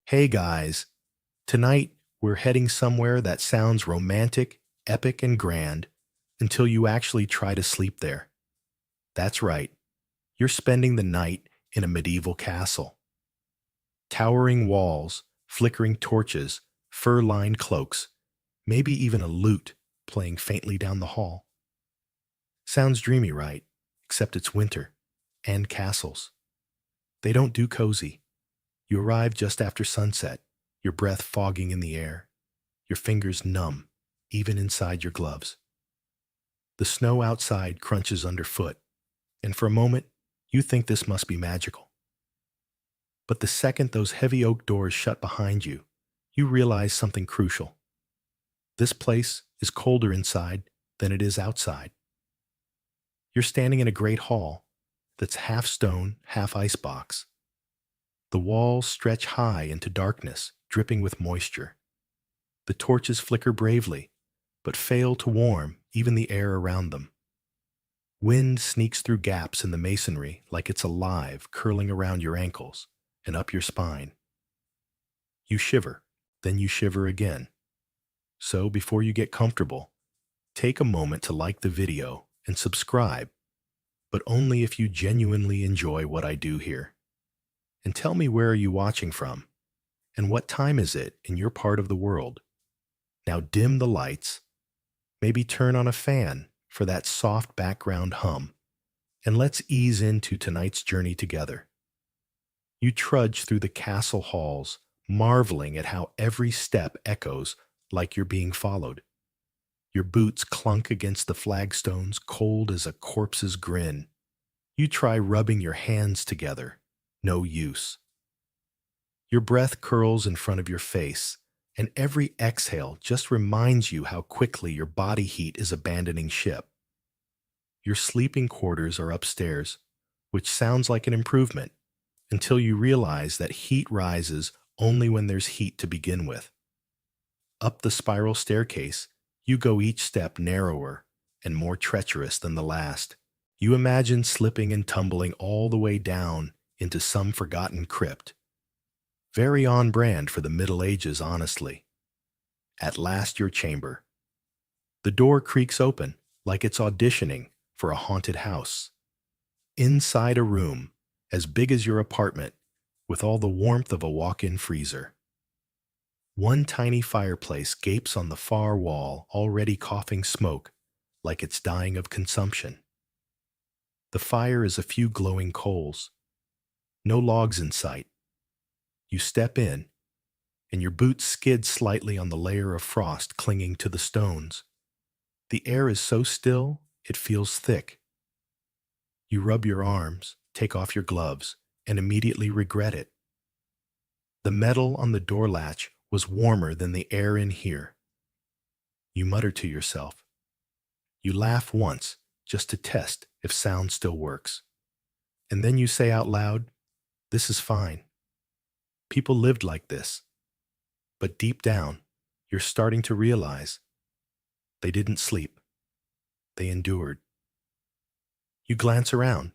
Hey guys, tonight we're heading somewhere that sounds romantic, epic, and grand until you actually try to sleep there. That's right, you're spending the night in a medieval castle. Towering walls, flickering torches, fur-lined cloaks, maybe even a lute playing faintly down the hall. Sounds dreamy, right? Except it's winter, and castles. They don't do cozy. You arrive just after sunset, your breath fogging in the air, your fingers numb, even inside your gloves. The snow outside crunches underfoot, and for a moment, you think this must be magical. But the second those heavy oak doors shut behind you, you realize something crucial. This place is colder inside than it is outside. You're standing in a great hall that's half stone, half icebox. The walls stretch high into darkness, dripping with moisture. The torches flicker bravely, but fail to warm even the air around them. Wind sneaks through gaps in the masonry like it's alive, curling around your ankles and up your spine. You shiver, then you shiver again. So before you get comfortable, take a moment to like the video and subscribe, but only if you genuinely enjoy what I do here. And tell me, where are you watching from? And what time is it in your part of the world? Now dim the lights, maybe turn on a fan for that soft background hum, and let's ease into tonight's journey together. You trudge through the castle halls, marveling at how every step echoes like you're being followed. Your boots clunk against the flagstones, cold as a corpse's grin. You try rubbing your hands together. No use. Your breath curls in front of your face, and every exhale just reminds you how quickly your body heat is abandoning ship. Your sleeping quarters are upstairs, which sounds like an improvement, until you realize that heat rises only when there's heat to begin with. Up the spiral staircase, you go, each step narrower and more treacherous than the last. You imagine slipping and tumbling all the way down into some forgotten crypt. Very on brand for the Middle Ages, honestly. At last, your chamber. The door creaks open like it's auditioning for a haunted house. Inside, a room as big as your apartment, with all the warmth of a walk-in freezer. One tiny fireplace gapes on the far wall, already coughing smoke like it's dying of consumption. The fire is a few glowing coals. No logs in sight. You step in, and your boots skid slightly on the layer of frost clinging to the stones. The air is so still, it feels thick. You rub your arms, take off your gloves, and immediately regret it. The metal on the door latch was warmer than the air in here. You mutter to yourself. You laugh once, just to test if sound still works. And then you say out loud, "This is fine. People lived like this." But deep down, you're starting to realize they didn't sleep. They endured. You glance around.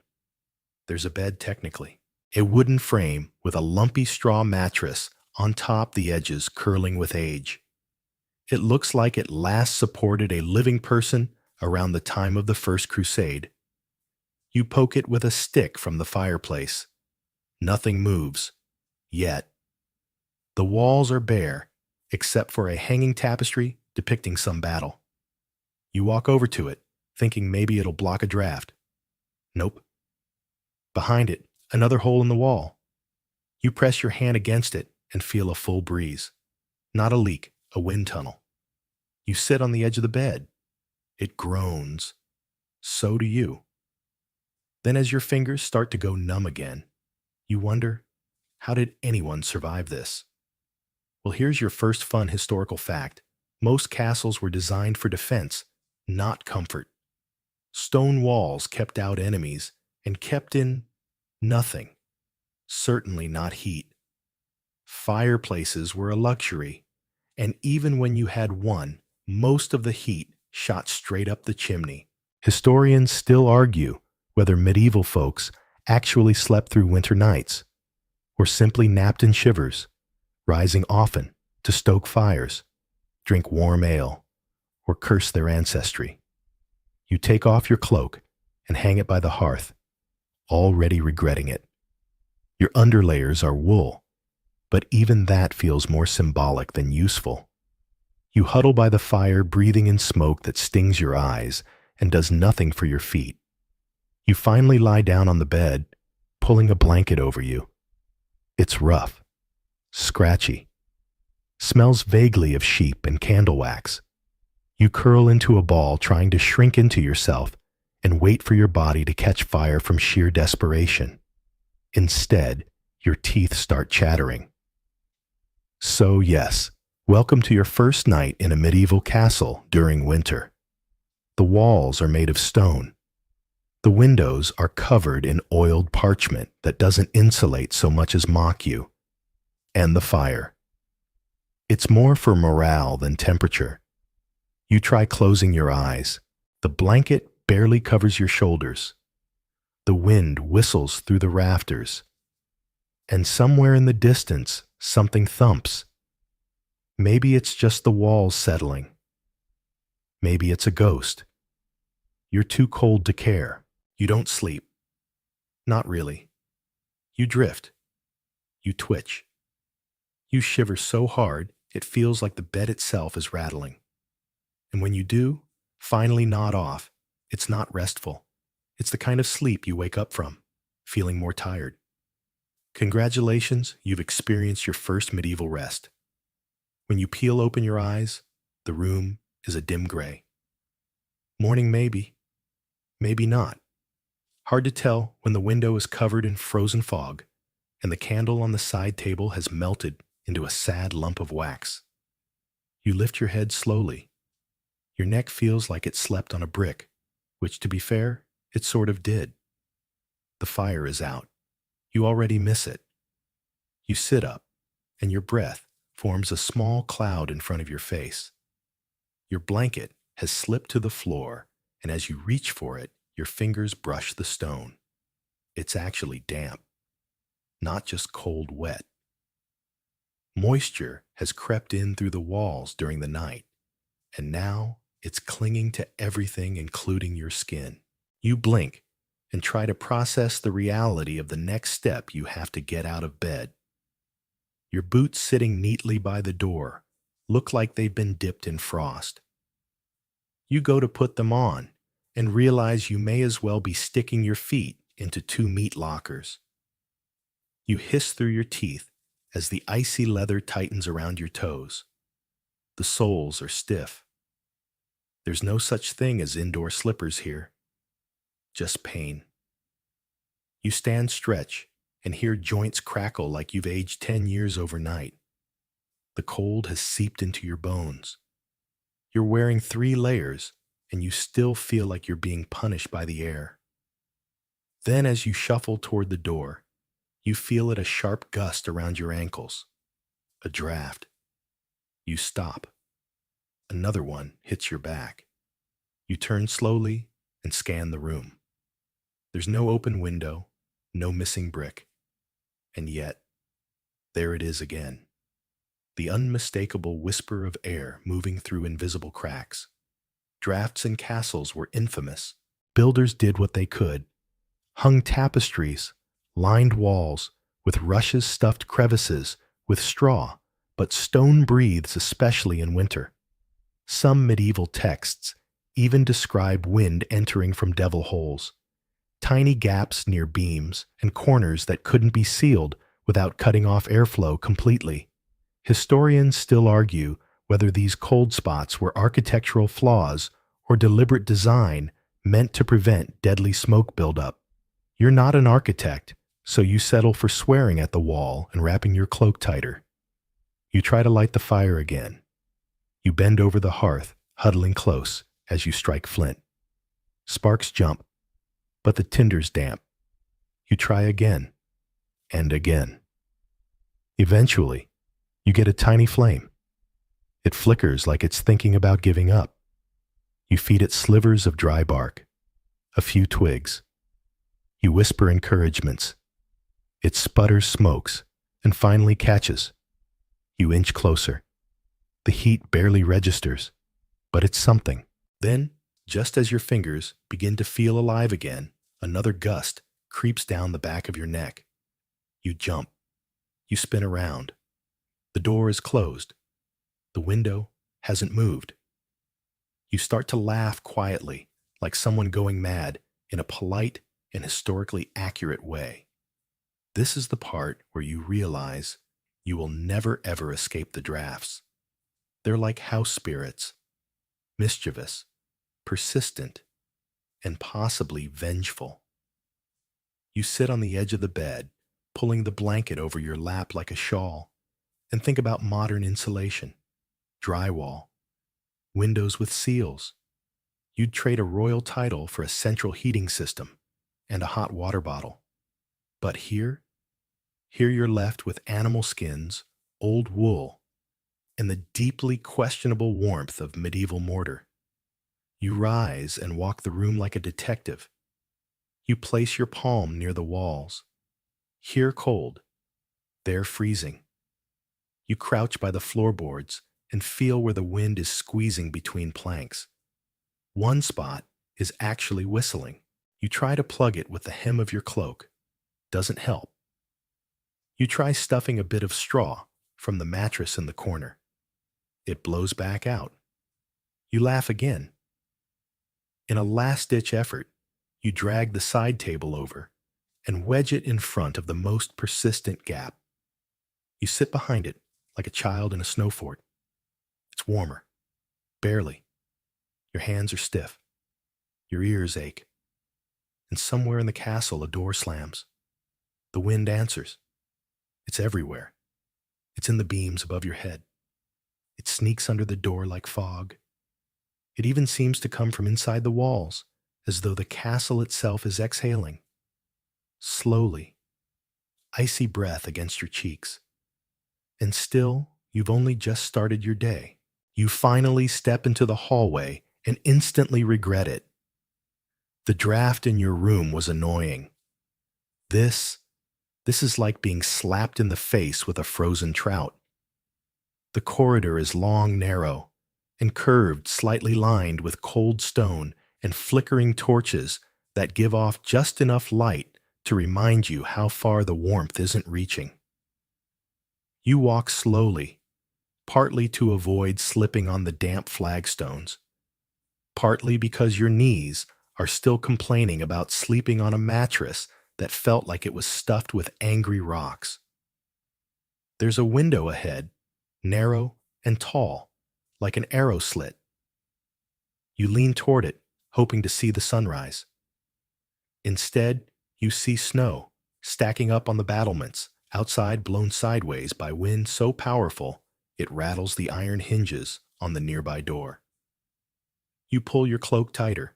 There's a bed, technically. A wooden frame with a lumpy straw mattress on top, the edges curling with age. It looks like it last supported a living person around the time of the First Crusade. You poke it with a stick from the fireplace. Nothing moves. Yet. The walls are bare, except for a hanging tapestry depicting some battle. You walk over to it, thinking maybe it'll block a draft. Nope. Behind it, another hole in the wall. You press your hand against it and feel a full breeze. Not a leak, a wind tunnel. You sit on the edge of the bed. It groans. So do you. Then as your fingers start to go numb again, you wonder, how did anyone survive this? Well, here's your first fun historical fact. Most castles were designed for defense, not comfort. Stone walls kept out enemies and kept in nothing. Certainly not heat. Fireplaces were a luxury, and even when you had one, most of the heat shot straight up the chimney. Historians still argue whether medieval folks actually slept through winter nights, or simply napped in shivers, rising often to stoke fires, drink warm ale, or curse their ancestry. You take off your cloak and hang it by the hearth, already regretting it. Your underlayers are wool, but even that feels more symbolic than useful. You huddle by the fire, breathing in smoke that stings your eyes and does nothing for your feet. You finally lie down on the bed, pulling a blanket over you. It's rough, scratchy, smells vaguely of sheep and candle wax. You curl into a ball, trying to shrink into yourself and wait for your body to catch fire from sheer desperation. Instead, your teeth start chattering. So yes, welcome to your first night in a medieval castle during winter. The walls are made of stone. The windows are covered in oiled parchment that doesn't insulate so much as mock you. And the fire. It's more for morale than temperature. You try closing your eyes. The blanket barely covers your shoulders. The wind whistles through the rafters. And somewhere in the distance, something thumps. Maybe it's just the walls settling. Maybe it's a ghost. You're too cold to care. You don't sleep. Not really. You drift. You twitch. You shiver so hard, it feels like the bed itself is rattling. And when you do, finally nod off, it's not restful. It's the kind of sleep you wake up from, feeling more tired. Congratulations, you've experienced your first medieval rest. When you peel open your eyes, the room is a dim gray. Morning maybe, maybe not. Hard to tell when the window is covered in frozen fog and the candle on the side table has melted into a sad lump of wax. You lift your head slowly. Your neck feels like it slept on a brick, which, to be fair, it sort of did. The fire is out. You already miss it. You sit up, and your breath forms a small cloud in front of your face. Your blanket has slipped to the floor, and as you reach for it, your fingers brush the stone. It's actually damp, not just cold wet. Moisture has crept in through the walls during the night, and now it's clinging to everything, including your skin. You blink and try to process the reality of the next step you have to get out of bed. Your boots sitting neatly by the door look like they've been dipped in frost. You go to put them on and realize you may as well be sticking your feet into two meat lockers. You hiss through your teeth as the icy leather tightens around your toes. The soles are stiff. There's no such thing as indoor slippers here. Just pain. You stand stretch and hear joints crackle like you've aged 10 years overnight. The cold has seeped into your bones. You're wearing 3 layers and you still feel like you're being punished by the air. Then as you shuffle toward the door, you feel it a sharp gust around your ankles. A draft. You stop. Another one hits your back. You turn slowly and scan the room. There's no open window, no missing brick. And yet, there it is again. The unmistakable whisper of air moving through invisible cracks. Drafts in castles were infamous. Builders did what they could. Hung tapestries, lined walls, with rushes stuffed crevices, with straw, but stone breathes especially in winter. Some medieval texts even describe wind entering from devil holes, tiny gaps near beams and corners that couldn't be sealed without cutting off airflow completely. Historians still argue whether these cold spots were architectural flaws or deliberate design meant to prevent deadly smoke buildup. You're not an architect, so you settle for swearing at the wall and wrapping your cloak tighter. You try to light the fire again. You bend over the hearth, huddling close as you strike flint. Sparks jump, but the tinder's damp. You try again, and again. Eventually, you get a tiny flame. It flickers like it's thinking about giving up. You feed it slivers of dry bark, a few twigs. You whisper encouragements. It sputters, smokes, and finally catches. You inch closer. The heat barely registers, but it's something. Then, just as your fingers begin to feel alive again, another gust creeps down the back of your neck. You jump. You spin around. The door is closed. The window hasn't moved. You start to laugh quietly, like someone going mad, in a polite and historically accurate way. This is the part where you realize you will never ever escape the drafts. They're like house spirits, mischievous, persistent, and possibly vengeful. You sit on the edge of the bed, pulling the blanket over your lap like a shawl, and think about modern insulation, drywall, windows with seals. You'd trade a royal title for a central heating system and a hot water bottle. But here you're left with animal skins, old wool, and the deeply questionable warmth of medieval mortar. You rise and walk the room like a detective. You place your palm near the walls. Here cold, there freezing. You crouch by the floorboards and feel where the wind is squeezing between planks. One spot is actually whistling. You try to plug it with the hem of your cloak. Doesn't help. You try stuffing a bit of straw from the mattress in the corner. It blows back out. You laugh again. In a last-ditch effort, you drag the side table over and wedge it in front of the most persistent gap. You sit behind it like a child in a snow fort. It's warmer. Barely. Your hands are stiff. Your ears ache. And somewhere in the castle a door slams. The wind answers. It's everywhere. It's in the beams above your head. It sneaks under the door like fog. It even seems to come from inside the walls, as though the castle itself is exhaling. Slowly. Icy breath against your cheeks. And still, you've only just started your day. You finally step into the hallway and instantly regret it. The draft in your room was annoying. This is like being slapped in the face with a frozen trout. The corridor is long, narrow, and curved, slightly lined with cold stone and flickering torches that give off just enough light to remind you how far the warmth isn't reaching. You walk slowly, partly to avoid slipping on the damp flagstones, partly because your knees are still complaining about sleeping on a mattress that felt like it was stuffed with angry rocks. There's a window ahead, narrow and tall, like an arrow slit. You lean toward it, hoping to see the sunrise. Instead, you see snow stacking up on the battlements, outside blown sideways by wind so powerful it rattles the iron hinges on the nearby door. You pull your cloak tighter.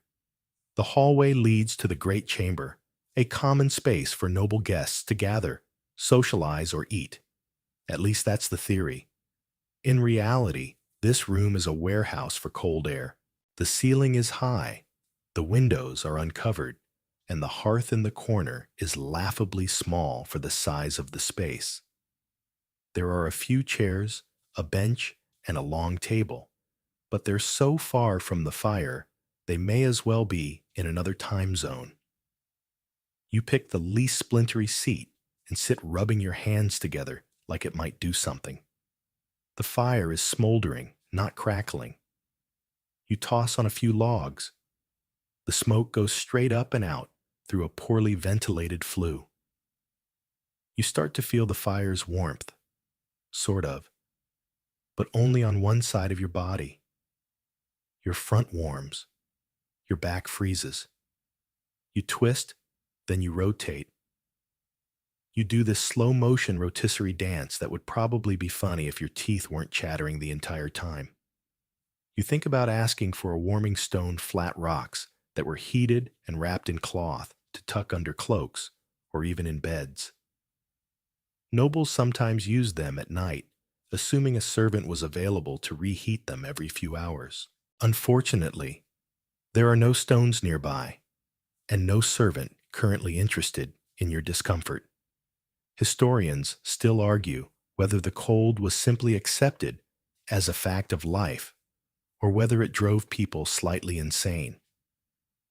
The hallway leads to the great chamber, a common space for noble guests to gather, socialize, or eat. At least that's the theory. In reality, this room is a warehouse for cold air. The ceiling is high, the windows are uncovered, and the hearth in the corner is laughably small for the size of the space. There are a few chairs, a bench, and a long table, but they're so far from the fire, they may as well be in another time zone. You pick the least splintery seat and sit rubbing your hands together like it might do something. The fire is smoldering, not crackling. You toss on a few logs. The smoke goes straight up and out through a poorly ventilated flue. You start to feel the fire's warmth, sort of, but only on one side of your body. Your front warms. Your back freezes. You twist, then you rotate. You do this slow-motion rotisserie dance that would probably be funny if your teeth weren't chattering the entire time. You think about asking for a warming stone flat rocks that were heated and wrapped in cloth to tuck under cloaks or even in beds. Nobles sometimes used them at night, assuming a servant was available to reheat them every few hours. Unfortunately, there are no stones nearby, and no servant currently interested in your discomfort. Historians still argue whether the cold was simply accepted as a fact of life or whether it drove people slightly insane.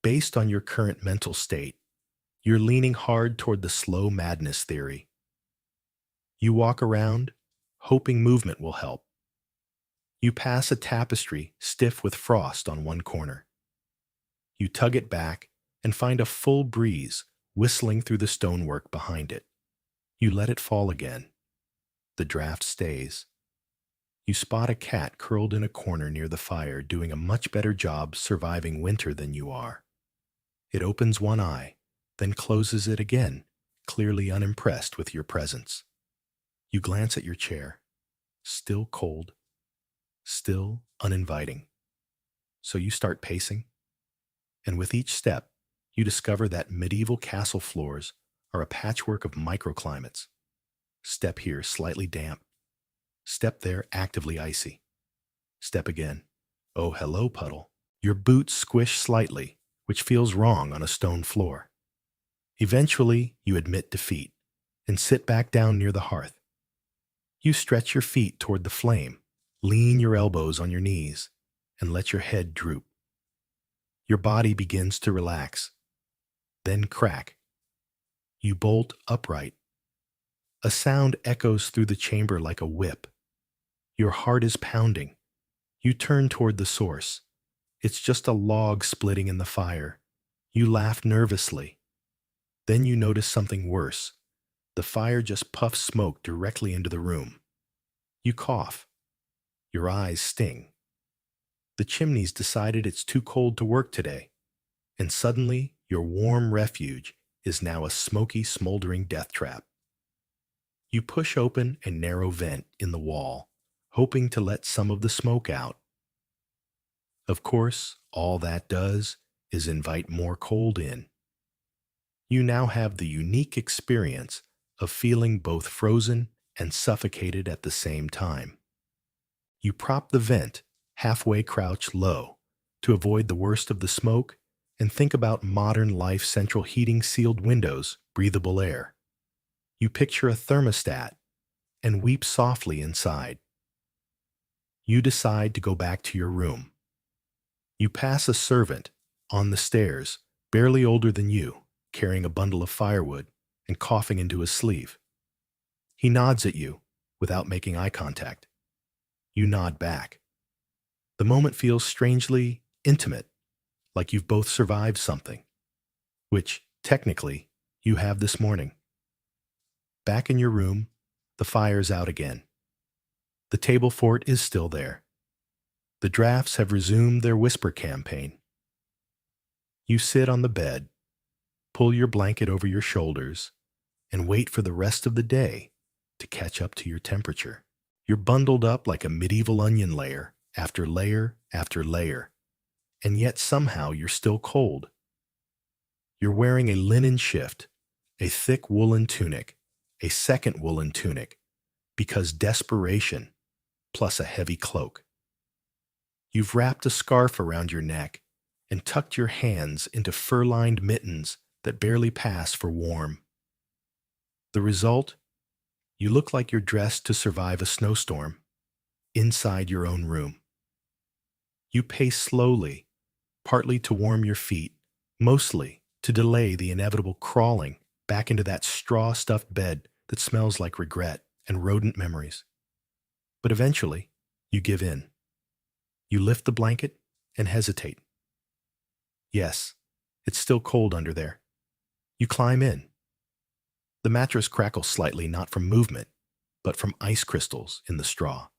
Based on your current mental state, you're leaning hard toward the slow madness theory. You walk around, hoping movement will help. You pass a tapestry stiff with frost on one corner. You tug it back and find a full breeze whistling through the stonework behind it. You let it fall again. The draft stays. You spot a cat curled in a corner near the fire doing a much better job surviving winter than you are. It opens one eye, then closes it again, clearly unimpressed with your presence. You glance at your chair, still cold, still uninviting. So you start pacing, and with each step, you discover that medieval castle floors are a patchwork of microclimates. Step here, slightly damp. Step there, actively icy. Step again. Oh, hello, puddle. Your boots squish slightly, which feels wrong on a stone floor. Eventually, you admit defeat and sit back down near the hearth. You stretch your feet toward the flame, lean your elbows on your knees, and let your head droop. Your body begins to relax, then crack. You bolt upright. A sound echoes through the chamber like a whip. Your heart is pounding. You turn toward the source. It's just a log splitting in the fire. You laugh nervously. Then you notice something worse. The fire just puffs smoke directly into the room. You cough. Your eyes sting. The chimney's decided it's too cold to work today, and suddenly your warm refuge is now a smoky, smoldering death trap. You push open a narrow vent in the wall, hoping to let some of the smoke out. Of course, all that does is invite more cold in. You now have the unique experience of feeling both frozen and suffocated at the same time. You prop the vent, halfway crouched low, to avoid the worst of the smoke and think about modern life central heating sealed windows, breathable air. You picture a thermostat and weep softly inside. You decide to go back to your room. You pass a servant on the stairs, barely older than you, carrying a bundle of firewood and coughing into his sleeve. He nods at you without making eye contact. You nod back. The moment feels strangely intimate, like you've both survived something, which, technically, you have this morning. Back in your room, the fire's out again. The table fort is still there. The drafts have resumed their whisper campaign. You sit on the bed, pull your blanket over your shoulders, and wait for the rest of the day to catch up to your temperature. You're bundled up like a medieval onion layer after layer after layer, and yet somehow you're still cold. You're wearing a linen shift, a thick woolen tunic, a second woolen tunic, because desperation, plus a heavy cloak. You've wrapped a scarf around your neck and tucked your hands into fur-lined mittens that barely pass for warm. The result? You look like you're dressed to survive a snowstorm, inside your own room. You pace slowly, partly to warm your feet, mostly to delay the inevitable crawling back into that straw-stuffed bed that smells like regret and rodent memories. But eventually, you give in. You lift the blanket and hesitate. Yes, it's still cold under there. You climb in. The mattress crackles slightly, not from movement, but from ice crystals in the straw.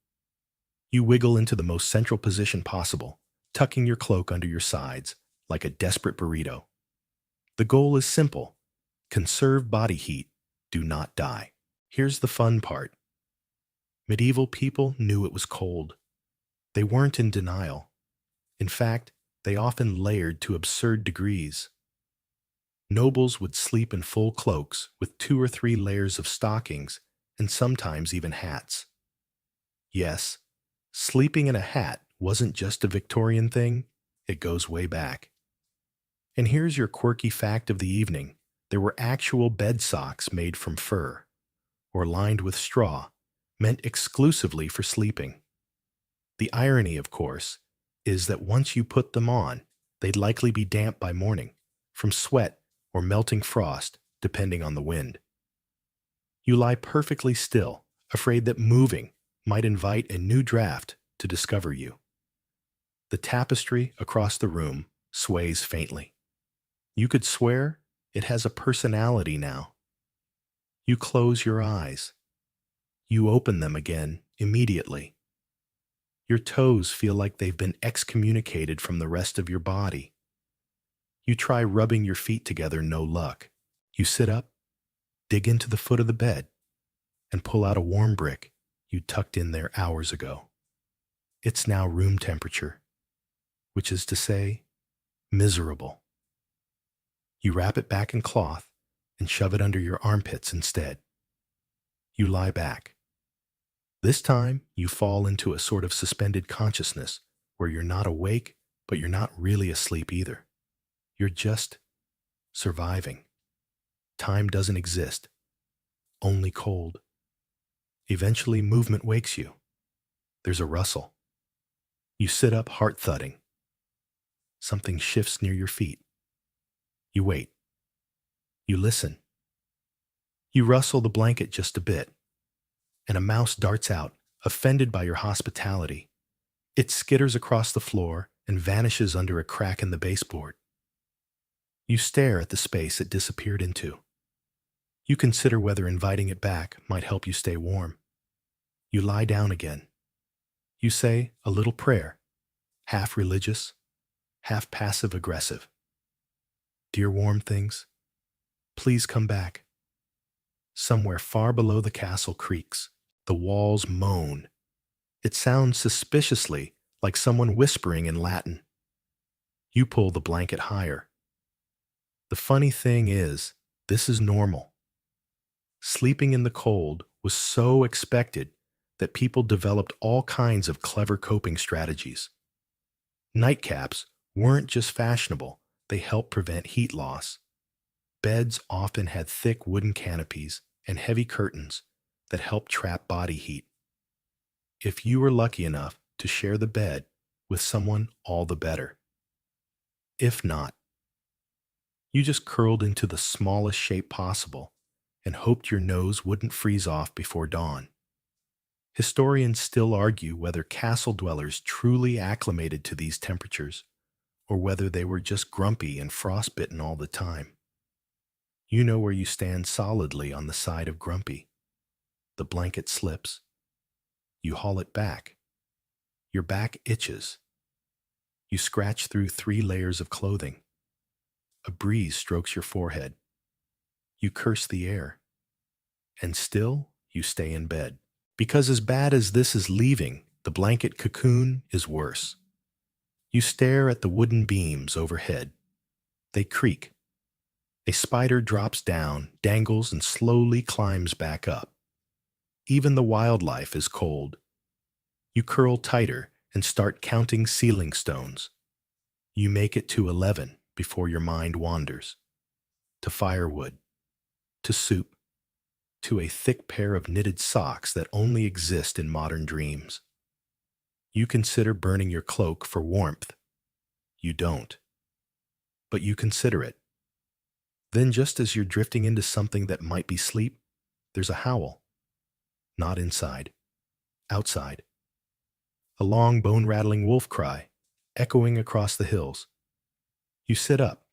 You wiggle into the most central position possible, tucking your cloak under your sides like a desperate burrito. The goal is simple. Conserve body heat. Do not die. Here's the fun part. Medieval people knew it was cold. They weren't in denial. In fact, they often layered to absurd degrees. Nobles would sleep in full cloaks with 2 or 3 layers of stockings and sometimes even hats. Yes, sleeping in a hat wasn't just a Victorian thing, it goes way back. And here's your quirky fact of the evening. There were actual bed socks made from fur, or lined with straw, meant exclusively for sleeping. The irony, of course, is that once you put them on, they'd likely be damp by morning, from sweat or melting frost, depending on the wind. You lie perfectly still, afraid that moving might invite a new draft to discover you. The tapestry across the room sways faintly. You could swear it has a personality now. You close your eyes. You open them again immediately. Your toes feel like they've been excommunicated from the rest of your body. You try rubbing your feet together, no luck. You sit up, dig into the foot of the bed, and pull out a warm brick you tucked in there hours ago. It's now room temperature, which is to say, miserable. You wrap it back in cloth and shove it under your armpits instead. You lie back. This time, you fall into a sort of suspended consciousness where you're not awake, but you're not really asleep either. You're just surviving. Time doesn't exist, only cold. Eventually, movement wakes you. There's a rustle. You sit up, heart thudding. Something shifts near your feet. You wait. You listen. You rustle the blanket just a bit, and a mouse darts out, offended by your hospitality. It skitters across the floor and vanishes under a crack in the baseboard. You stare at the space it disappeared into. You consider whether inviting it back might help you stay warm. You lie down again. You say a little prayer, half religious, half passive-aggressive. Dear warm things, please come back. Somewhere far below the castle creaks. The walls moan. It sounds suspiciously like someone whispering in Latin. You pull the blanket higher. The funny thing is, this is normal. Sleeping in the cold was so expected that people developed all kinds of clever coping strategies. Nightcaps weren't just fashionable, they helped prevent heat loss. Beds often had thick wooden canopies and heavy curtains that helped trap body heat. If you were lucky enough to share the bed with someone, all the better. If not, you just curled into the smallest shape possible and hoped your nose wouldn't freeze off before dawn. Historians still argue whether castle dwellers truly acclimated to these temperatures or whether they were just grumpy and frostbitten all the time. You know where you stand solidly on the side of grumpy. The blanket slips. You haul it back. Your back itches. You scratch through 3 layers of clothing. A breeze strokes your forehead. You curse the air. And still, you stay in bed. Because as bad as this is leaving, the blanket cocoon is worse. You stare at the wooden beams overhead. They creak. A spider drops down, dangles, and slowly climbs back up. Even the wildlife is cold. You curl tighter and start counting ceiling stones. You make it to 11 before your mind wanders. To firewood. To soup. To a thick pair of knitted socks that only exist in modern dreams. You consider burning your cloak for warmth. You don't. But you consider it. Then just as you're drifting into something that might be sleep, there's a howl. Not inside. Outside. A long bone-rattling wolf cry, echoing across the hills. You sit up.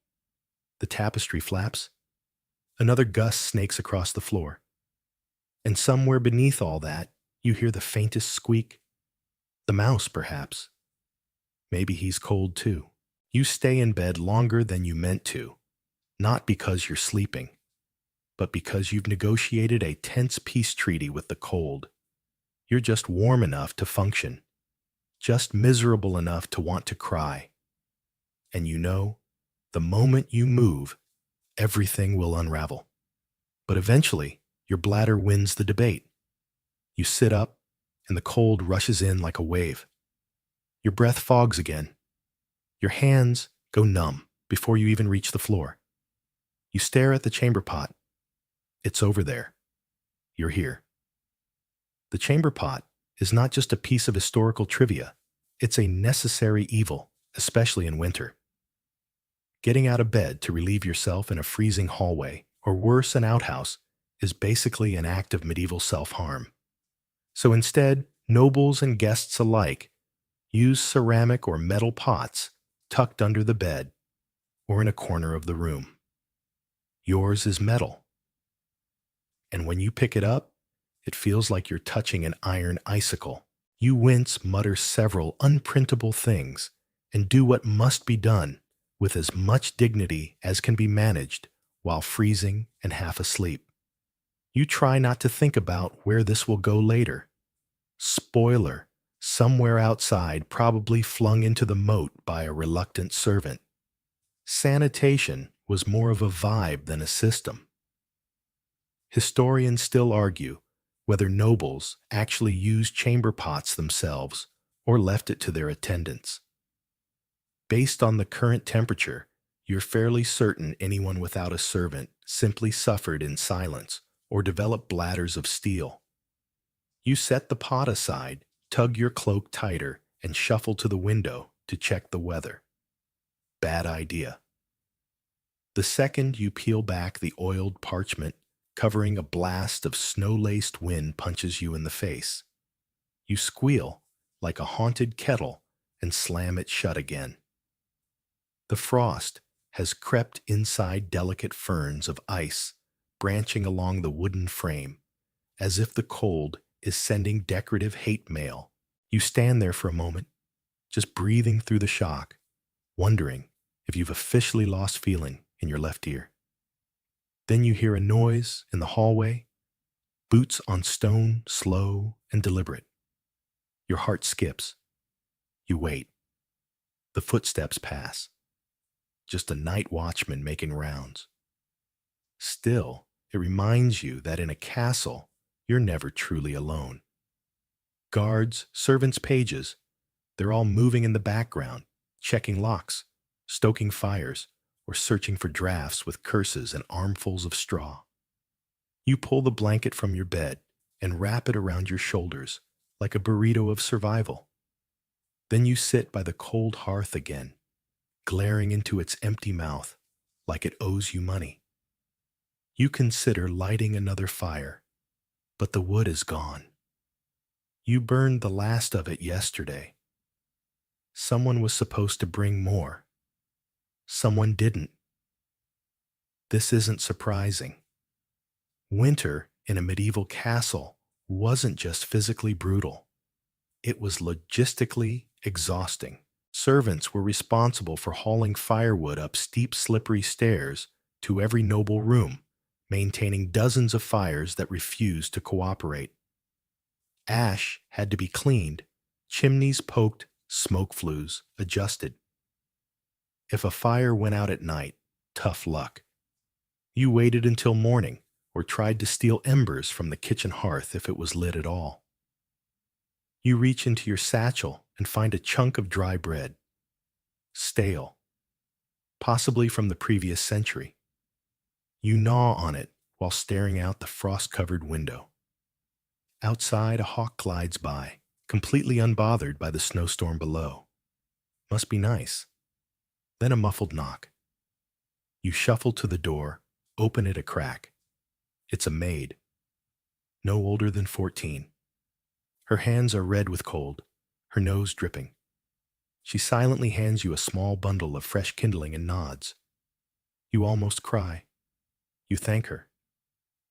The tapestry flaps. Another gust snakes across the floor. And somewhere beneath all that, you hear the faintest squeak. The mouse, perhaps. Maybe he's cold too. You stay in bed longer than you meant to, not because you're sleeping, but because you've negotiated a tense peace treaty with the cold. You're just warm enough to function, just miserable enough to want to cry. And you know, the moment you move, everything will unravel. But eventually, your bladder wins the debate. You sit up, and the cold rushes in like a wave. Your breath fogs again. Your hands go numb before you even reach the floor. You stare at the chamber pot. It's over there. You're here. The chamber pot is not just a piece of historical trivia, it's a necessary evil, especially in winter. Getting out of bed to relieve yourself in a freezing hallway, or worse, an outhouse, is basically an act of medieval self-harm. So instead, nobles and guests alike use ceramic or metal pots tucked under the bed or in a corner of the room. Yours is metal, and when you pick it up, it feels like you're touching an iron icicle. You wince, mutter several unprintable things, and do what must be done with as much dignity as can be managed while freezing and half asleep. You try not to think about where this will go later. Spoiler, somewhere outside, probably flung into the moat by a reluctant servant. Sanitation was more of a vibe than a system. Historians still argue whether nobles actually used chamber pots themselves or left it to their attendants. Based on the current temperature, you're fairly certain anyone without a servant simply suffered in silence or developed bladders of steel. You set the pot aside, tug your cloak tighter, and shuffle to the window to check the weather. Bad idea. The second you peel back the oiled parchment, covering a blast of snow-laced wind punches you in the face. You squeal like a haunted kettle and slam it shut again. The frost has crept inside delicate ferns of ice branching along the wooden frame, as if the cold is sending decorative hate mail. You stand there for a moment, just breathing through the shock, wondering if you've officially lost feeling in your left ear. Then you hear a noise in the hallway, boots on stone, slow and deliberate. Your heart skips. You wait. The footsteps pass. Just a night watchman making rounds. Still, it reminds you that in a castle, you're never truly alone. Guards, servants, pages, they're all moving in the background, checking locks, stoking fires, or searching for drafts with curses and armfuls of straw. You pull the blanket from your bed and wrap it around your shoulders like a burrito of survival. Then you sit by the cold hearth again, glaring into its empty mouth like it owes you money. You consider lighting another fire, but the wood is gone. You burned the last of it yesterday. Someone was supposed to bring more. Someone didn't. This isn't surprising. Winter in a medieval castle wasn't just physically brutal. It was logistically exhausting. Servants were responsible for hauling firewood up steep, slippery stairs to every noble room, maintaining dozens of fires that refused to cooperate. Ash had to be cleaned, chimneys poked, smoke flues adjusted. If a fire went out at night, tough luck. You waited until morning or tried to steal embers from the kitchen hearth if it was lit at all. You reach into your satchel and find a chunk of dry bread. Stale. Possibly from the previous century. You gnaw on it while staring out the frost-covered window. Outside, a hawk glides by, completely unbothered by the snowstorm below. Must be nice. Then a muffled knock. You shuffle to the door, open it a crack. It's a maid. No older than 14. Her hands are red with cold, her nose dripping. She silently hands you a small bundle of fresh kindling and nods. You almost cry. You thank her.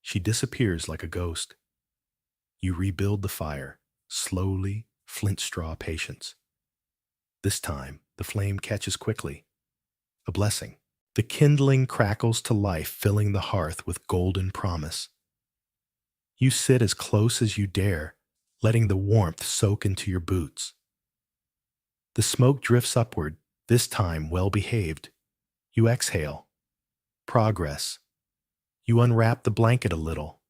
She disappears like a ghost. You rebuild the fire, slowly, flint straw patience. This time, the flame catches quickly. A blessing. The kindling crackles to life, filling the hearth with golden promise. You sit as close as you dare, letting the warmth soak into your boots. The smoke drifts upward, this time well-behaved. You exhale. Progress. You unwrap the blanket a little.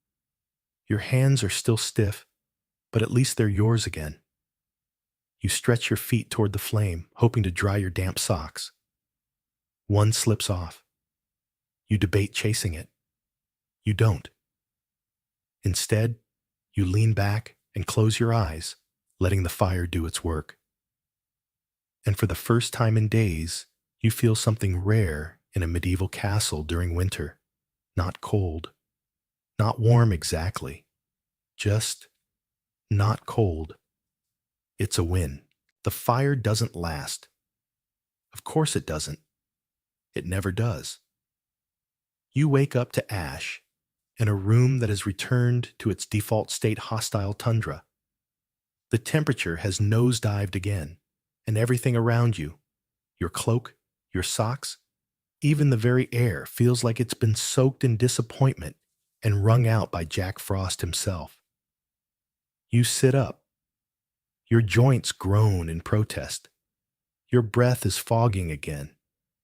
Your hands are still stiff, but at least they're yours again. You stretch your feet toward the flame, hoping to dry your damp socks. One slips off. You debate chasing it. You don't. Instead, you lean back, and close your eyes, letting the fire do its work. And for the first time in days, you feel something rare in a medieval castle during winter. Not cold, not warm exactly, just not cold. It's a win. The fire doesn't last. Of course it doesn't. It never does. You wake up to ash in a room that has returned to its default state, hostile tundra. The temperature has nosedived again, and everything around you, your cloak, your socks, even the very air feels like it's been soaked in disappointment and wrung out by Jack Frost himself. You sit up. Your joints groan in protest. Your breath is fogging again,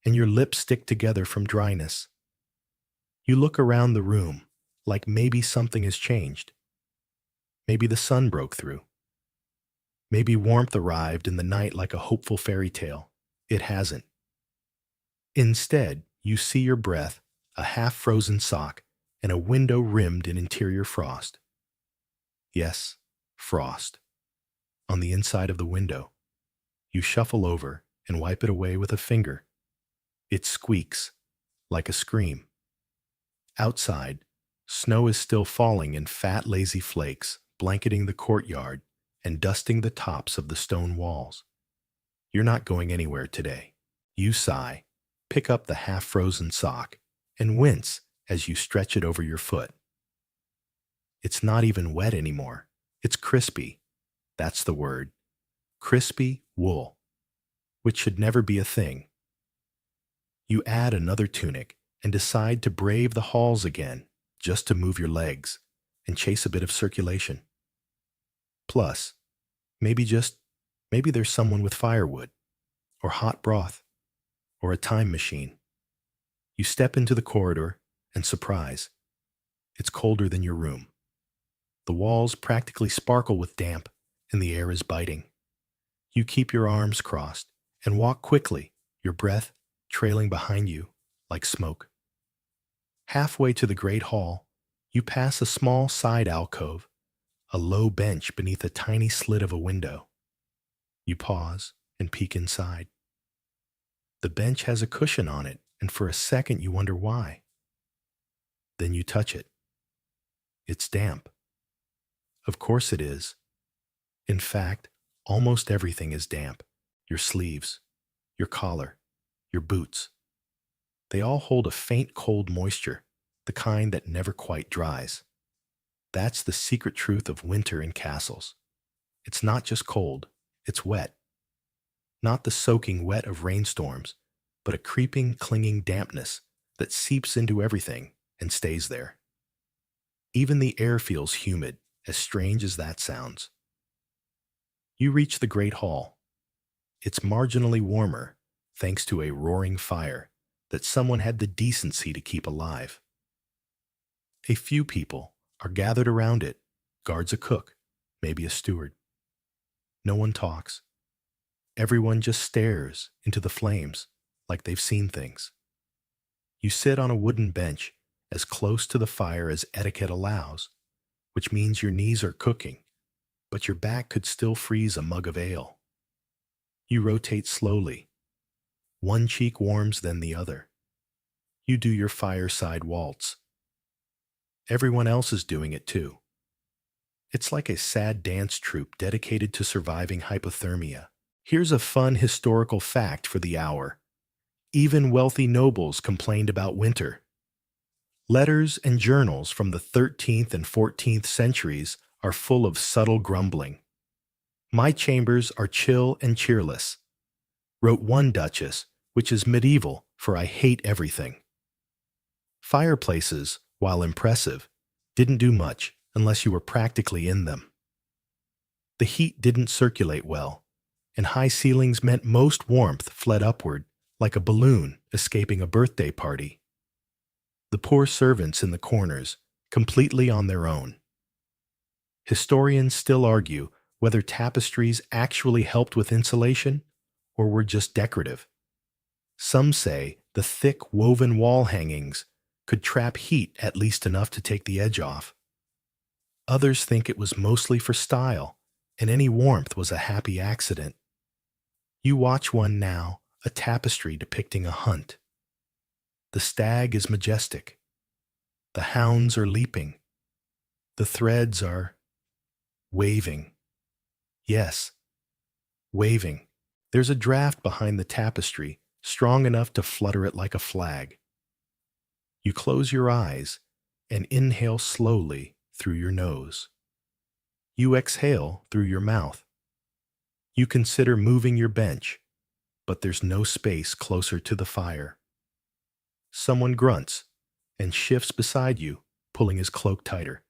and your lips stick together from dryness. You look around the room like maybe something has changed. Maybe the sun broke through. Maybe warmth arrived in the night like a hopeful fairy tale. It hasn't. Instead, you see your breath, a half-frozen sock, and a window rimmed in interior frost. Yes, frost. On the inside of the window. You shuffle over and wipe it away with a finger. It squeaks, like a scream. Outside, snow is still falling in fat, lazy flakes, blanketing the courtyard and dusting the tops of the stone walls. You're not going anywhere today. You sigh, pick up the half-frozen sock, and wince as you stretch it over your foot. It's not even wet anymore. It's crispy. That's the word. Crispy wool, which should never be a thing. You add another tunic and decide to brave the halls again, just to move your legs and chase a bit of circulation. Plus, maybe there's someone with firewood, or hot broth, or a time machine. You step into the corridor, and surprise, it's colder than your room. The walls practically sparkle with damp, and the air is biting. You keep your arms crossed and walk quickly, your breath trailing behind you like smoke. Halfway to the great hall, you pass a small side alcove, a low bench beneath a tiny slit of a window. You pause and peek inside. The bench has a cushion on it, and for a second you wonder why. Then you touch it. It's damp. Of course it is. In fact, almost everything is damp. Your sleeves, your collar, your boots. They all hold a faint cold moisture, the kind that never quite dries. That's the secret truth of winter in castles. It's not just cold, it's wet. Not the soaking wet of rainstorms, but a creeping, clinging dampness that seeps into everything and stays there. Even the air feels humid, as strange as that sounds. You reach the great hall. It's marginally warmer, thanks to a roaring fire that someone had the decency to keep alive. A few people are gathered around it, guards a cook, maybe a steward. No one talks. Everyone just stares into the flames like they've seen things. You sit on a wooden bench as close to the fire as etiquette allows, which means your knees are cooking, but your back could still freeze a mug of ale. You rotate slowly. One cheek warms, then the other. You do your fireside waltz. Everyone else is doing it too. It's like a sad dance troupe dedicated to surviving hypothermia. Here's a fun historical fact for the hour. Even wealthy nobles complained about winter. Letters and journals from the 13th and 14th centuries are full of subtle grumbling. "My chambers are chill and cheerless," wrote one duchess, which is medieval, for I hate everything. Fireplaces, while impressive, didn't do much unless you were practically in them. The heat didn't circulate well, and high ceilings meant most warmth fled upward, like a balloon escaping a birthday party. The poor servants in the corners, completely on their own. Historians still argue whether tapestries actually helped with insulation or were just decorative. Some say the thick woven wall hangings could trap heat at least enough to take the edge off. Others think it was mostly for style, and any warmth was a happy accident. You watch one now, a tapestry depicting a hunt. The stag is majestic. The hounds are leaping. The threads are waving. Yes, waving. There's a draft behind the tapestry, strong enough to flutter it like a flag. You close your eyes and inhale slowly through your nose. You exhale through your mouth. You consider moving your bench, but there's no space closer to the fire. Someone grunts and shifts beside you, pulling his cloak tighter.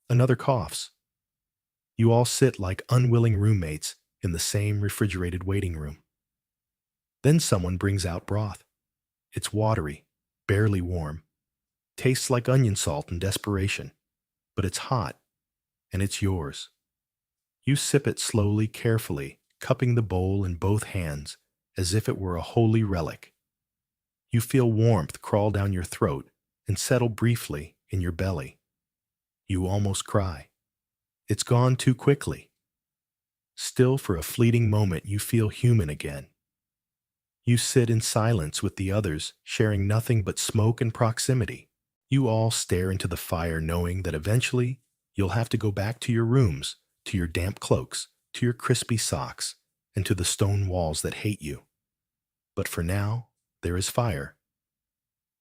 Another coughs. You all sit like unwilling roommates in the same refrigerated waiting room. Then someone brings out broth. It's watery, barely warm. Tastes like onion salt in desperation, but it's hot, and it's yours. You sip it slowly, carefully, cupping the bowl in both hands as if it were a holy relic. You feel warmth crawl down your throat and settle briefly in your belly. You almost cry. It's gone too quickly. Still, for a fleeting moment, you feel human again. You sit in silence with the others, sharing nothing but smoke and proximity. You all stare into the fire, knowing that eventually you'll have to go back to your rooms, to your damp cloaks, to your crispy socks, and to the stone walls that hate you. But for now, there is fire.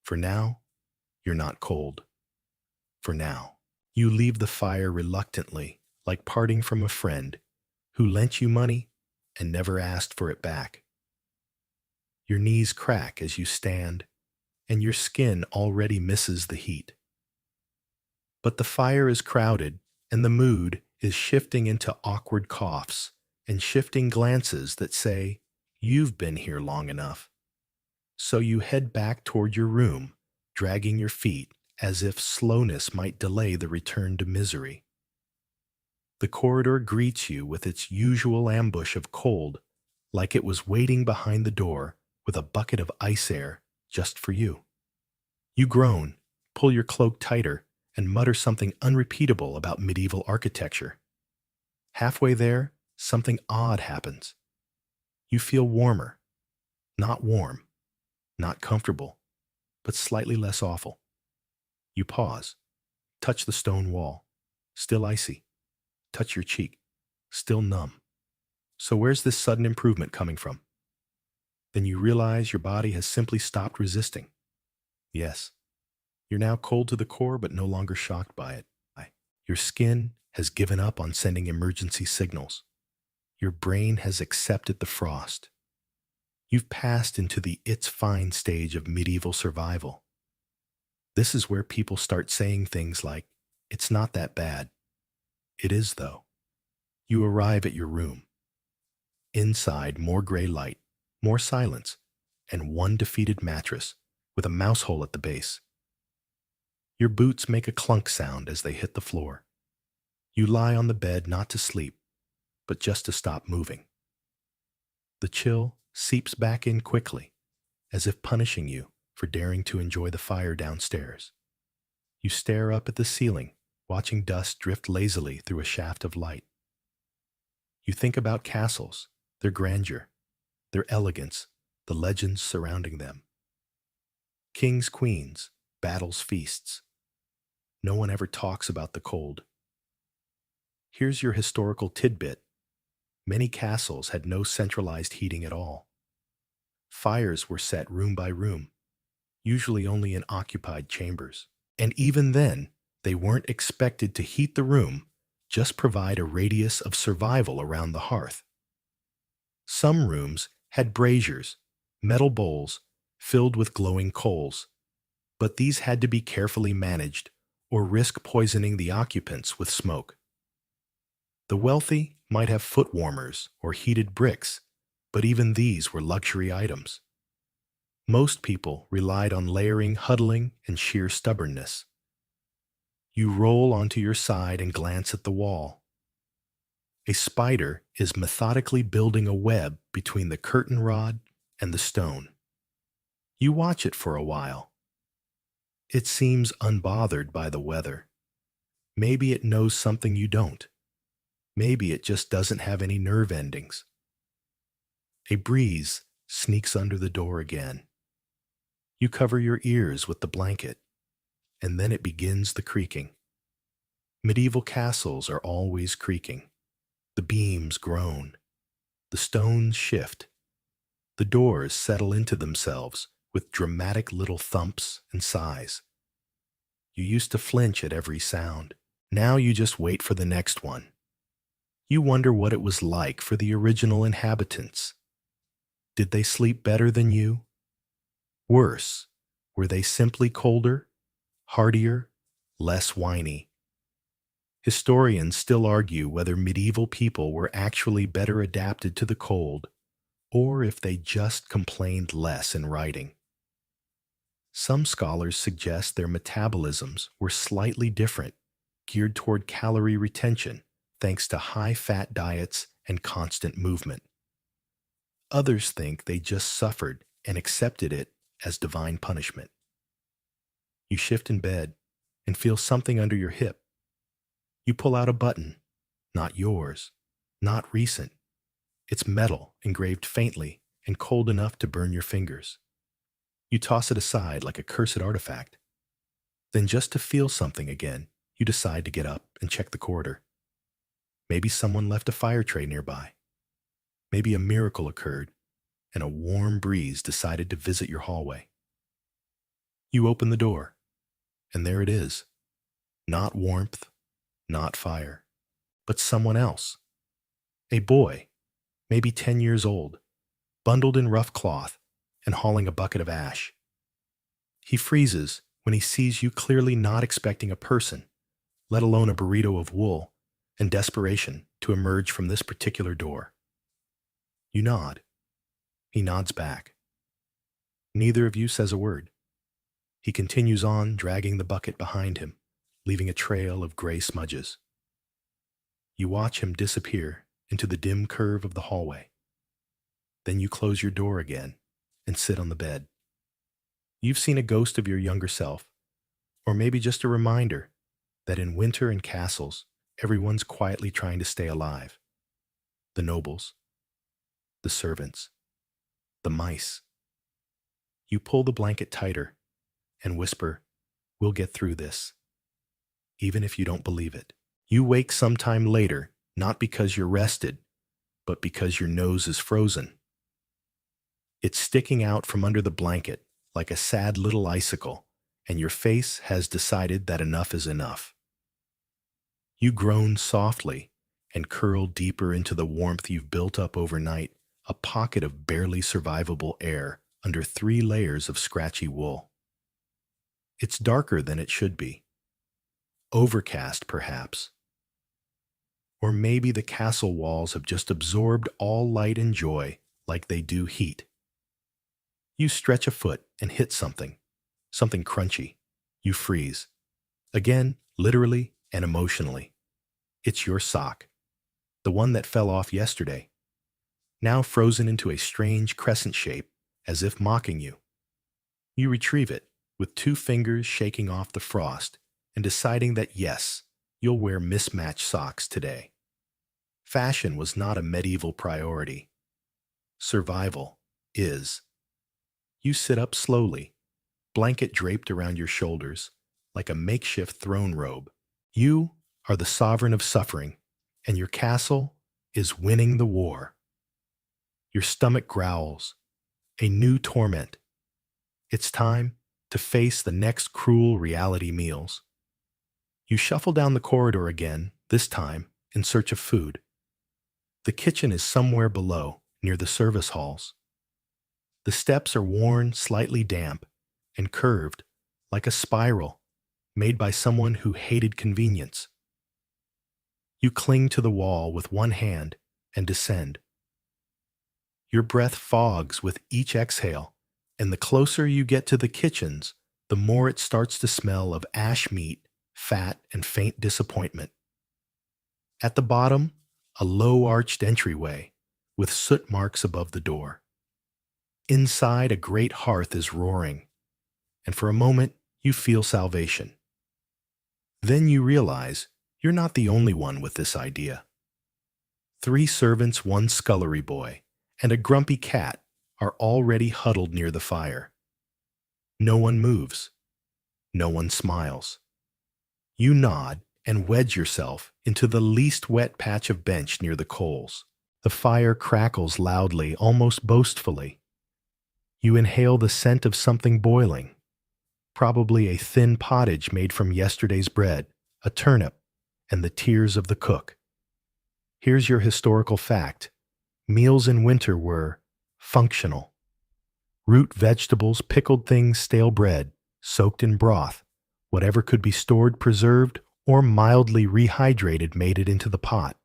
For now, you're not cold. For now, you leave the fire reluctantly, like parting from a friend who lent you money and never asked for it back. Your knees crack as you stand, and your skin already misses the heat. But the fire is crowded, and the mood is shifting into awkward coughs and shifting glances that say, "You've been here long enough." So you head back toward your room, dragging your feet as if slowness might delay the return to misery. The corridor greets you with its usual ambush of cold, like it was waiting behind the door with a bucket of ice air just for you. You groan, pull your cloak tighter, and mutter something unrepeatable about medieval architecture. Halfway there, something odd happens. You feel warmer. Not warm, not comfortable, but slightly less awful. You pause, touch the stone wall, still icy. Touch your cheek, still numb. So where's this sudden improvement coming from? Then you realize your body has simply stopped resisting. Yes, you're now cold to the core, but no longer shocked by it. Your skin has given up on sending emergency signals. Your brain has accepted the frost. You've passed into the "it's fine" stage of medieval survival. This is where people start saying things like, "It's not that bad." It is, though. You arrive at your room. Inside, more gray light, more silence, and one defeated mattress with a mouse hole at the base. Your boots make a clunk sound as they hit the floor. You lie on the bed not to sleep, but just to stop moving. The chill seeps back in quickly, as if punishing you for daring to enjoy the fire downstairs. You stare up at the ceiling, watching dust drift lazily through a shaft of light. You think about castles, their grandeur, their elegance, the legends surrounding them. Kings, queens, battles, feasts. No one ever talks about the cold. Here's your historical tidbit. Many castles had no centralized heating at all. Fires were set room by room, usually only in occupied chambers. And even then, they weren't expected to heat the room, just provide a radius of survival around the hearth. Some rooms had braziers, metal bowls filled with glowing coals, but these had to be carefully managed or risk poisoning the occupants with smoke. The wealthy might have foot warmers or heated bricks, but even these were luxury items. Most people relied on layering, huddling, and sheer stubbornness. You roll onto your side and glance at the wall. A spider is methodically building a web between the curtain rod and the stone. You watch it for a while. It seems unbothered by the weather. Maybe it knows something you don't. Maybe it just doesn't have any nerve endings. A breeze sneaks under the door again. You cover your ears with the blanket, and then it begins the creaking. Medieval castles are always creaking. The beams groan. The stones shift. The doors settle into themselves with dramatic little thumps and sighs. You used to flinch at every sound. Now you just wait for the next one. You wonder what it was like for the original inhabitants. Did they sleep better than you? Worse, were they simply colder, hardier, less whiny? Historians still argue whether medieval people were actually better adapted to the cold, or if they just complained less in writing. Some scholars suggest their metabolisms were slightly different, geared toward calorie retention, thanks to high-fat diets and constant movement. Others think they just suffered and accepted it as divine punishment. You shift in bed and feel something under your hip. You pull out a button, not yours, not recent. It's metal, engraved faintly and cold enough to burn your fingers. You toss it aside like a cursed artifact. Then, just to feel something again, you decide to get up and check the corridor. Maybe someone left a fire tray nearby. Maybe a miracle occurred and a warm breeze decided to visit your hallway. You open the door, and there it is. Not warmth, not fire, but someone else. A boy, maybe 10 years old, bundled in rough cloth and hauling a bucket of ash. He freezes when he sees you, clearly not expecting a person, let alone a burrito of wool, and desperation to emerge from this particular door. You nod. He nods back. Neither of you says a word. He continues on, dragging the bucket behind him, leaving a trail of gray smudges. You watch him disappear into the dim curve of the hallway. Then you close your door again and sit on the bed. You've seen a ghost of your younger self, or maybe just a reminder that in winter and castles, everyone's quietly trying to stay alive. The nobles, the servants, the mice. You pull the blanket tighter and whisper, "We'll get through this," even if you don't believe it. You wake sometime later, not because you're rested, but because your nose is frozen. It's sticking out from under the blanket like a sad little icicle, and your face has decided that enough is enough. You groan softly and curl deeper into the warmth you've built up overnight, a pocket of barely survivable air under 3 layers of scratchy wool. It's darker than it should be. Overcast, perhaps. Or maybe the castle walls have just absorbed all light and joy like they do heat. You stretch a foot and hit something crunchy. You freeze. Again, literally and emotionally. It's your sock, the one that fell off yesterday, now frozen into a strange crescent shape, as if mocking you. You retrieve it, with 2 fingers shaking off the frost and deciding that yes, you'll wear mismatched socks today. Fashion was not a medieval priority. Survival is. You sit up slowly, blanket draped around your shoulders, like a makeshift throne robe. You are the sovereign of suffering, and your castle is winning the war. Your stomach growls, a new torment. It's time to face the next cruel reality meals. You shuffle down the corridor again, this time in search of food. The kitchen is somewhere below, near the service halls. The steps are worn, slightly damp, and curved, like a spiral, made by someone who hated convenience. You cling to the wall with one hand and descend. Your breath fogs with each exhale, and the closer you get to the kitchens, the more it starts to smell of ash meat, fat, and faint disappointment. At the bottom, a low-arched entryway with soot marks above the door. Inside, a great hearth is roaring, and for a moment, you feel salvation. Then you realize you're not the only one with this idea. 3 servants, 1 scullery boy, and a grumpy cat are already huddled near the fire. No one moves. No one smiles. You nod and wedge yourself into the least wet patch of bench near the coals. The fire crackles loudly, almost boastfully. You inhale the scent of something boiling, probably a thin pottage made from yesterday's bread, a turnip, and the tears of the cook. Here's your historical fact. Meals in winter were functional. Root vegetables, pickled things, stale bread, soaked in broth, whatever could be stored, preserved, or mildly rehydrated made it into the pot.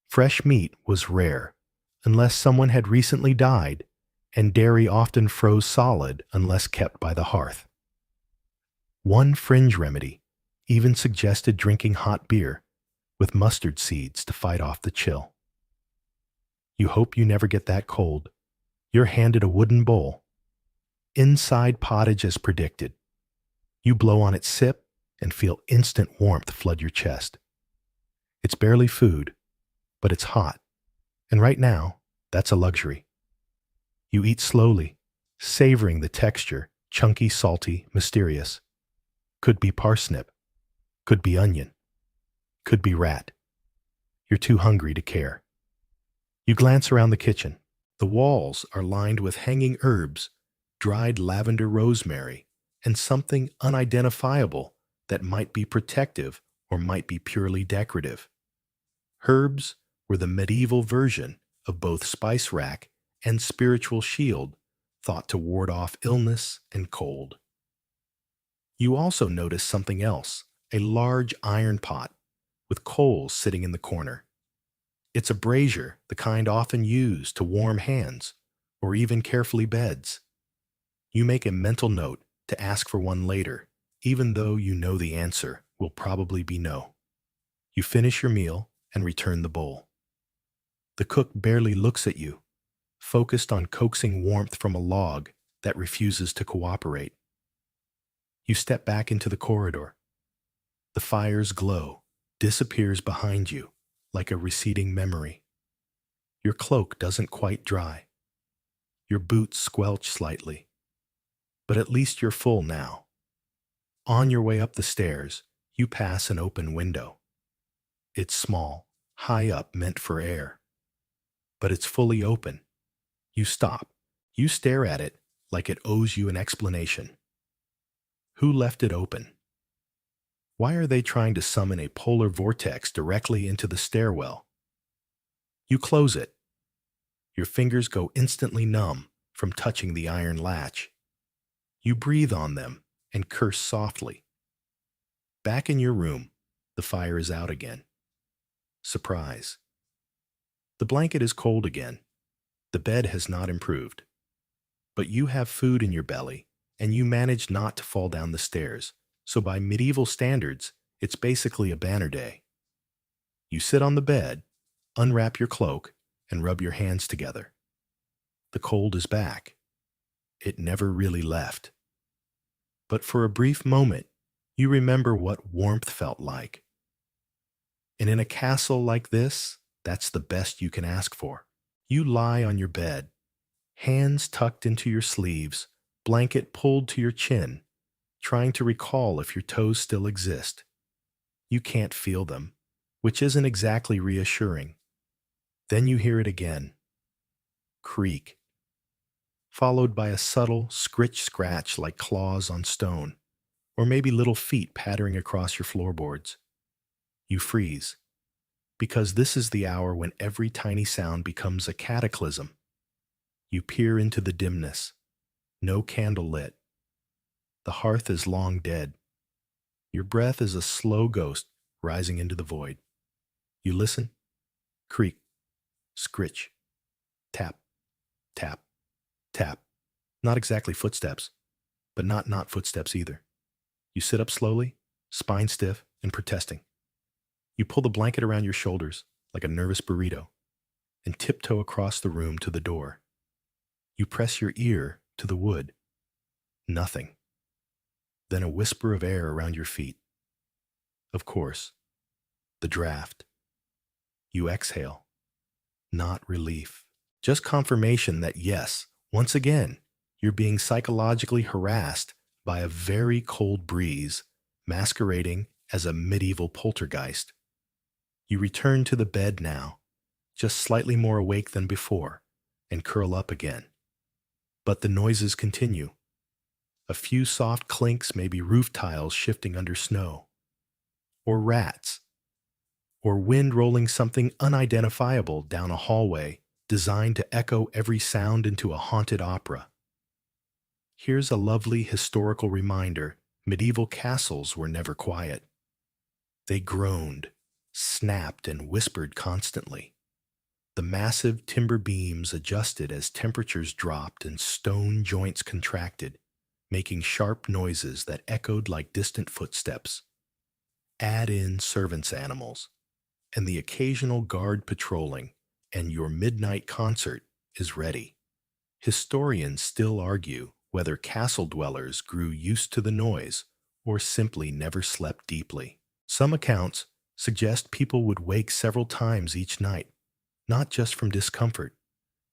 Fresh meat was rare, unless someone had recently died, and dairy often froze solid unless kept by the hearth. One fringe remedy even suggested drinking hot beer with mustard seeds to fight off the chill. You hope you never get that cold. You're handed a wooden bowl. Inside pottage as predicted. You blow on its sip and feel instant warmth flood your chest. It's barely food, but it's hot. And right now, that's a luxury. You eat slowly, savoring the texture, chunky, salty, mysterious. Could be parsnip. Could be onion. Could be rat. You're too hungry to care. You glance around the kitchen. The walls are lined with hanging herbs, dried lavender, rosemary, and something unidentifiable that might be protective or might be purely decorative. Herbs were the medieval version of both spice rack and spiritual shield, thought to ward off illness and cold. You also notice something else, a large iron pot with coals sitting in the corner. It's a brazier, the kind often used to warm hands or even carefully beds. You make a mental note to ask for one later, even though you know the answer will probably be no. You finish your meal and return the bowl. The cook barely looks at you, focused on coaxing warmth from a log that refuses to cooperate. You step back into the corridor. The fire's glow disappears behind you like a receding memory. Your cloak doesn't quite dry. Your boots squelch slightly. But at least you're full now. On your way up the stairs, you pass an open window. It's small, high up, meant for air. But it's fully open. You stop. You stare at it like it owes you an explanation. Who left it open? Why are they trying to summon a polar vortex directly into the stairwell? You close it. Your fingers go instantly numb from touching the iron latch. You breathe on them and curse softly. Back in your room, the fire is out again. Surprise. The blanket is cold again. The bed has not improved. But you have food in your belly, and you manage not to fall down the stairs. So by medieval standards, it's basically a banner day. You sit on the bed, unwrap your cloak, and rub your hands together. The cold is back. It never really left. But for a brief moment, you remember what warmth felt like. And in a castle like this, that's the best you can ask for. You lie on your bed, hands tucked into your sleeves, blanket pulled to your chin, trying to recall if your toes still exist. You can't feel them, which isn't exactly reassuring. Then you hear it again. Creak. Followed by a subtle scritch-scratch like claws on stone, or maybe little feet pattering across your floorboards. You freeze, because this is the hour when every tiny sound becomes a cataclysm. You peer into the dimness. No candle lit. The hearth is long dead. Your breath is a slow ghost rising into the void. You listen. Creak. Scritch. Tap. Tap. Tap. Not exactly footsteps, but not footsteps either. You sit up slowly, spine stiff and protesting. You pull the blanket around your shoulders like a nervous burrito and tiptoe across the room to the door. You press your ear to the wood. Nothing. Then a whisper of air around your feet. Of course, the draft. You exhale, not relief. Just confirmation that yes, once again, you're being psychologically harassed by a very cold breeze masquerading as a medieval poltergeist. You return to the bed now, just slightly more awake than before, and curl up again. But the noises continue. A few soft clinks, maybe roof tiles shifting under snow, or rats, or wind rolling something unidentifiable down a hallway designed to echo every sound into a haunted opera. Here's a lovely historical reminder: medieval castles were never quiet. They groaned, snapped, and whispered constantly. The massive timber beams adjusted as temperatures dropped and stone joints contracted, making sharp noises that echoed like distant footsteps. Add in servants' animals, and the occasional guard patrolling, and your midnight concert is ready. Historians still argue whether castle dwellers grew used to the noise or simply never slept deeply. Some accounts suggest people would wake several times each night, not just from discomfort,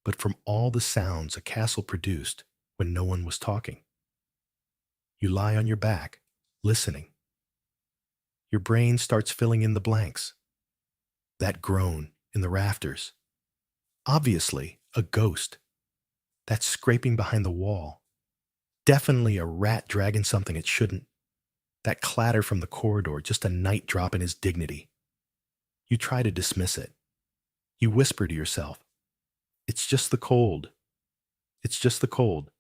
but from all the sounds a castle produced when no one was talking. You lie on your back, listening. Your brain starts filling in the blanks. That groan in the rafters. Obviously, a ghost. That scraping behind the wall. Definitely a rat dragging something it shouldn't. That clatter from the corridor, just a night drop in his dignity. You try to dismiss it. You whisper to yourself, "It's just the cold. It's just the cold."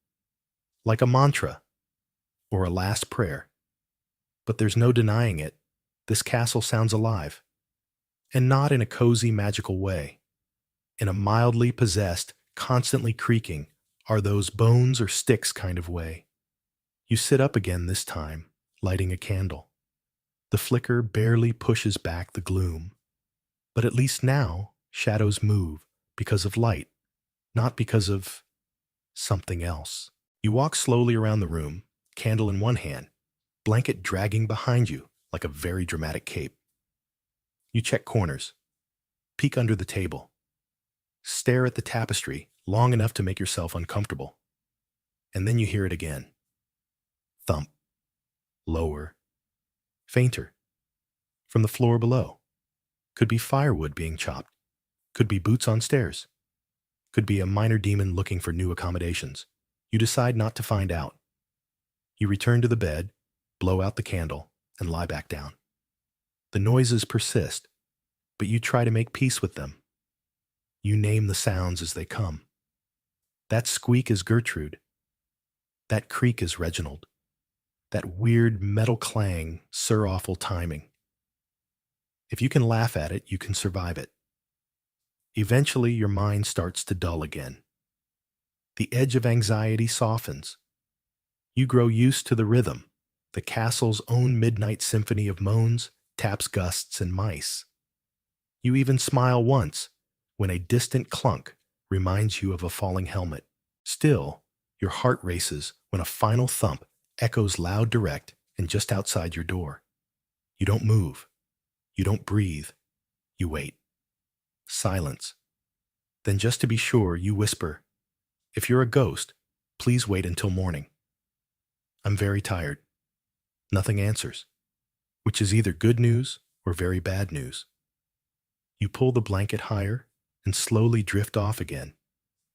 Like a mantra or a last prayer. But there's no denying it. This castle sounds alive. And not in a cozy, magical way. In a mildly possessed, constantly creaking, are those bones or sticks kind of way. You sit up again this time, lighting a candle. The flicker barely pushes back the gloom. But at least now, shadows move because of light, not because of something else. You walk slowly around the room, candle in one hand, blanket dragging behind you like a very dramatic cape. You check corners, peek under the table, stare at the tapestry long enough to make yourself uncomfortable. And then you hear it again. Thump. Lower. Fainter. From the floor below. Could be firewood being chopped. Could be boots on stairs. Could be a minor demon looking for new accommodations. You decide not to find out. You return to the bed, blow out the candle, and lie back down. The noises persist, but you try to make peace with them. You name the sounds as they come. That squeak is Gertrude. That creak is Reginald. That weird metal clang, Sir Awful timing. If you can laugh at it, you can survive it. Eventually, your mind starts to dull again. The edge of anxiety softens. You grow used to the rhythm, the castle's own midnight symphony of moans, taps, gusts, and mice. You even smile once when a distant clunk reminds you of a falling helmet. Still, your heart races when a final thump echoes loud, direct, and just outside your door. You don't move. You don't breathe. You wait. Silence. Then, just to be sure, you whisper, "If you're a ghost, please wait until morning. I'm very tired." Nothing answers, which is either good news or very bad news. You pull the blanket higher and slowly drift off again,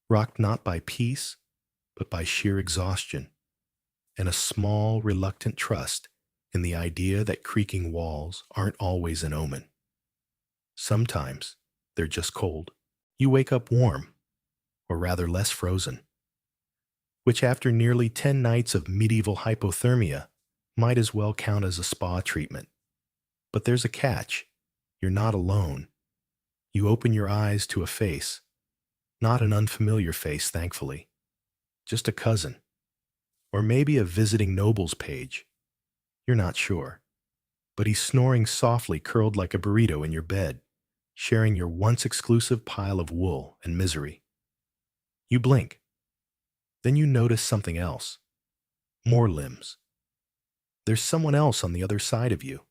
rocked not by peace, but by sheer exhaustion, and a small, reluctant trust in the idea that creaking walls aren't always an omen. Sometimes they're just cold. You wake up warm, or rather less frozen, which after nearly 10 nights of medieval hypothermia might as well count as a spa treatment. But there's a catch. You're not alone. You open your eyes to a face, not an unfamiliar face, thankfully, just a cousin, or maybe a visiting noble's page. You're not sure, but he's snoring softly, curled like a burrito in your bed, sharing your once exclusive pile of wool and misery. You blink. Then you notice something else. More limbs. There's someone else on the other side of you.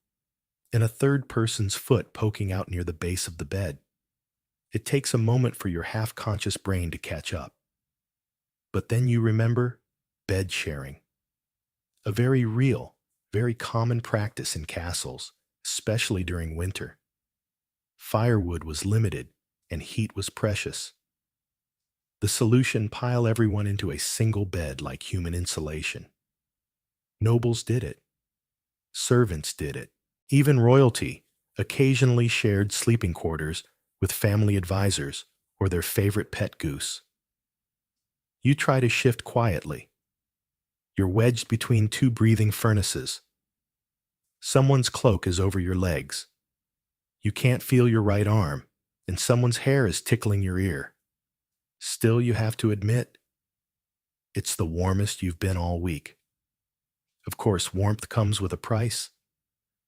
and a third person's foot poking out near the base of the bed. It takes a moment for your half-conscious brain to catch up. But then you remember bed sharing, a very real, very common practice in castles, especially during winter. Firewood was limited and heat was precious. The solution: pile everyone into a single bed like human insulation. Nobles did it. Servants did it. Even royalty occasionally shared sleeping quarters with family advisors or their favorite pet goose. You try to shift quietly. You're wedged between two breathing furnaces. Someone's cloak is over your legs. You can't feel your right arm, and someone's hair is tickling your ear. Still, you have to admit, it's the warmest you've been all week. Of course, warmth comes with a price.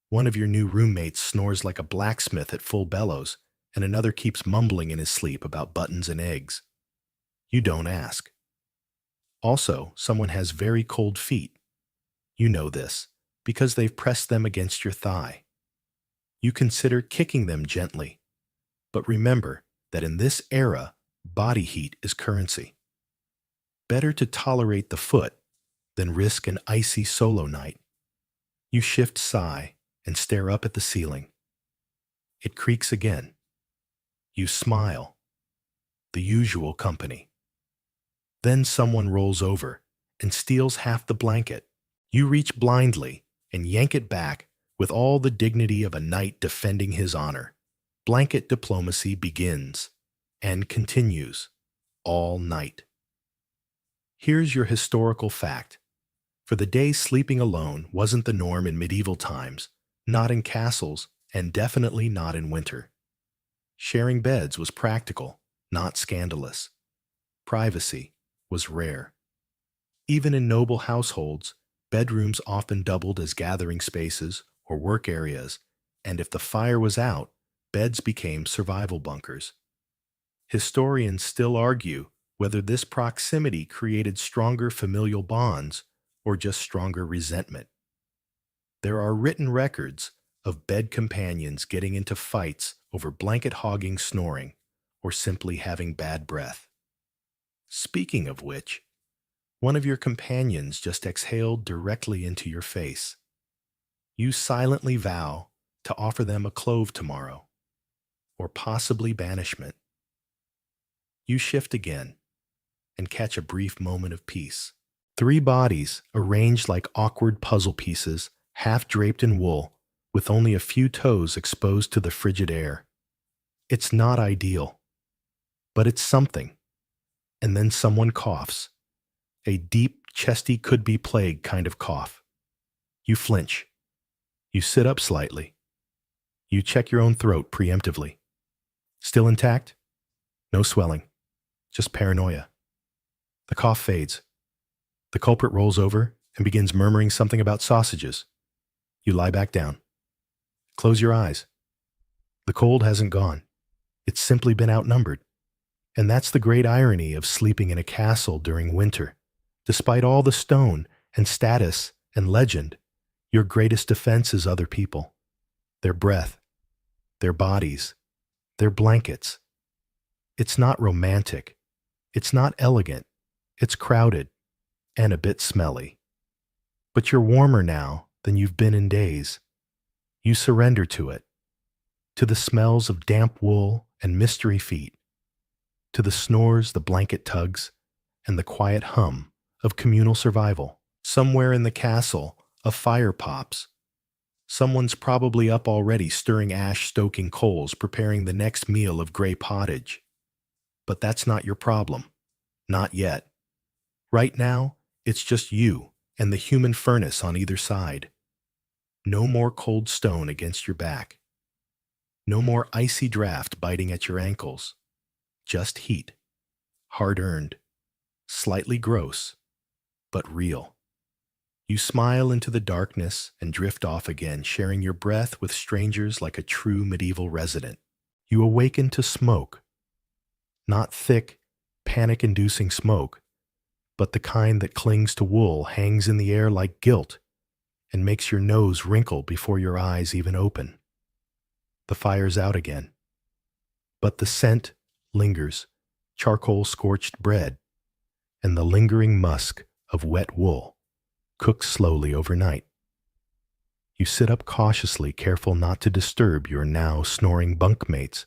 One of your new roommates snores like a blacksmith at full bellows, and another keeps mumbling in his sleep about buttons and eggs. You don't ask. Also, someone has very cold feet. You know this, because they've pressed them against your thigh. You consider kicking them gently. But remember that in this era, body heat is currency. Better to tolerate the foot than risk an icy solo night. You shift sigh and stare up at the ceiling. It creaks again. You smile. The usual company. Then someone rolls over and steals half the blanket. You reach blindly and yank it back with all the dignity of a knight defending his honor. Blanket diplomacy begins and continues all night. Here's your historical fact. For the day, sleeping alone wasn't the norm in medieval times, not in castles, and definitely not in winter. Sharing beds was practical, not scandalous. Privacy was rare. Even in noble households, bedrooms often doubled as gathering spaces or work areas, and if the fire was out, beds became survival bunkers. Historians still argue whether this proximity created stronger familial bonds or just stronger resentment. There are written records of bed companions getting into fights over blanket-hogging snoring or simply having bad breath. Speaking of which, one of your companions just exhaled directly into your face. You silently vow to offer them a clove tomorrow, or possibly banishment. You shift again and catch a brief moment of peace. Three bodies arranged like awkward puzzle pieces, half draped in wool, with only a few toes exposed to the frigid air. It's not ideal, but it's something. And then someone coughs. A deep, chesty, could-be plague kind of cough. You flinch. You sit up slightly. You check your own throat preemptively. Still intact? No swelling. Just paranoia. The cough fades. The culprit rolls over and begins murmuring something about sausages. You lie back down. Close your eyes. The cold hasn't gone. It's simply been outnumbered. And that's the great irony of sleeping in a castle during winter. Despite all the stone and status and legend, your greatest defense is other people. Their breath, their bodies, their blankets. It's not romantic. It's not elegant. It's crowded and a bit smelly. But you're warmer now than you've been in days. You surrender to it, to the smells of damp wool and mystery feet, to the snores the blanket tugs, and the quiet hum of communal survival. Somewhere in the castle, a fire pops. Someone's probably up already stirring ash-stoking coals, preparing the next meal of gray pottage. But that's not your problem. Not yet. Right now, it's just you and the human furnace on either side. No more cold stone against your back. No more icy draft biting at your ankles. Just heat. Hard-earned. Slightly gross, but real. You smile into the darkness and drift off again, sharing your breath with strangers like a true medieval resident. You awaken to smoke. Not thick, panic-inducing smoke, but the kind that clings to wool, hangs in the air like guilt, and makes your nose wrinkle before your eyes even open. The fire's out again. But the scent lingers, charcoal-scorched bread, and the lingering musk of wet wool, cooked slowly overnight. You sit up cautiously, careful not to disturb your now snoring bunkmates.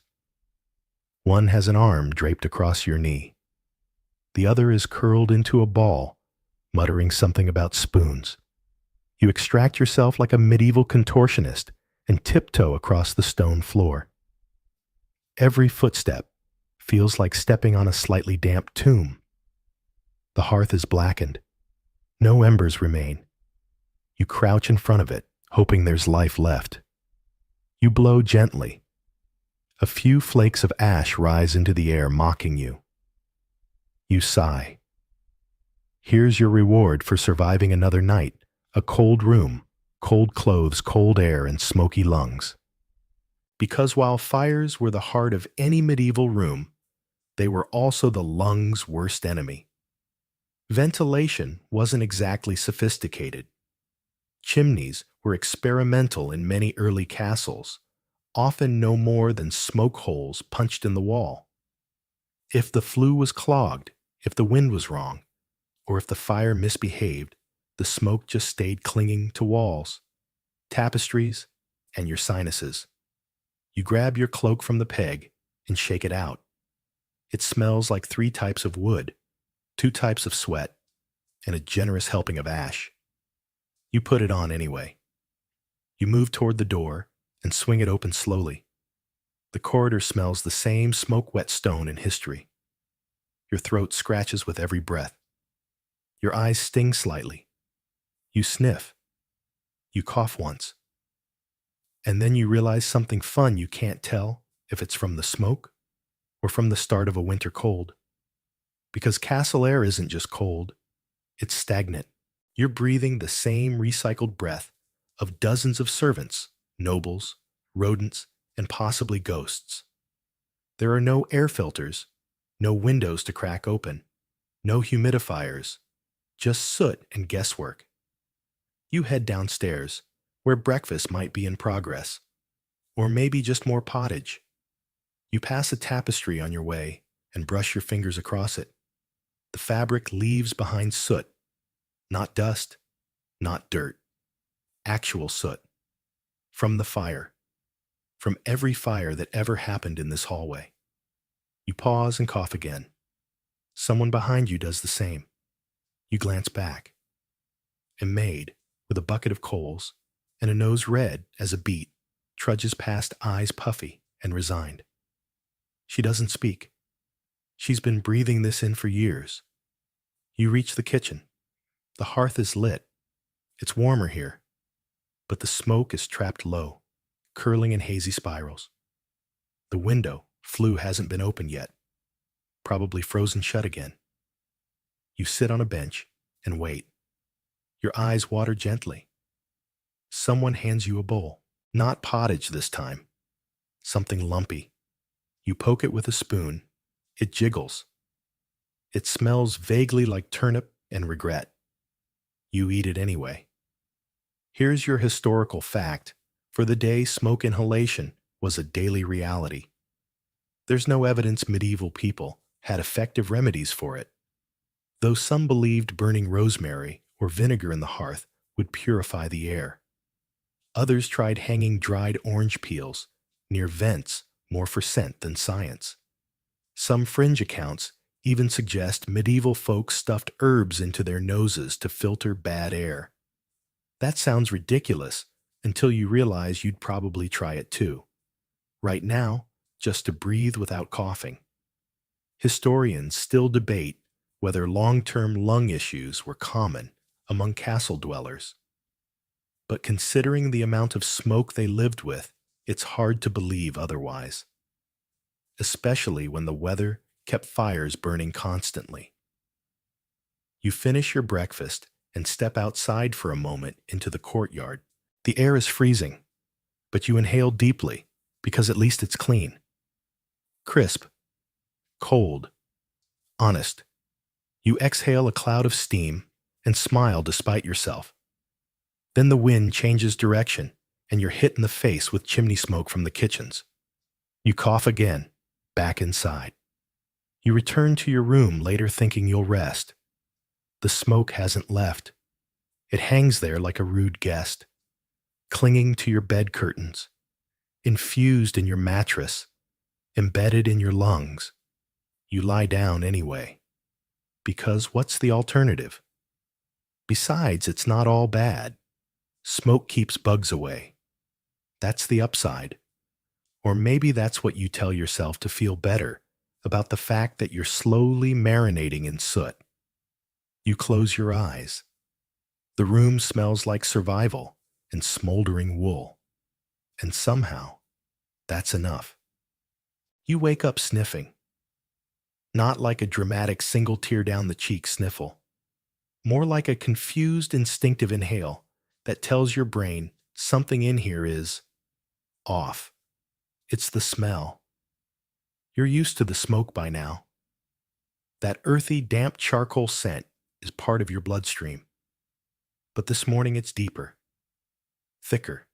One has an arm draped across your knee. The other is curled into a ball, muttering something about spoons. You extract yourself like a medieval contortionist and tiptoe across the stone floor. Every footstep feels like stepping on a slightly damp tomb. The hearth is blackened. No embers remain. You crouch in front of it, hoping there's life left. You blow gently. A few flakes of ash rise into the air, mocking you. You sigh. Here's your reward for surviving another night: a cold room, cold clothes, cold air, and smoky lungs. Because while fires were the heart of any medieval room, they were also the lungs' worst enemy. Ventilation wasn't exactly sophisticated. Chimneys were experimental in many early castles, often no more than smoke holes punched in the wall. If the flue was clogged, if the wind was wrong, or if the fire misbehaved, the smoke just stayed clinging to walls, tapestries, and your sinuses. You grab your cloak from the peg and shake it out. It smells like 3 types of wood, 2 types of sweat, and a generous helping of ash. You put it on anyway. You move toward the door and swing it open slowly. The corridor smells the same smoke-wet stone in history. Your throat scratches with every breath. Your eyes sting slightly. You sniff. You cough once. And then you realize something fun. You can't tell if it's from the smoke or from the start of a winter cold. Because castle air isn't just cold, it's stagnant. You're breathing the same recycled breath of dozens of servants, nobles, rodents, and possibly ghosts. There are no air filters, no windows to crack open, no humidifiers, just soot and guesswork. You head downstairs, where breakfast might be in progress, or maybe just more pottage. You pass a tapestry on your way and brush your fingers across it. The fabric leaves behind soot, not dust, not dirt, actual soot, from the fire, from every fire that ever happened in this hallway. You pause and cough again. Someone behind you does the same. You glance back. A maid, with a bucket of coals and a nose red as a beet, trudges past, eyes puffy and resigned. She doesn't speak. She's been breathing this in for years. You reach the kitchen. The hearth is lit. It's warmer here, but the smoke is trapped low, curling in hazy spirals. The window, flue, hasn't been opened yet, probably frozen shut again. You sit on a bench and wait. Your eyes water gently. Someone hands you a bowl. Not pottage this time. Something lumpy. You poke it with a spoon. It jiggles. It smells vaguely like turnip and regret. You eat it anyway. Here's your historical fact. For the day, smoke inhalation was a daily reality. There's no evidence medieval people had effective remedies for it, though some believed burning rosemary or vinegar in the hearth would purify the air. Others tried hanging dried orange peels near vents, more for scent than science. Some fringe accounts even suggest medieval folks stuffed herbs into their noses to filter bad air. That sounds ridiculous until you realize you'd probably try it too. Right now, just to breathe without coughing. Historians still debate whether long-term lung issues were common among castle dwellers. But considering the amount of smoke they lived with, it's hard to believe otherwise. Especially when the weather kept fires burning constantly. You finish your breakfast and step outside for a moment into the courtyard. The air is freezing, but you inhale deeply because at least it's clean. Crisp, cold, honest. You exhale a cloud of steam and smile despite yourself. Then the wind changes direction, and you're hit in the face with chimney smoke from the kitchens. You cough again, back inside. You return to your room later thinking you'll rest. The smoke hasn't left. It hangs there like a rude guest, clinging to your bed curtains, infused in your mattress, embedded in your lungs. You lie down anyway. Because what's the alternative? Besides, it's not all bad. Smoke keeps bugs away. That's the upside. Or maybe that's what you tell yourself to feel better about the fact that you're slowly marinating in soot. You close your eyes. The room smells like survival and smoldering wool. And somehow, that's enough. You wake up sniffing. Not like a dramatic single tear down the cheek sniffle. More like a confused instinctive inhale that tells your brain something in here is off. It's the smell. You're used to the smoke by now. That earthy, damp charcoal scent is part of your bloodstream. But this morning it's deeper, thicker.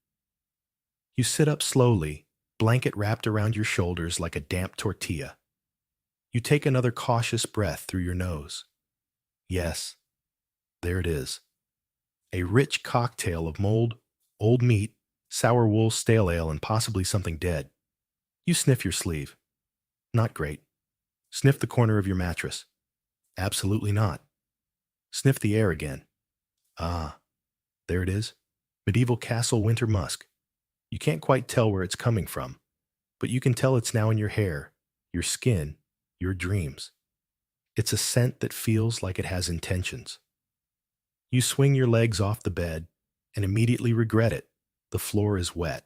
You sit up slowly, blanket wrapped around your shoulders like a damp tortilla. You take another cautious breath through your nose. Yes, there it is. A rich cocktail of mold, old meat, sour wool, stale ale, and possibly something dead. You sniff your sleeve. Not great. Sniff the corner of your mattress. Absolutely not. Sniff the air again. Ah, there it is. Medieval castle winter musk. You can't quite tell where it's coming from, but you can tell it's now in your hair, your skin, your dreams. It's a scent that feels like it has intentions. You swing your legs off the bed and immediately regret it. The floor is wet.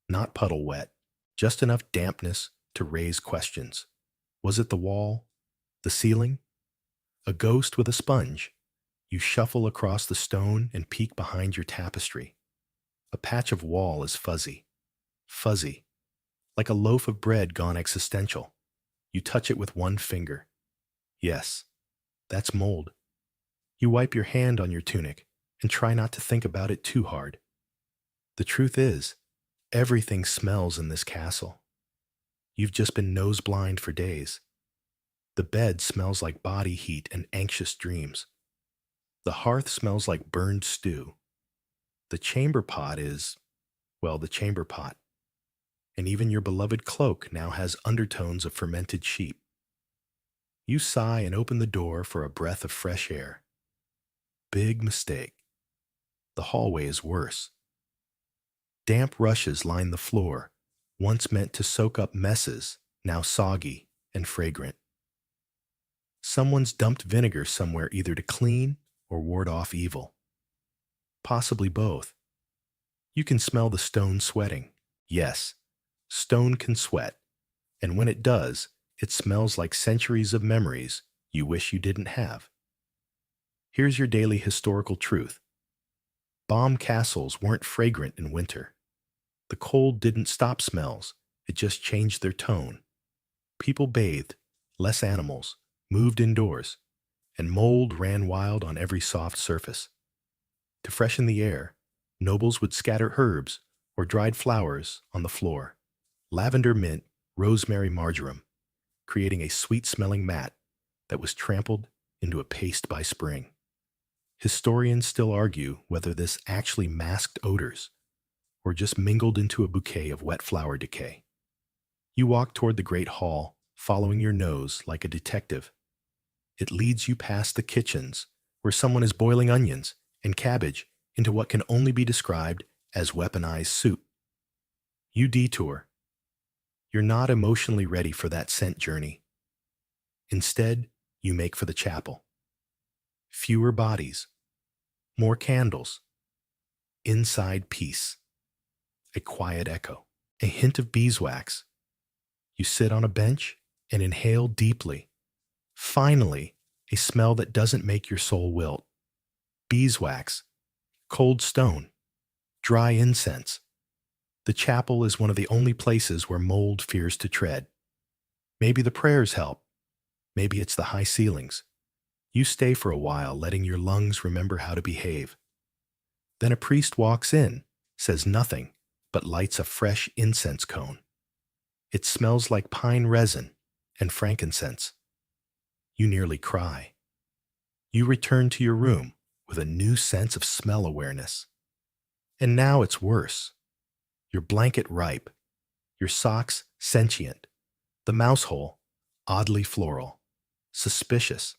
Not puddle wet, just enough dampness to raise questions. Was it the wall? The ceiling? A ghost with a sponge? You shuffle across the stone and peek behind your tapestry. A patch of wall is fuzzy. Fuzzy. Like a loaf of bread gone existential. You touch it with one finger. Yes, that's mold. You wipe your hand on your tunic and try not to think about it too hard. The truth is, everything smells in this castle. You've just been nose blind for days. The bed smells like body heat and anxious dreams. The hearth smells like burned stew. The chamber pot is, well, the chamber pot. And even your beloved cloak now has undertones of fermented sheep. You sigh and open the door for a breath of fresh air. Big mistake. The hallway is worse. Damp rushes line the floor, once meant to soak up messes, now soggy and fragrant. Someone's dumped vinegar somewhere either to clean or ward off evil. Possibly both. You can smell the stone sweating. Yes, stone can sweat, and when it does, it smells like centuries of memories you wish you didn't have. Here's your daily historical truth. Bomb castles weren't fragrant in winter. The cold didn't stop smells, it just changed their tone. People bathed, less animals, moved indoors, and mold ran wild on every soft surface. To freshen the air, nobles would scatter herbs or dried flowers on the floor. Lavender mint, rosemary marjoram, creating a sweet-smelling mat that was trampled into a paste by spring. Historians still argue whether this actually masked odors or just mingled into a bouquet of wet flower decay. You walk toward the great hall, following your nose like a detective. It leads you past the kitchens, where someone is boiling onions and cabbage into what can only be described as weaponized soup. You detour. You're not emotionally ready for that scent journey. Instead, you make for the chapel. Fewer bodies, more candles, inside peace, a quiet echo, a hint of beeswax. You sit on a bench and inhale deeply. Finally, a smell that doesn't make your soul wilt. Beeswax, cold stone, dry incense. The chapel is one of the only places where mold fears to tread. Maybe the prayers help. Maybe it's the high ceilings. You stay for a while, letting your lungs remember how to behave. Then a priest walks in, says nothing, but lights a fresh incense cone. It smells like pine resin and frankincense. You nearly cry. You return to your room with a new sense of smell awareness. And now it's worse. Your blanket ripe, your socks sentient, the mouse hole oddly floral, suspicious.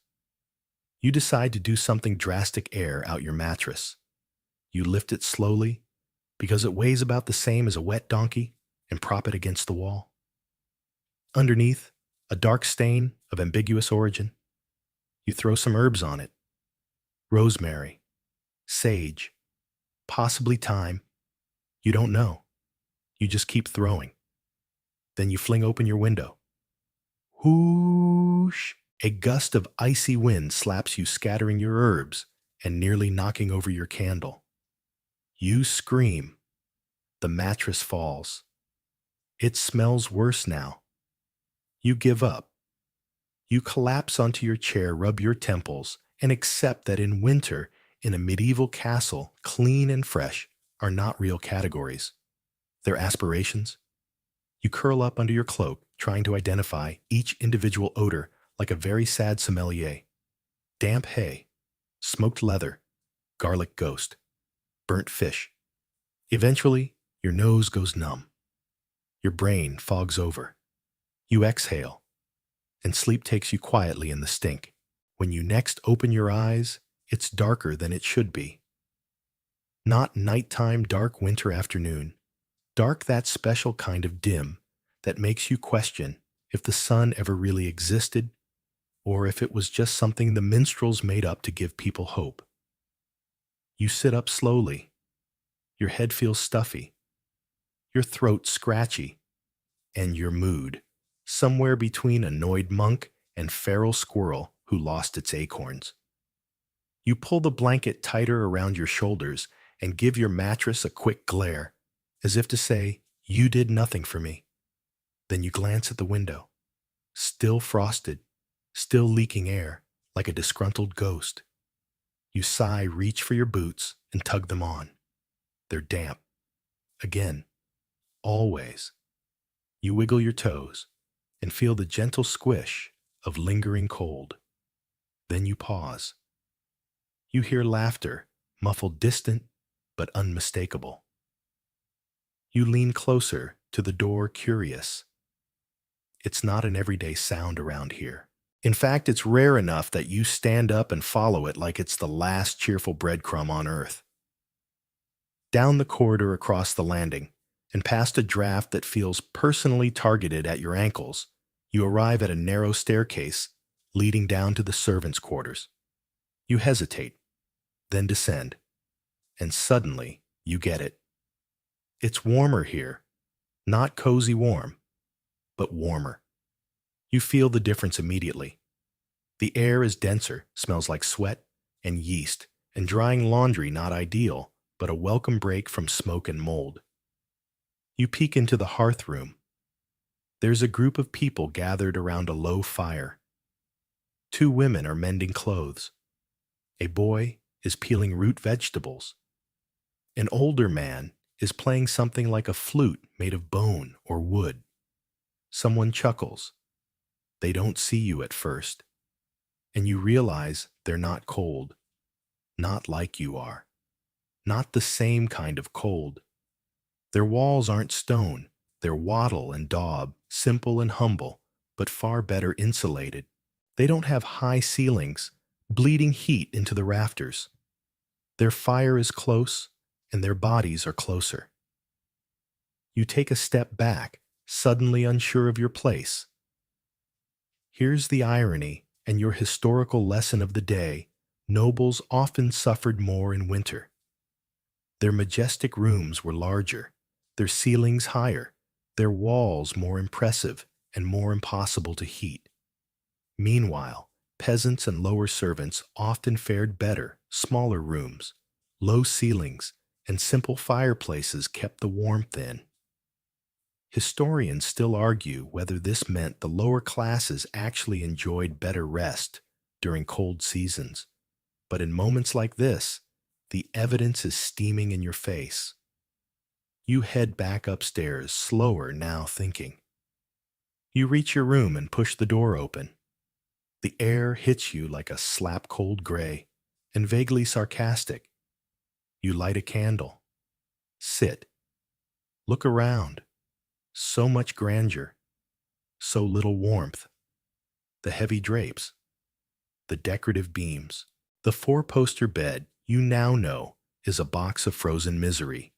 You decide to do something drastic, air out your mattress. You lift it slowly because it weighs about the same as a wet donkey and prop it against the wall. Underneath, a dark stain of ambiguous origin. You throw some herbs on it. Rosemary, sage, possibly thyme. You don't know. You just keep throwing. Then you fling open your window. Whoosh! A gust of icy wind slaps you, scattering your herbs and nearly knocking over your candle. You scream. The mattress falls. It smells worse now. You give up. You collapse onto your chair, rub your temples, and accept that in winter, in a medieval castle, clean and fresh are not real categories. They're aspirations. You curl up under your cloak, trying to identify each individual odor like a very sad sommelier. Damp hay, smoked leather, garlic ghost, burnt fish. Eventually, your nose goes numb. Your brain fogs over. You exhale, and sleep takes you quietly in the stink. When you next open your eyes, it's darker than it should be. Not nighttime, dark winter afternoon. Dark, that special kind of dim that makes you question if the sun ever really existed or if it was just something the minstrels made up to give people hope. You sit up slowly. Your head feels stuffy, your throat scratchy, and your mood somewhere between annoyed monk and feral squirrel who lost its acorns. You pull the blanket tighter around your shoulders and give your mattress a quick glare, as if to say, "You did nothing for me." Then you glance at the window, still frosted, still leaking air, like a disgruntled ghost. You sigh, reach for your boots, and tug them on. They're damp. Again. Always. You wiggle your toes and feel the gentle squish of lingering cold. Then you pause. You hear laughter, muffled, distant, but unmistakable. You lean closer to the door, curious. It's not an everyday sound around here. In fact, it's rare enough that you stand up and follow it like it's the last cheerful breadcrumb on earth. Down the corridor, across the landing, and past a draft that feels personally targeted at your ankles, you arrive at a narrow staircase leading down to the servants' quarters. You hesitate, then descend, and suddenly you get it. It's warmer here, not cozy warm, but warmer. You feel the difference immediately. The air is denser, smells like sweat and yeast, and drying laundry not ideal, but a welcome break from smoke and mold. You peek into the hearth room. There's a group of people gathered around a low fire. 2 women are mending clothes. A boy is peeling root vegetables. An older man is playing something like a flute made of bone or wood. Someone chuckles. They don't see you at first, and you realize they're not cold, not like you are, not the same kind of cold. Their walls aren't stone, they're wattle and daub, simple and humble, but far better insulated. They don't have high ceilings, bleeding heat into the rafters. Their fire is close, and their bodies are closer. You take a step back, suddenly unsure of your place. Here's the irony and your historical lesson of the day: nobles often suffered more in winter. Their majestic rooms were larger, their ceilings higher, their walls more impressive and more impossible to heat. Meanwhile, peasants and lower servants often fared better. Smaller rooms, low ceilings, and simple fireplaces kept the warmth in. Historians still argue whether this meant the lower classes actually enjoyed better rest during cold seasons. But in moments like this, The evidence is steaming in your face. You head back upstairs, slower now, thinking. You reach your room and push the door open. The air hits you like a slap cold gray and vaguely sarcastic. You light a candle. Sit. Look around. So much grandeur. So little warmth. The heavy drapes. The decorative beams. The four-poster bed you now know is a box of frozen misery.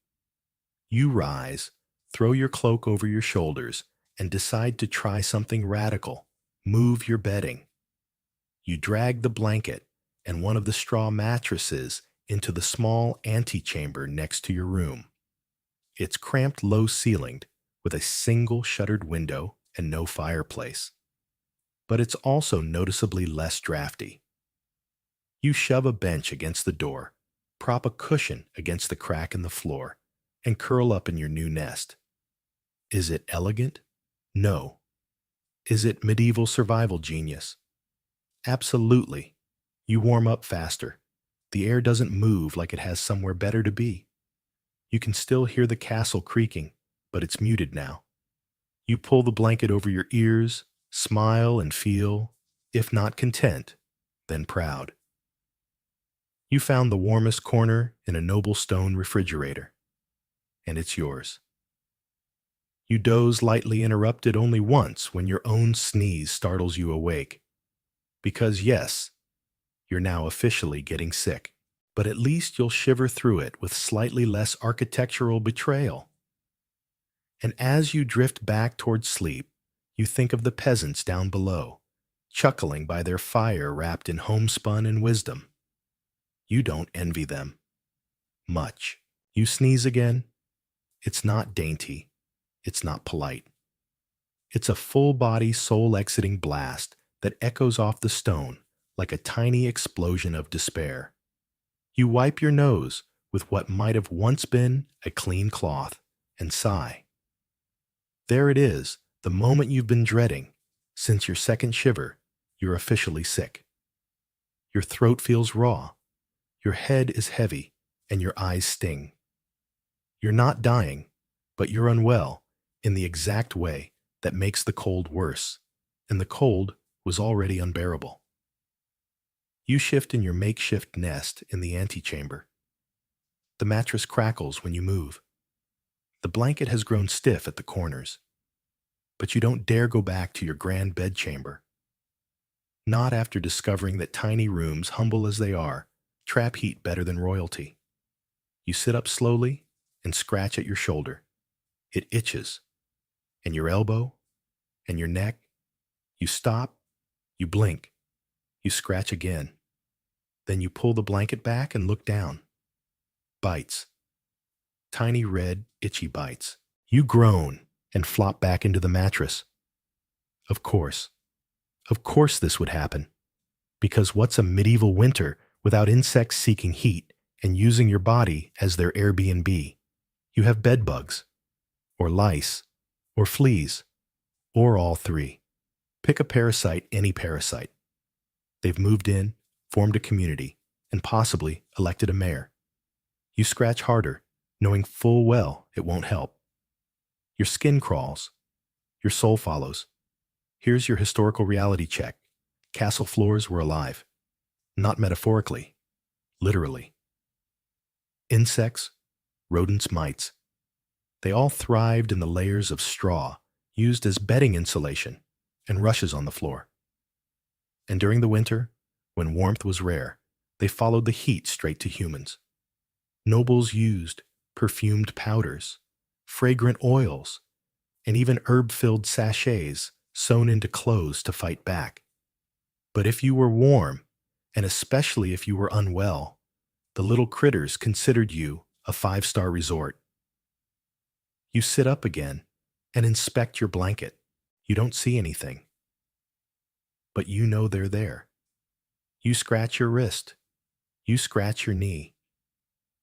You rise, throw your cloak over your shoulders, and decide to try something radical. Move your bedding. You drag the blanket and one of the straw mattresses into the small antechamber next to your room. It's cramped, low-ceilinged, with a single shuttered window and no fireplace. But it's also noticeably less drafty. You shove a bench against the door, prop a cushion against the crack in the floor, and curl up in your new nest. Is it elegant? No. Is it medieval survival genius? Absolutely. You warm up faster. The air doesn't move like it has somewhere better to be. You can still hear the castle creaking, but it's muted now. You pull the blanket over your ears, smile and feel, if not content, then proud. You found the warmest corner in a noble stone refrigerator, and it's yours. You doze lightly, interrupted only once when your own sneeze startles you awake. Because yes, you're now officially getting sick, but at least you'll shiver through it with slightly less architectural betrayal. And as you drift back towards sleep, you think of the peasants down below, chuckling by their fire wrapped in homespun and wisdom. You don't envy them. Much. You sneeze again. It's not dainty. It's not polite. It's a full-body, soul-exiting blast that echoes off the stone like a tiny explosion of despair. You wipe your nose with what might have once been a clean cloth and sigh. There it is, the moment you've been dreading. Since your second shiver, you're officially sick. Your throat feels raw. Your head is heavy, and your eyes sting. You're not dying, but you're unwell in the exact way that makes the cold worse, and the cold was already unbearable. You shift in your makeshift nest in the antechamber. The mattress crackles when you move. The blanket has grown stiff at the corners, but you don't dare go back to your grand bedchamber. Not after discovering that tiny rooms, humble as they are, trap heat better than royalty. You sit up slowly and scratch at your shoulder. It itches. And your elbow, and your neck. You stop, you blink, you scratch again. Then you pull the blanket back and look down. Bites. Tiny red, itchy bites. You groan and flop back into the mattress. Of course this would happen. Because what's a medieval winter without insects seeking heat and using your body as their Airbnb? You have bed bugs, or lice, or fleas, or all three. Pick a parasite, any parasite. They've moved in, formed a community, and possibly elected a mayor. You scratch harder, knowing full well it won't help. Your skin crawls. Your soul follows. Here's your historical reality check. Castle floors were alive. Not metaphorically, literally. Insects, rodents, mites. They all thrived in the layers of straw used as bedding insulation and rushes on the floor. And during the winter, when warmth was rare, they followed the heat straight to humans. Nobles used perfumed powders, fragrant oils, and even herb-filled sachets sewn into clothes to fight back. But if you were warm, and especially if you were unwell, the little critters considered you a five-star resort. You sit up again and inspect your blanket. You don't see anything. But you know they're there. You scratch your wrist. You scratch your knee.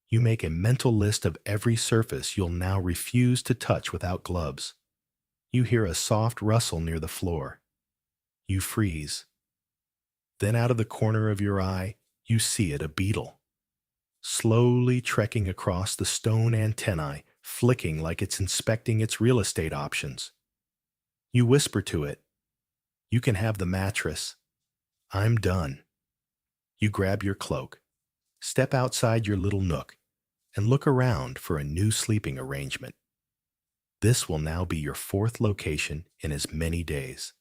You make a mental list of every surface you'll now refuse to touch without gloves. You hear a soft rustle near the floor. You freeze. Then out of the corner of your eye, you see it, a beetle. slowly trekking across the stone antennae, flicking like it's inspecting its real estate options. You whisper to it, "You can have the mattress. I'm done." You grab your cloak, step outside your little nook, and look around for a new sleeping arrangement. This will now be your fourth location in as many days.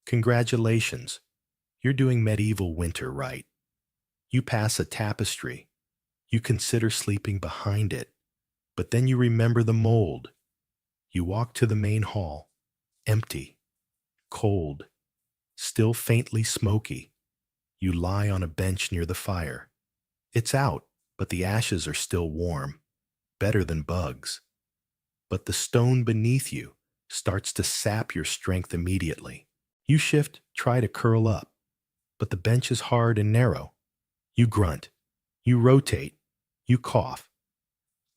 Congratulations, you're doing medieval winter right. You pass a tapestry. You consider sleeping behind it, but then you remember the mold. You walk to the main hall, empty, cold, still faintly smoky. You lie on a bench near the fire. It's out, but the ashes are still warm, better than bugs. But the stone beneath you starts to sap your strength immediately. You shift, try to curl up, but the bench is hard and narrow. You grunt. You rotate. You cough.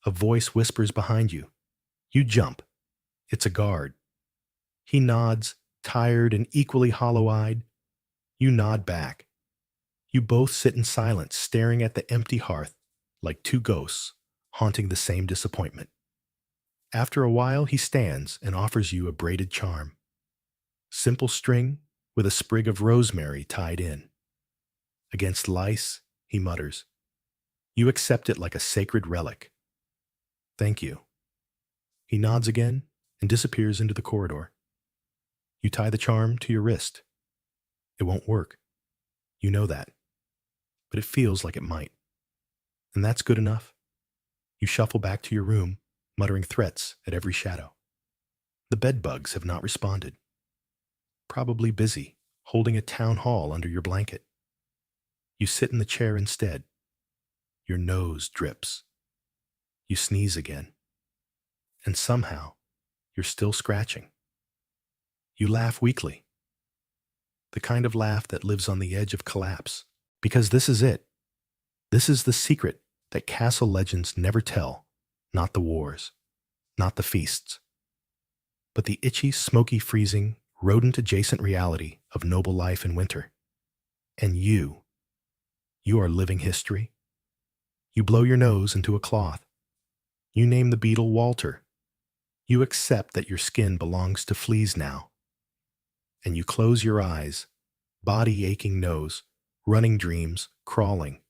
A voice whispers behind you. You jump. It's a guard. He nods, tired and equally hollow-eyed. You nod back. You both sit in silence, staring at the empty hearth like two ghosts haunting the same disappointment. After a while, he stands and offers you a braided charm. Simple string with a sprig of rosemary tied in. Against lice, he mutters. You accept it like a sacred relic. Thank you. He nods again and disappears into the corridor. You tie the charm to your wrist. It won't work. You know that. But it feels like it might. And that's good enough. You shuffle back to your room, muttering threats at every shadow. The bedbugs have not responded. Probably busy, holding a town hall under your blanket. You sit in the chair instead. Your nose drips. You sneeze again. And somehow, you're still scratching. You laugh weakly. The kind of laugh that lives on the edge of collapse. Because this is it. This is the secret that castle legends never tell. Not the wars. Not the feasts. But the itchy, smoky, freezing, rodent-adjacent reality of noble life in winter. And you are living history. You blow your nose into a cloth. You name the beetle Walter. You accept that your skin belongs to fleas now. And you close your eyes, body aching nose, running dreams, crawling,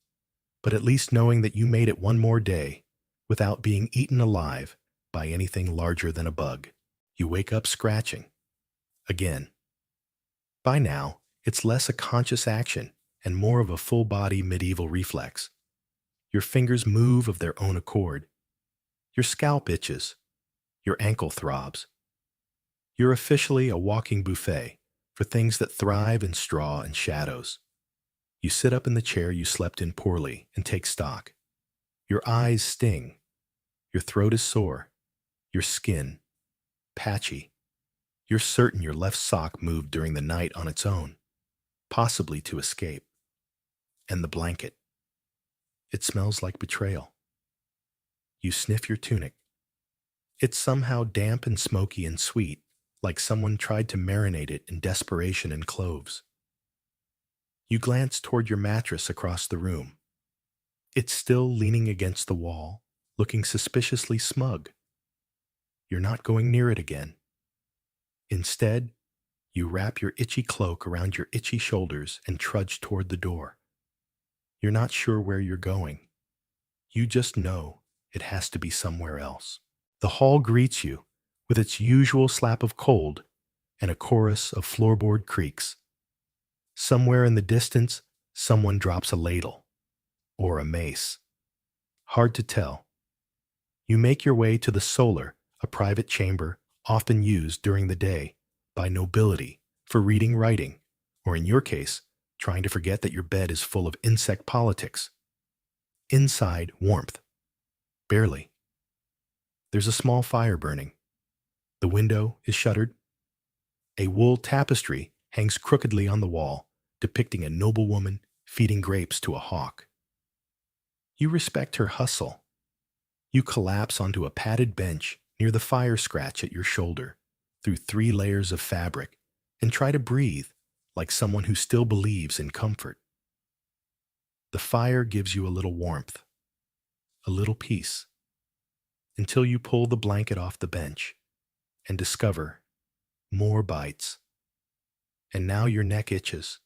but at least knowing that you made it one more day without being eaten alive by anything larger than a bug. You wake up scratching. Again. By now, it's less a conscious action and more of a full-body medieval reflex. Your fingers move of their own accord. Your scalp itches. Your ankle throbs. You're officially a walking buffet for things that thrive in straw and shadows. You sit up in the chair you slept in poorly and take stock. Your eyes sting. Your throat is sore. Your skin patchy. You're certain your left sock moved during the night on its own, possibly to escape. And the blanket. It smells like betrayal. You sniff your tunic. It's somehow damp and smoky and sweet, like someone tried to marinate it in desperation and cloves. You glance toward your mattress across the room. It's still leaning against the wall, looking suspiciously smug. You're not going near it again. Instead, you wrap your itchy cloak around your itchy shoulders and trudge toward the door. You're not sure where you're going. You just know it has to be somewhere else. The hall greets you with its usual slap of cold and a chorus of floorboard creaks. Somewhere in the distance, someone drops a ladle or a mace. Hard to tell. You make your way to the solar, a private chamber often used during the day by nobility for reading, writing, or in your case, trying to forget that your bed is full of insect politics. Inside, warmth. Barely. There's a small fire burning. The window is shuttered. A wool tapestry hangs crookedly on the wall, depicting a noblewoman feeding grapes to a hawk. You respect her hustle. You collapse onto a padded bench near the fire scratch at your shoulder, through 3 layers of fabric, and try to breathe like someone who still believes in comfort. The fire gives you a little warmth, a little peace, until you pull the blanket off the bench and discover more bites. And now your neck itches.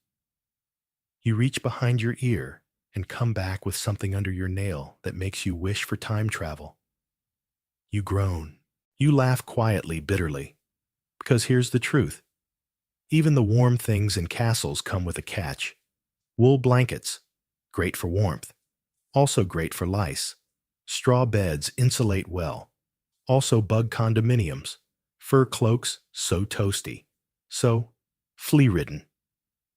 You reach behind your ear and come back with something under your nail that makes you wish for time travel. You groan. You laugh quietly, bitterly. Because here's the truth. Even the warm things in castles come with a catch. Wool blankets, great for warmth, also great for lice. Straw beds insulate well, also bug condominiums. Fur cloaks, so toasty. So, flea-ridden.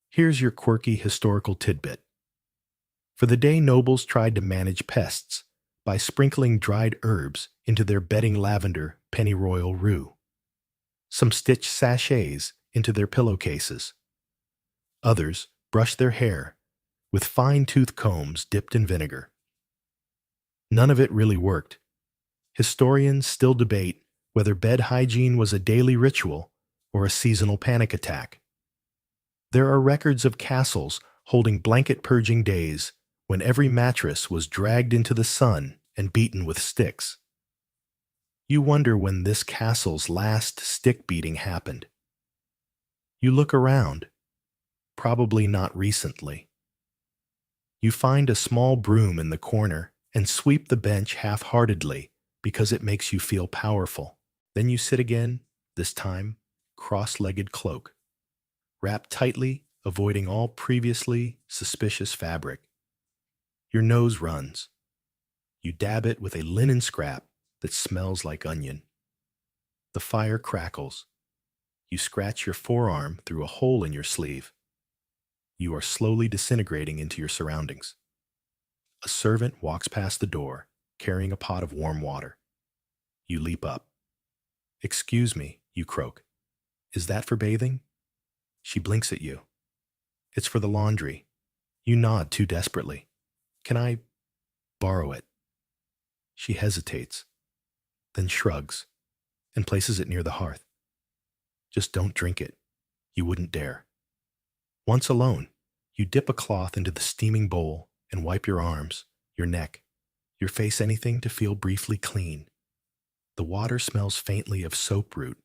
Here's your quirky historical tidbit. For the day nobles tried to manage pests by sprinkling dried herbs into their bedding lavender pennyroyal rue. Some stitched sachets into their pillowcases. Others brushed their hair with fine-tooth combs dipped in vinegar. None of it really worked. Historians still debate whether bed hygiene was a daily ritual or a seasonal panic attack. There are records of castles holding blanket-purging days when every mattress was dragged into the sun and beaten with sticks. You wonder when this castle's last stick beating happened. You look around. Probably not recently. You find a small broom in the corner and sweep the bench half-heartedly because it makes you feel powerful. Then you sit again, this time cross-legged cloak, wrapped tightly, avoiding all previously suspicious fabric. Your nose runs. You dab it with a linen scrap that smells like onion. The fire crackles. You scratch your forearm through a hole in your sleeve. You are slowly disintegrating into your surroundings. A servant walks past the door, carrying a pot of warm water. You leap up. "Excuse me," you croak. "Is that for bathing?" She blinks at you. "It's for the laundry." You nod too desperately. "Can I borrow it?" She hesitates, then shrugs, and places it near the hearth. "Just don't drink it. You wouldn't dare." Once alone, you dip a cloth into the steaming bowl and wipe your arms, your neck, your face, anything to feel briefly clean. The water smells faintly of soap root,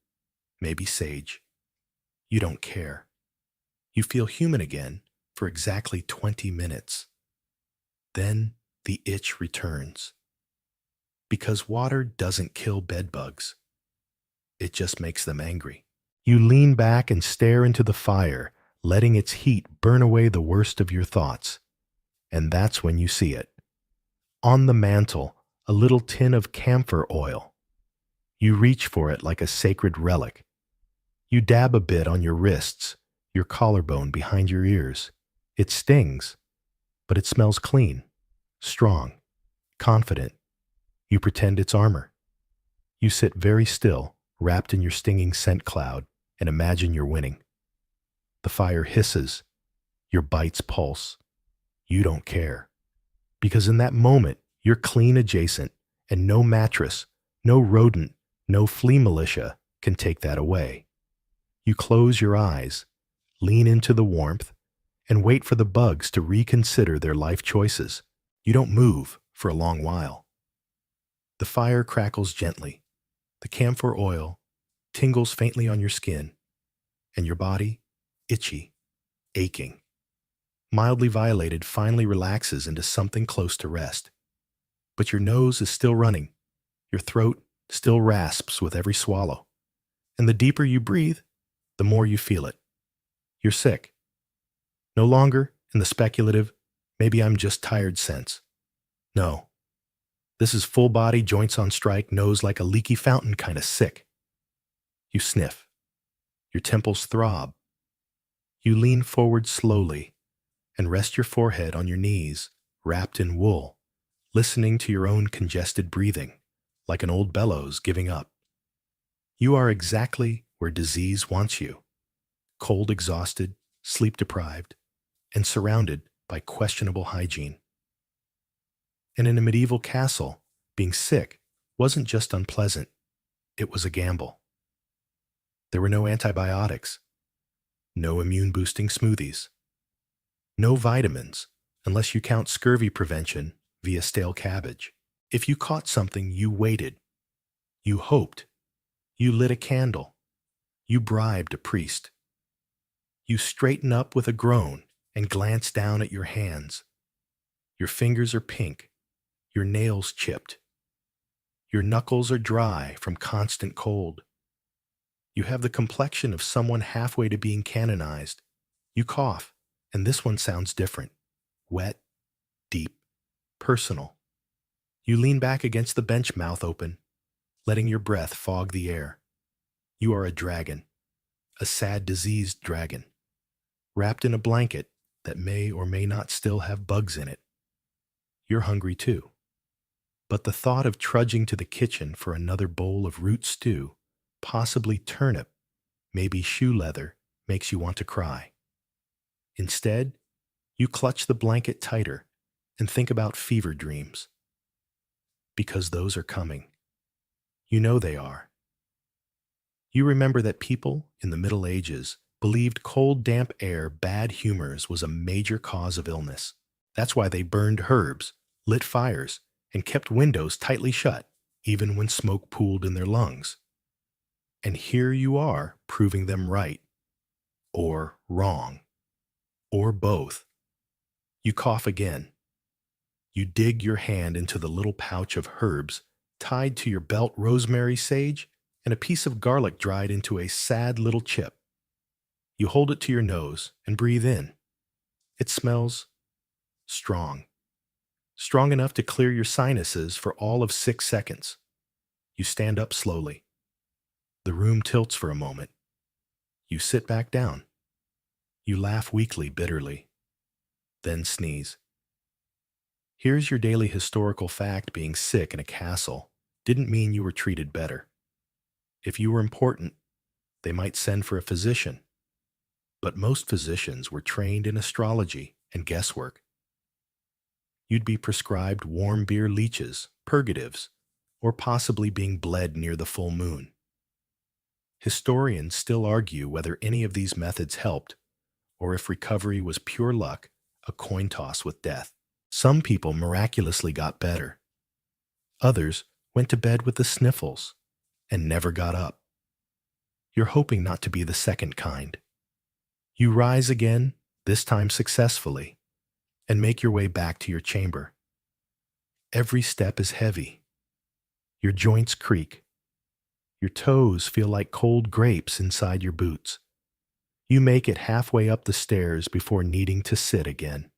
maybe sage. You don't care. You feel human again for exactly 20 minutes. Then the itch returns. Because water doesn't kill bedbugs. It just makes them angry. You lean back and stare into the fire, letting its heat burn away the worst of your thoughts. And that's when you see it. On the mantel, a little tin of camphor oil. You reach for it like a sacred relic. You dab a bit on your wrists, your collarbone, behind your ears. It stings, but it smells clean, strong, confident. You pretend it's armor. You sit very still, wrapped in your stinging scent cloud, and imagine you're winning. The fire hisses. Your bites pulse. You don't care. Because in that moment, you're clean adjacent, and no mattress, no rodent, no flea militia can take that away. You close your eyes, lean into the warmth, and wait for the bugs to reconsider their life choices. You don't move for a long while. The fire crackles gently. The camphor oil tingles faintly on your skin, and your body, itchy, aching, mildly violated, finally relaxes into something close to rest. But your nose is still running. Your throat still rasps with every swallow. And the deeper you breathe, the more you feel it. You're sick. No longer in the speculative, maybe I'm just tired sense. No. This is full body, joints on strike, nose like a leaky fountain kind of sick. You sniff. Your temples throb. You lean forward slowly and rest your forehead on your knees, wrapped in wool, listening to your own congested breathing, like an old bellows giving up. You are exactly where disease wants you, cold, exhausted, sleep-deprived, and surrounded by questionable hygiene. And in a medieval castle, being sick wasn't just unpleasant, it was a gamble. There were no antibiotics, no immune-boosting smoothies, no vitamins unless you count scurvy prevention via stale cabbage. If you caught something, you waited, you hoped, you lit a candle, you bribed a priest. You straighten up with a groan and glance down at your hands. Your fingers are pink, your nails chipped. Your knuckles are dry from constant cold. You have the complexion of someone halfway to being canonized. You cough, and this one sounds different. Wet, deep, personal. You lean back against the bench, mouth open, letting your breath fog the air. You are a dragon, a sad, diseased dragon, wrapped in a blanket that may or may not still have bugs in it. You're hungry too. But the thought of trudging to the kitchen for another bowl of root stew, possibly turnip, maybe shoe leather, makes you want to cry. Instead, you clutch the blanket tighter and think about fever dreams. Because those are coming. You know they are. You remember that people in the Middle Ages believed cold, damp air, bad humors was a major cause of illness. That's why they burned herbs, lit fires, and kept windows tightly shut, even when smoke pooled in their lungs. And here you are proving them right, or wrong, or both. You cough again. You dig your hand into the little pouch of herbs tied to your belt, rosemary, sage, and a piece of garlic dried into a sad little chip. You hold it to your nose and breathe in. It smells strong. Strong enough to clear your sinuses for all of 6 seconds. You stand up slowly. The room tilts for a moment. You sit back down. You laugh weakly, bitterly. Then sneeze. Here's your daily historical fact: being sick in a castle didn't mean you were treated better. If you were important, they might send for a physician. But most physicians were trained in astrology and guesswork. You'd be prescribed warm beer leeches, purgatives, or possibly being bled near the full moon. Historians still argue whether any of these methods helped, or if recovery was pure luck, a coin toss with death. Some people miraculously got better. Others went to bed with the sniffles and never got up. You're hoping not to be the second kind. You rise again, this time successfully, and make your way back to your chamber. Every step is heavy. Your joints creak. Your toes feel like cold grapes inside your boots. You make it halfway up the stairs before needing to sit again.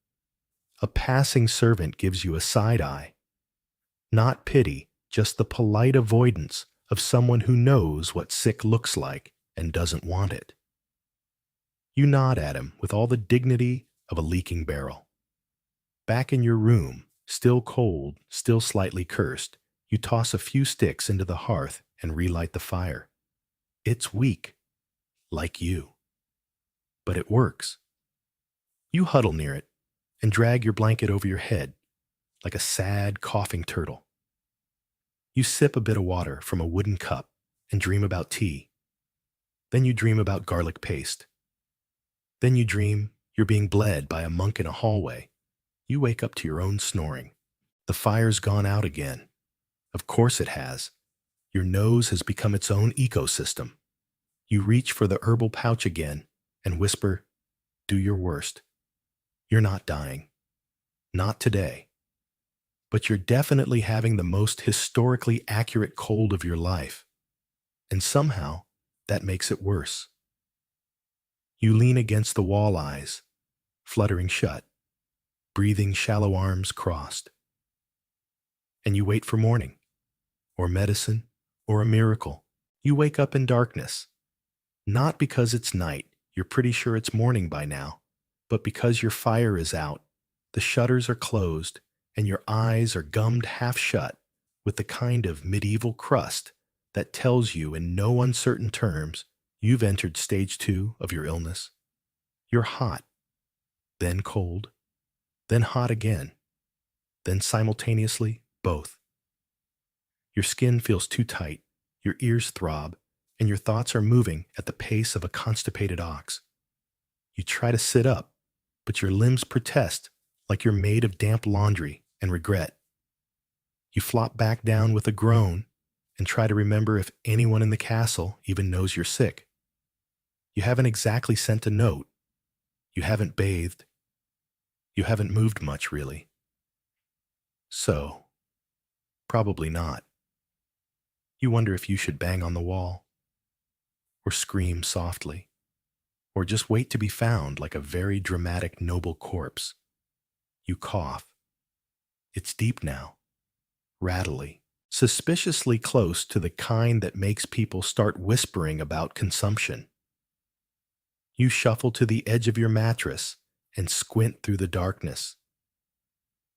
A passing servant gives you a side eye. Not pity, just the polite avoidance of someone who knows what sick looks like and doesn't want it. You nod at him with all the dignity of a leaking barrel. Back in your room, still cold, still slightly cursed, you toss a few sticks into the hearth and relight the fire. It's weak, like you. But it works. You huddle near it and drag your blanket over your head like a sad, coughing turtle. You sip a bit of water from a wooden cup and dream about tea. Then you dream about garlic paste. Then you dream you're being bled by a monk in a hallway. You wake up to your own snoring. The fire's gone out again. Of course it has. Your nose has become its own ecosystem. You reach for the herbal pouch again and whisper, "Do your worst." You're not dying. Not today. But you're definitely having the most historically accurate cold of your life. And somehow, that makes it worse. You lean against the wall, eyes fluttering shut, breathing, shallow arms crossed. And you wait for morning, or medicine, or a miracle. You wake up in darkness. Not because it's night, you're pretty sure it's morning by now, but because your fire is out, the shutters are closed, and your eyes are gummed half shut with the kind of medieval crust that tells you in no uncertain terms you've entered stage 2 of your illness. You're hot, then cold, then hot again, then simultaneously both. Your skin feels too tight, your ears throb, and your thoughts are moving at the pace of a constipated ox. You try to sit up, but your limbs protest like you're made of damp laundry and regret. You flop back down with a groan and try to remember if anyone in the castle even knows you're sick. You haven't exactly sent a note. You haven't bathed. You haven't moved much, really. So, probably not. You wonder if you should bang on the wall, or scream softly, or just wait to be found like a very dramatic noble corpse. You cough. It's deep now, rattly, suspiciously close to the kind that makes people start whispering about consumption. You shuffle to the edge of your mattress and squint through the darkness.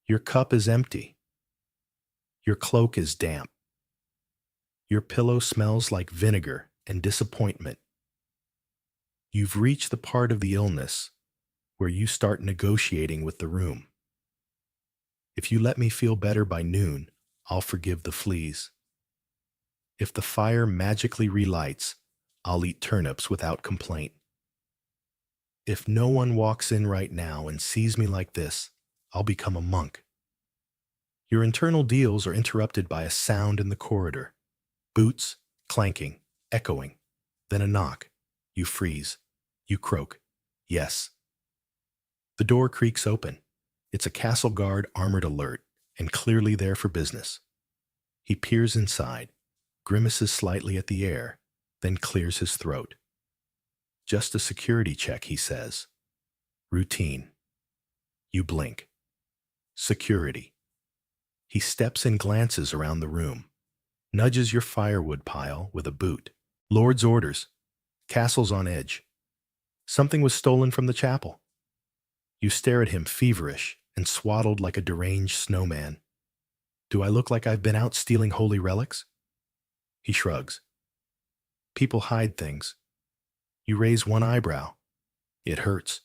Your cup is empty. Your cloak is damp. Your pillow smells like vinegar and disappointment. You've reached the part of the illness where you start negotiating with the room. If you let me feel better by noon, I'll forgive the fleas. If the fire magically relights, I'll eat turnips without complaint. If no one walks in right now and sees me like this, I'll become a monk. Your internal deals are interrupted by a sound in the corridor. Boots, clanking, echoing. Then a knock. You freeze. You croak. Yes. The door creaks open. It's a castle guard armored alert, and clearly there for business. He peers inside, grimaces slightly at the air, then clears his throat. Just a security check, he says. Routine. You blink. Security. He steps and glances around the room, nudges your firewood pile with a boot. Lord's orders. Castle's on edge. Something was stolen from the chapel. You stare at him feverish and swaddled like a deranged snowman. Do I look like I've been out stealing holy relics? He shrugs. People hide things. You raise one eyebrow. It hurts.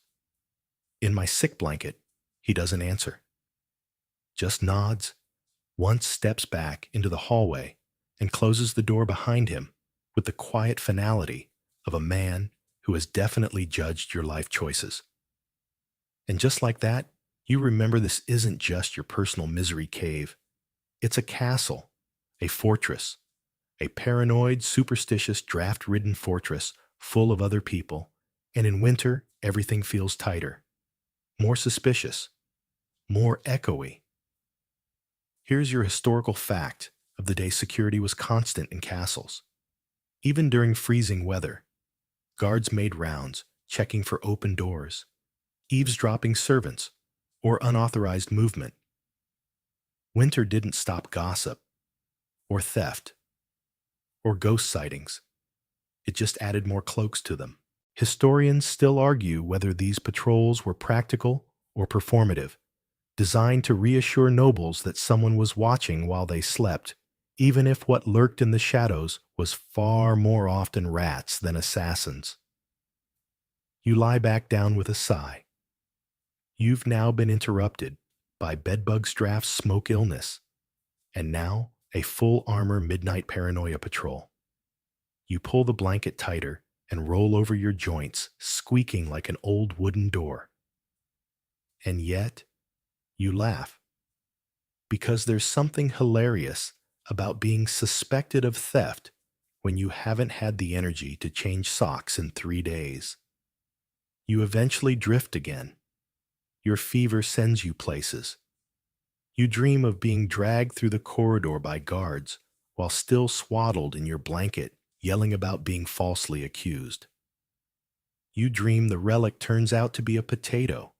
In my sick blanket, he doesn't answer. Just nods, once steps back into the hallway and closes the door behind him with the quiet finality of a man who has definitely judged your life choices. And just like that, you remember this isn't just your personal misery cave. It's a castle, a fortress, a paranoid, superstitious, draft-ridden fortress full of other people, and in winter, everything feels tighter, more suspicious, more echoey. Here's your historical fact of the day security was constant in castles. Even during freezing weather, guards made rounds, checking for open doors, eavesdropping servants, or unauthorized movement. Winter didn't stop gossip, or theft, or ghost sightings. It just added more cloaks to them. Historians still argue whether these patrols were practical or performative, designed to reassure nobles that someone was watching while they slept, even if what lurked in the shadows was far more often rats than assassins. You lie back down with a sigh. You've now been interrupted by bedbugs draft's smoke illness, and now a full armor midnight paranoia patrol. You pull the blanket tighter and roll over your joints, squeaking like an old wooden door. And yet, you laugh. Because there's something hilarious about being suspected of theft when you haven't had the energy to change socks in 3 days. You eventually drift again. Your fever sends you places. You dream of being dragged through the corridor by guards while still swaddled in your blanket, yelling about being falsely accused. You dream the relic turns out to be a potato.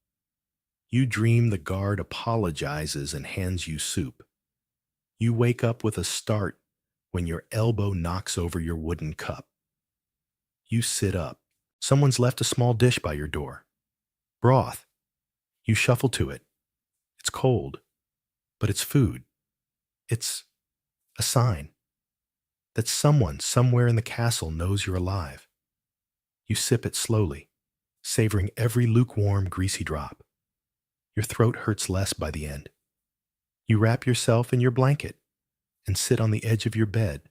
You dream the guard apologizes and hands you soup. You wake up with a start when your elbow knocks over your wooden cup. You sit up. Someone's left a small dish by your door. Broth. You shuffle to it. It's cold, but it's food. It's a sign that someone somewhere in the castle knows you're alive. You sip it slowly, savoring every lukewarm, greasy drop. Your throat hurts less by the end. You wrap yourself in your blanket and sit on the edge of your bed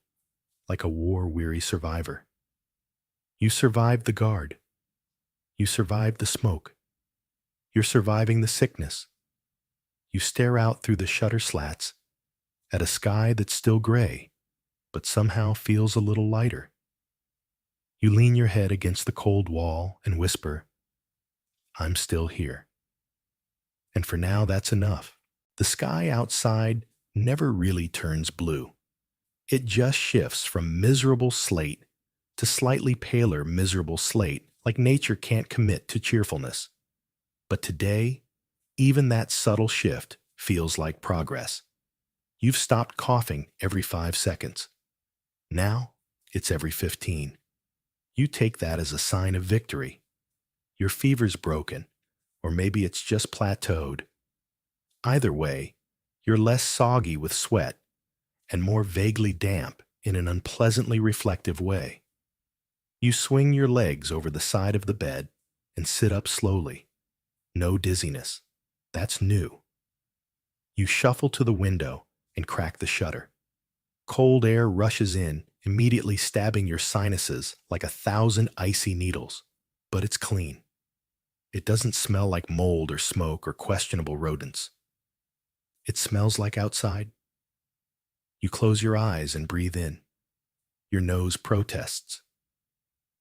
like a war-weary survivor. You survived the guard. You survived the smoke. You're surviving the sickness. You stare out through the shutter slats at a sky that's still gray, but somehow feels a little lighter. You lean your head against the cold wall and whisper, I'm still here. And for now, that's enough. The sky outside never really turns blue. It just shifts from miserable slate to slightly paler miserable slate, like nature can't commit to cheerfulness. But today, even that subtle shift feels like progress. You've stopped coughing every 5 seconds. Now, it's every 15. You take that as a sign of victory. Your fever's broken, or maybe it's just plateaued. Either way, you're less soggy with sweat and more vaguely damp in an unpleasantly reflective way. You swing your legs over the side of the bed and sit up slowly. No dizziness. That's new. You shuffle to the window and crack the shutter. Cold air rushes in, immediately stabbing your sinuses like 1,000 icy needles. But it's clean. It doesn't smell like mold or smoke or questionable rodents. It smells like outside. You close your eyes and breathe in. Your nose protests,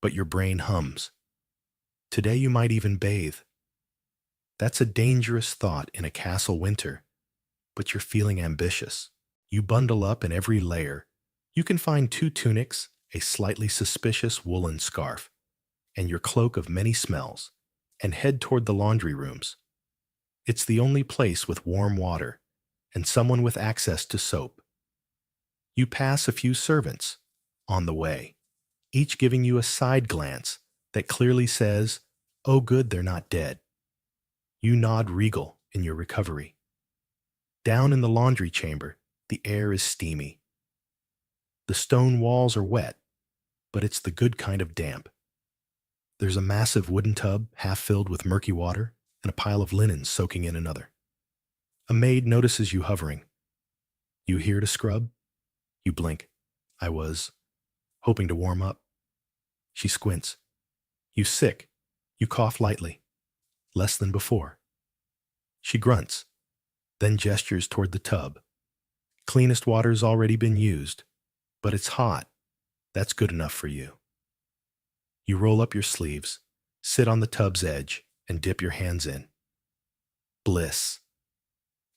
but your brain hums. Today you might even bathe. That's a dangerous thought in a castle winter, but you're feeling ambitious. You bundle up in every layer. You can find 2 tunics, a slightly suspicious woolen scarf, and your cloak of many smells, and head toward the laundry rooms. It's the only place with warm water and someone with access to soap. You pass a few servants on the way, each giving you a side glance that clearly says, oh good, they're not dead. You nod regal in your recovery. Down in the laundry chamber, the air is steamy. The stone walls are wet, but it's the good kind of damp. There's a massive wooden tub half filled with murky water and a pile of linen soaking in another. A maid notices you hovering. You here to scrub? You blink. I was hoping to warm up. She squints. You sick. You cough lightly. Less than before. She grunts, then gestures toward the tub. Cleanest water's already been used, but it's hot. That's good enough for you. You roll up your sleeves, sit on the tub's edge, and dip your hands in. Bliss.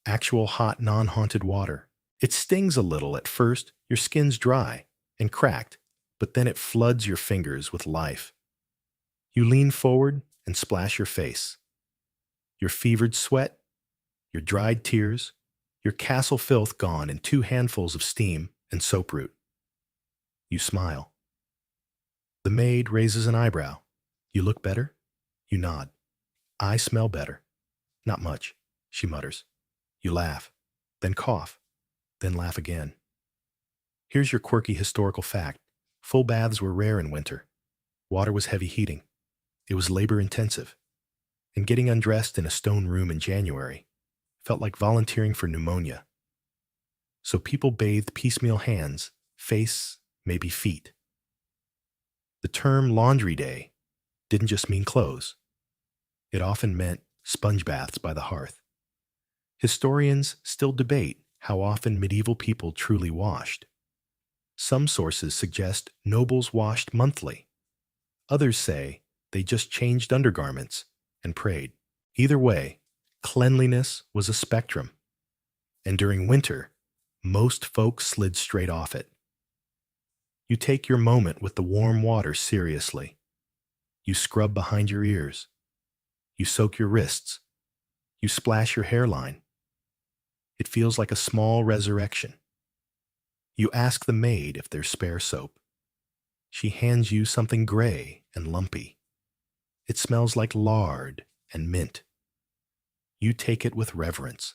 Actual hot, non-haunted water. It stings a little at first, your skin's dry and cracked, but then it floods your fingers with life. You lean forward and splash your face. Your fevered sweat, your dried tears, your castle filth gone in 2 handfuls of steam and soap root. You smile. The maid raises an eyebrow. You look better? You nod. I smell better. Not much, she mutters. You laugh, then cough, then laugh again. Here's your quirky historical fact. Full baths were rare in winter. Water was heavy heating. It was labor-intensive. And getting undressed in a stone room in January felt like volunteering for pneumonia. So people bathed piecemeal hands, face, maybe feet. The term laundry day didn't just mean clothes. It often meant sponge baths by the hearth. Historians still debate how often medieval people truly washed. Some sources suggest nobles washed monthly. Others say they just changed undergarments and prayed. Either way, cleanliness was a spectrum. And during winter, most folks slid straight off it. You take your moment with the warm water seriously. You scrub behind your ears. You soak your wrists. You splash your hairline. It feels like a small resurrection. You ask the maid if there's spare soap. She hands you something gray and lumpy. It smells like lard and mint. You take it with reverence.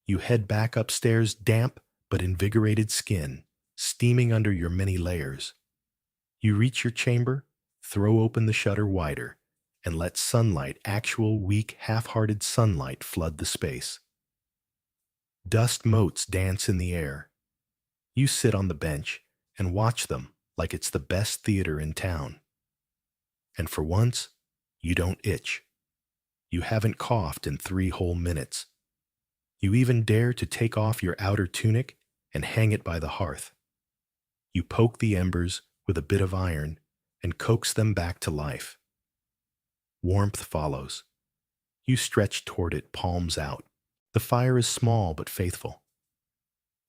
You head back upstairs, damp but invigorated skin, steaming under your many layers. You reach your chamber, throw open the shutter wider, and let sunlight, actual weak, half-hearted sunlight, flood the space. Dust motes dance in the air. You sit on the bench and watch them like it's the best theater in town. And for once, you don't itch. You haven't coughed in 3 whole minutes. You even dare to take off your outer tunic and hang it by the hearth. You poke the embers with a bit of iron and coax them back to life. Warmth follows. You stretch toward it, palms out. The fire is small but faithful.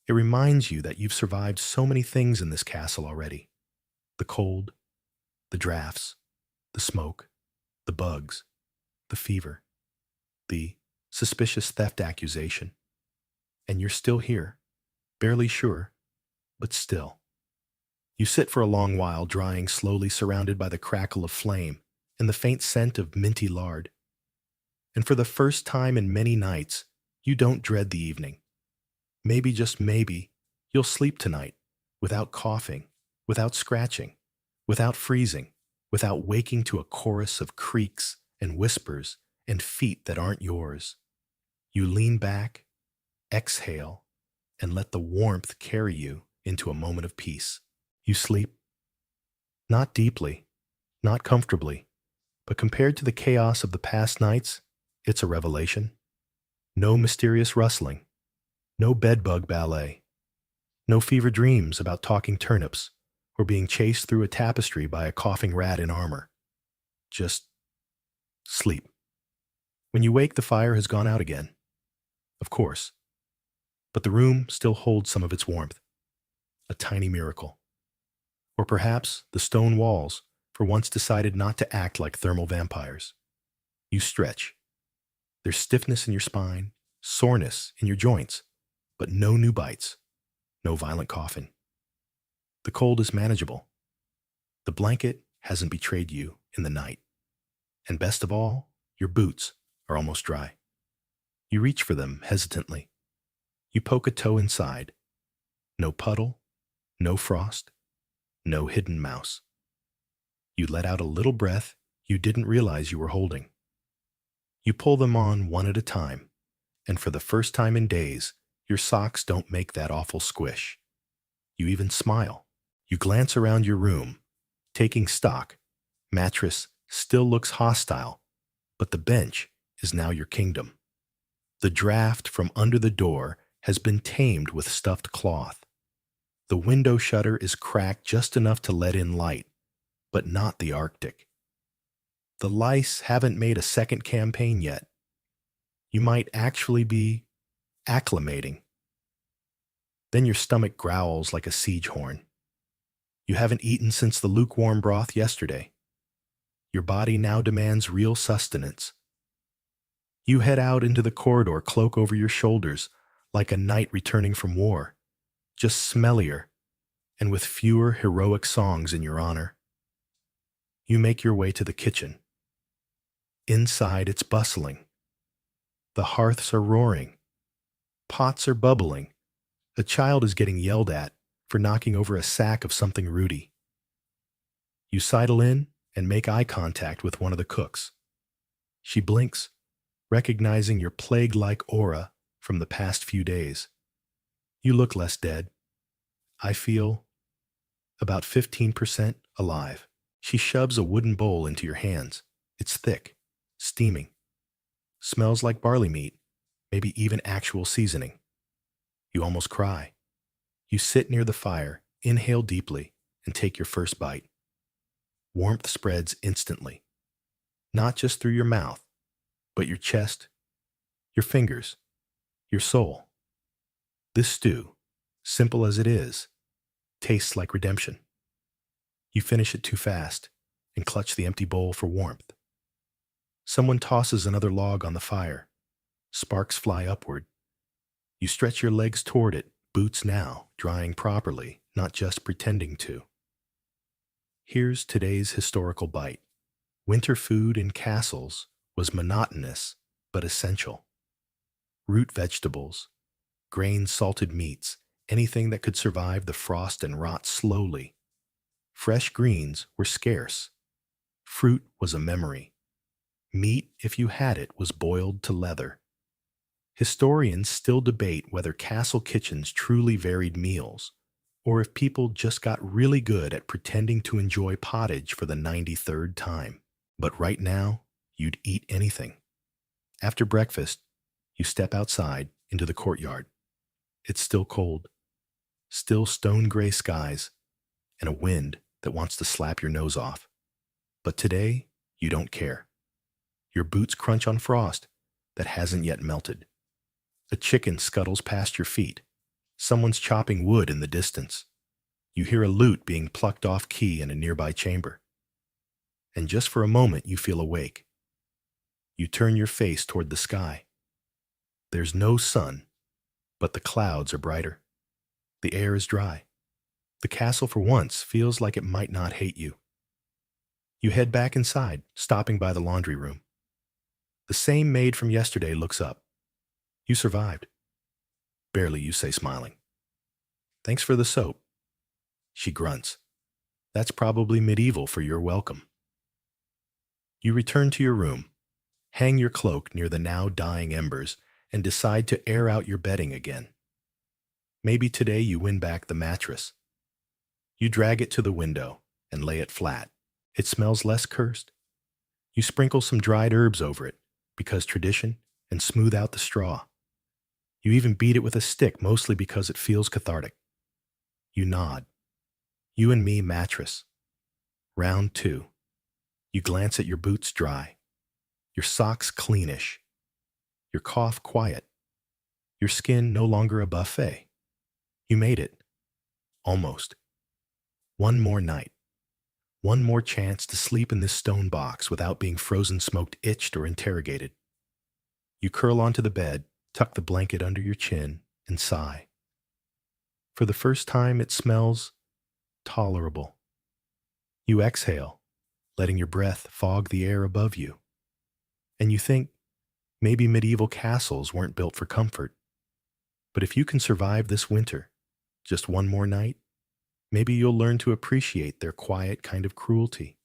It reminds you that you've survived so many things in this castle already. The cold, the drafts, the smoke, the bugs, the fever, the suspicious theft accusation. And you're still here, barely sure, but still. You sit for a long while, drying slowly, surrounded by the crackle of flame and the faint scent of minty lard. And for the first time in many nights, you don't dread the evening. Maybe, just maybe, you'll sleep tonight, without coughing, without scratching, without freezing, without waking to a chorus of creaks and whispers and feet that aren't yours. You lean back, exhale, and let the warmth carry you into a moment of peace. You sleep. Not deeply, not comfortably, but compared to the chaos of the past nights, it's a revelation. No mysterious rustling, no bedbug ballet, no fever dreams about talking turnips or being chased through a tapestry by a coughing rat in armor. Just sleep. When you wake, the fire has gone out again. Of course. But the room still holds some of its warmth. A tiny miracle. Or perhaps the stone walls for once decided not to act like thermal vampires. You stretch. There's stiffness in your spine, soreness in your joints, but no new bites, no violent coughing. The cold is manageable. The blanket hasn't betrayed you in the night. And best of all, your boots are almost dry. You reach for them hesitantly. You poke a toe inside. No puddle, no frost, no hidden mouse. You let out a little breath you didn't realize you were holding. You pull them on one at a time, and for the first time in days, your socks don't make that awful squish. You even smile. You glance around your room, taking stock. Mattress still looks hostile, but the bench is now your kingdom. The draft from under the door has been tamed with stuffed cloth. The window shutter is cracked just enough to let in light, but not the Arctic. The lice haven't made a second campaign yet. You might actually be acclimating. Then your stomach growls like a siege horn. You haven't eaten since the lukewarm broth yesterday. Your body now demands real sustenance. You head out into the corridor, cloak over your shoulders, like a knight returning from war, just smellier and with fewer heroic songs in your honor. You make your way to the kitchen. Inside, it's bustling. The hearths are roaring. Pots are bubbling. A child is getting yelled at for knocking over a sack of something rooty. You sidle in and make eye contact with one of the cooks. She blinks, recognizing your plague-like aura from the past few days. You look less dead. I feel about 15% alive. She shoves a wooden bowl into your hands. It's thick, steaming. Smells like barley meat, maybe even actual seasoning. You almost cry. You sit near the fire, inhale deeply, and take your first bite. Warmth spreads instantly. Not just through your mouth, but your chest, your fingers, your soul. This stew, simple as it is, tastes like redemption. You finish it too fast and clutch the empty bowl for warmth. Someone tosses another log on the fire. Sparks fly upward. You stretch your legs toward it, boots now, drying properly, not just pretending to. Here's today's historical bite. Winter food in castles was monotonous but essential. Root vegetables, grain-salted meats, anything that could survive the frost and rot slowly. Fresh greens were scarce. Fruit was a memory. Meat, if you had it, was boiled to leather. Historians still debate whether castle kitchens truly varied meals, or if people just got really good at pretending to enjoy pottage for the 93rd time. But right now, you'd eat anything. After breakfast, you step outside, into the courtyard. It's still cold, still stone gray skies, and a wind that wants to slap your nose off. But today, you don't care. Your boots crunch on frost that hasn't yet melted. A chicken scuttles past your feet. Someone's chopping wood in the distance. You hear a lute being plucked off key in a nearby chamber. And just for a moment, you feel awake. You turn your face toward the sky. There's no sun, but the clouds are brighter. The air is dry. The castle for once feels like it might not hate you. You head back inside, stopping by the laundry room. The same maid from yesterday looks up. You survived. Barely, you say, smiling. Thanks for the soap. She grunts. That's probably medieval for your welcome. You return to your room, hang your cloak near the now dying embers, and decide to air out your bedding again. Maybe today you win back the mattress. You drag it to the window and lay it flat. It smells less cursed. You sprinkle some dried herbs over it, because tradition, and smooth out the straw. You even beat it with a stick, mostly because it feels cathartic. You nod. You and me mattress. Round 2. You glance at your boots dry. Your socks cleanish. Your cough quiet. Your skin no longer a buffet. You made it. Almost. One more night. One more chance to sleep in this stone box without being frozen, smoked, itched, or interrogated. You curl onto the bed, tuck the blanket under your chin, and sigh. For the first time, it smells tolerable. You exhale, letting your breath fog the air above you. And you think, maybe medieval castles weren't built for comfort. But if you can survive this winter, just one more night, maybe you'll learn to appreciate their quiet kind of cruelty.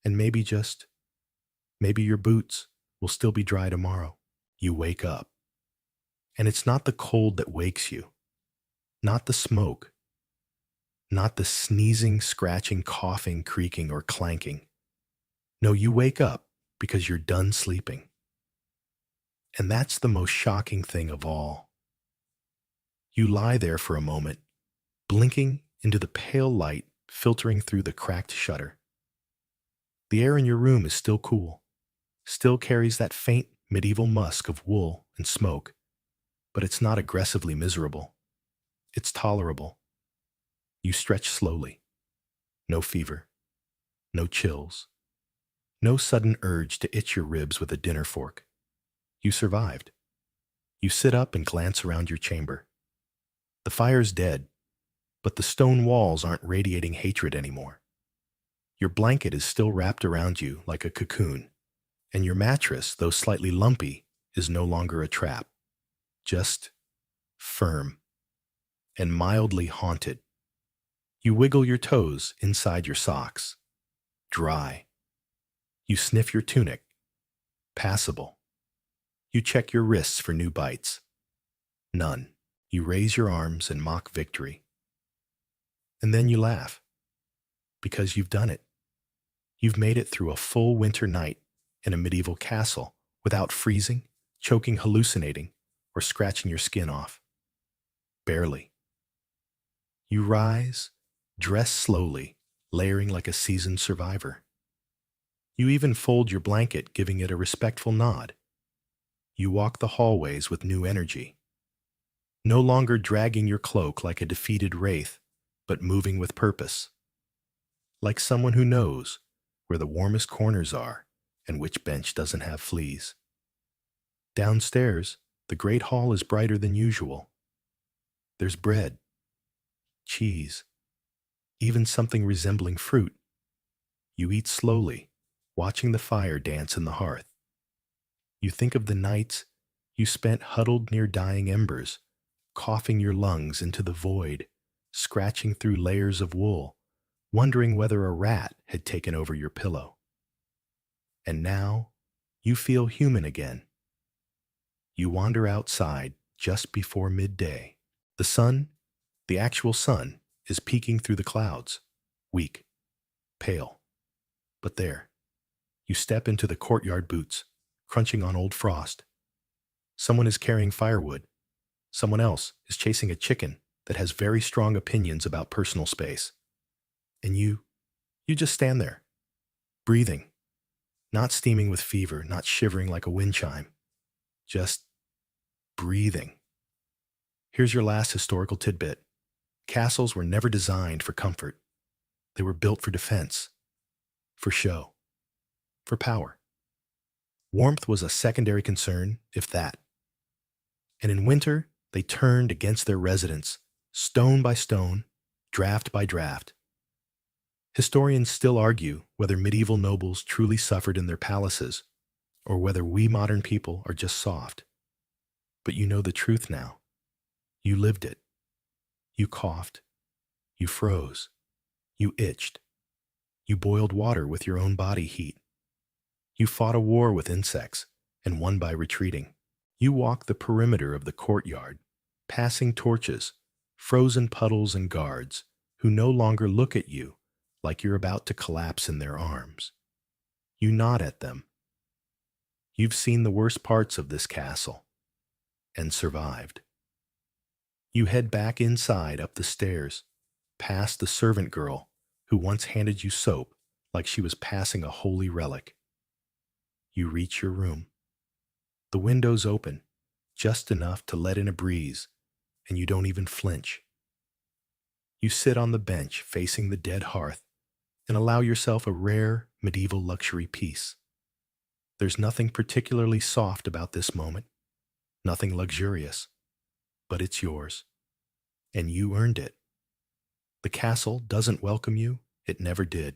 And maybe your boots will still be dry tomorrow. You wake up. And it's not the cold that wakes you. Not the smoke. Not the sneezing, scratching, coughing, creaking, or clanking. No, you wake up because you're done sleeping. And that's the most shocking thing of all. You lie there for a moment, blinking into the pale light filtering through the cracked shutter. The air in your room is still cool, still carries that faint medieval musk of wool and smoke, but it's not aggressively miserable. It's tolerable. You stretch slowly. No fever. No chills. No sudden urge to itch your ribs with a dinner fork. You survived. You sit up and glance around your chamber. The fire's dead, but the stone walls aren't radiating hatred anymore. Your blanket is still wrapped around you like a cocoon, and your mattress, though slightly lumpy, is no longer a trap. Just firm and mildly haunted. You wiggle your toes inside your socks. Dry. You sniff your tunic. Passable. You check your wrists for new bites. None. You raise your arms and mock victory. And then you laugh. Because you've done it. You've made it through a full winter night in a medieval castle without freezing, choking, hallucinating, or scratching your skin off. Barely. You rise, dress slowly, layering like a seasoned survivor. You even fold your blanket, giving it a respectful nod. You walk the hallways with new energy. No longer dragging your cloak like a defeated wraith, but moving with purpose. Like someone who knows where the warmest corners are and which bench doesn't have fleas. Downstairs, the great hall is brighter than usual. There's bread, cheese, even something resembling fruit. You eat slowly, watching the fire dance in the hearth. You think of the nights you spent huddled near dying embers, coughing your lungs into the void, scratching through layers of wool, wondering whether a rat had taken over your pillow. And now, you feel human again. You wander outside just before midday. The sun, the actual sun, is peeking through the clouds, weak, pale. But there, you step into the courtyard boots, crunching on old frost. Someone is carrying firewood. Someone else is chasing a chicken that has very strong opinions about personal space. And you just stand there, breathing, not steaming with fever, not shivering like a wind chime, just breathing. Here's your last historical tidbit. Castles were never designed for comfort. They were built for defense, for show, for power. Warmth was a secondary concern, if that. And in winter, they turned against their residents, stone by stone, draft by draft. Historians still argue whether medieval nobles truly suffered in their palaces, or whether we modern people are just soft. But you know the truth now. You lived it. You coughed. You froze. You itched. You boiled water with your own body heat. You fought a war with insects and won by retreating. You walked the perimeter of the courtyard, passing torches, frozen puddles and guards who no longer look at you like you're about to collapse in their arms. You nod at them. You've seen the worst parts of this castle and survived. You head back inside up the stairs, past the servant girl who once handed you soap like she was passing a holy relic. You reach your room. The window's open, just enough to let in a breeze, and you don't even flinch. You sit on the bench facing the dead hearth and allow yourself a rare medieval luxury peace. There's nothing particularly soft about this moment, nothing luxurious, but it's yours, and you earned it. The castle doesn't welcome you, it never did.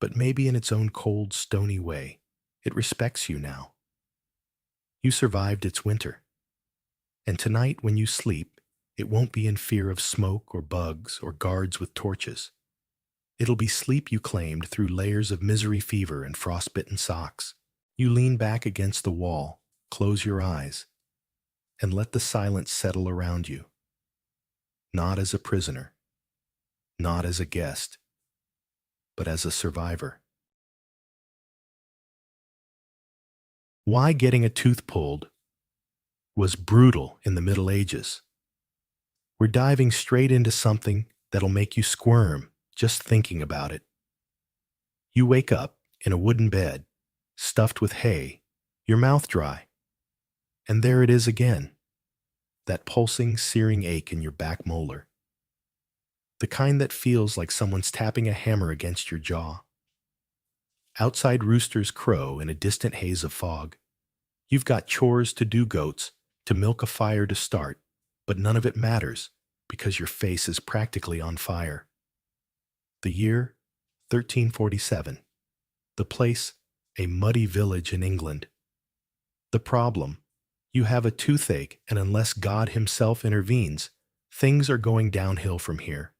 But maybe in its own cold, stony way, it respects you now. You survived its winter, and tonight when you sleep, it won't be in fear of smoke or bugs or guards with torches. It'll be sleep you claimed through layers of misery fever and frostbitten socks. You lean back against the wall, close your eyes, and let the silence settle around you. Not as a prisoner, not as a guest, but as a survivor. Why getting a tooth pulled was brutal in the Middle Ages. We're diving straight into something that'll make you squirm just thinking about it. You wake up in a wooden bed, stuffed with hay, your mouth dry, and there it is again, that pulsing, searing ache in your back molar. The kind that feels like someone's tapping a hammer against your jaw. Outside roosters crow in a distant haze of fog. You've got chores to do, goats, to milk a fire to start, but none of it matters because your face is practically on fire. The year, 1347. The place, a muddy village in England. The problem, you have a toothache, and unless God himself intervenes, things are going downhill from here.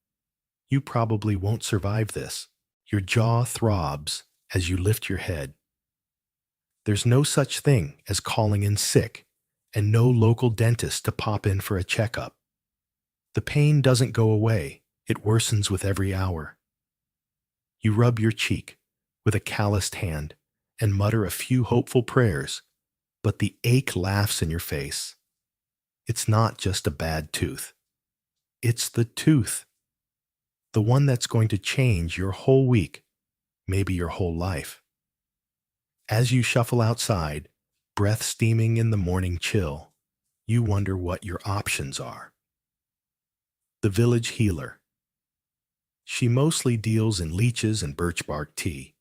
You probably won't survive this. Your jaw throbs as you lift your head. There's no such thing as calling in sick, and no local dentist to pop in for a checkup. The pain doesn't go away, it worsens with every hour. You rub your cheek with a calloused hand and mutter a few hopeful prayers, but the ache laughs in your face. It's not just a bad tooth. It's the tooth. The one that's going to change your whole week, maybe your whole life. As you shuffle outside, breath steaming in the morning chill, you wonder what your options are. The village healer. She mostly deals in leeches and birch bark tea.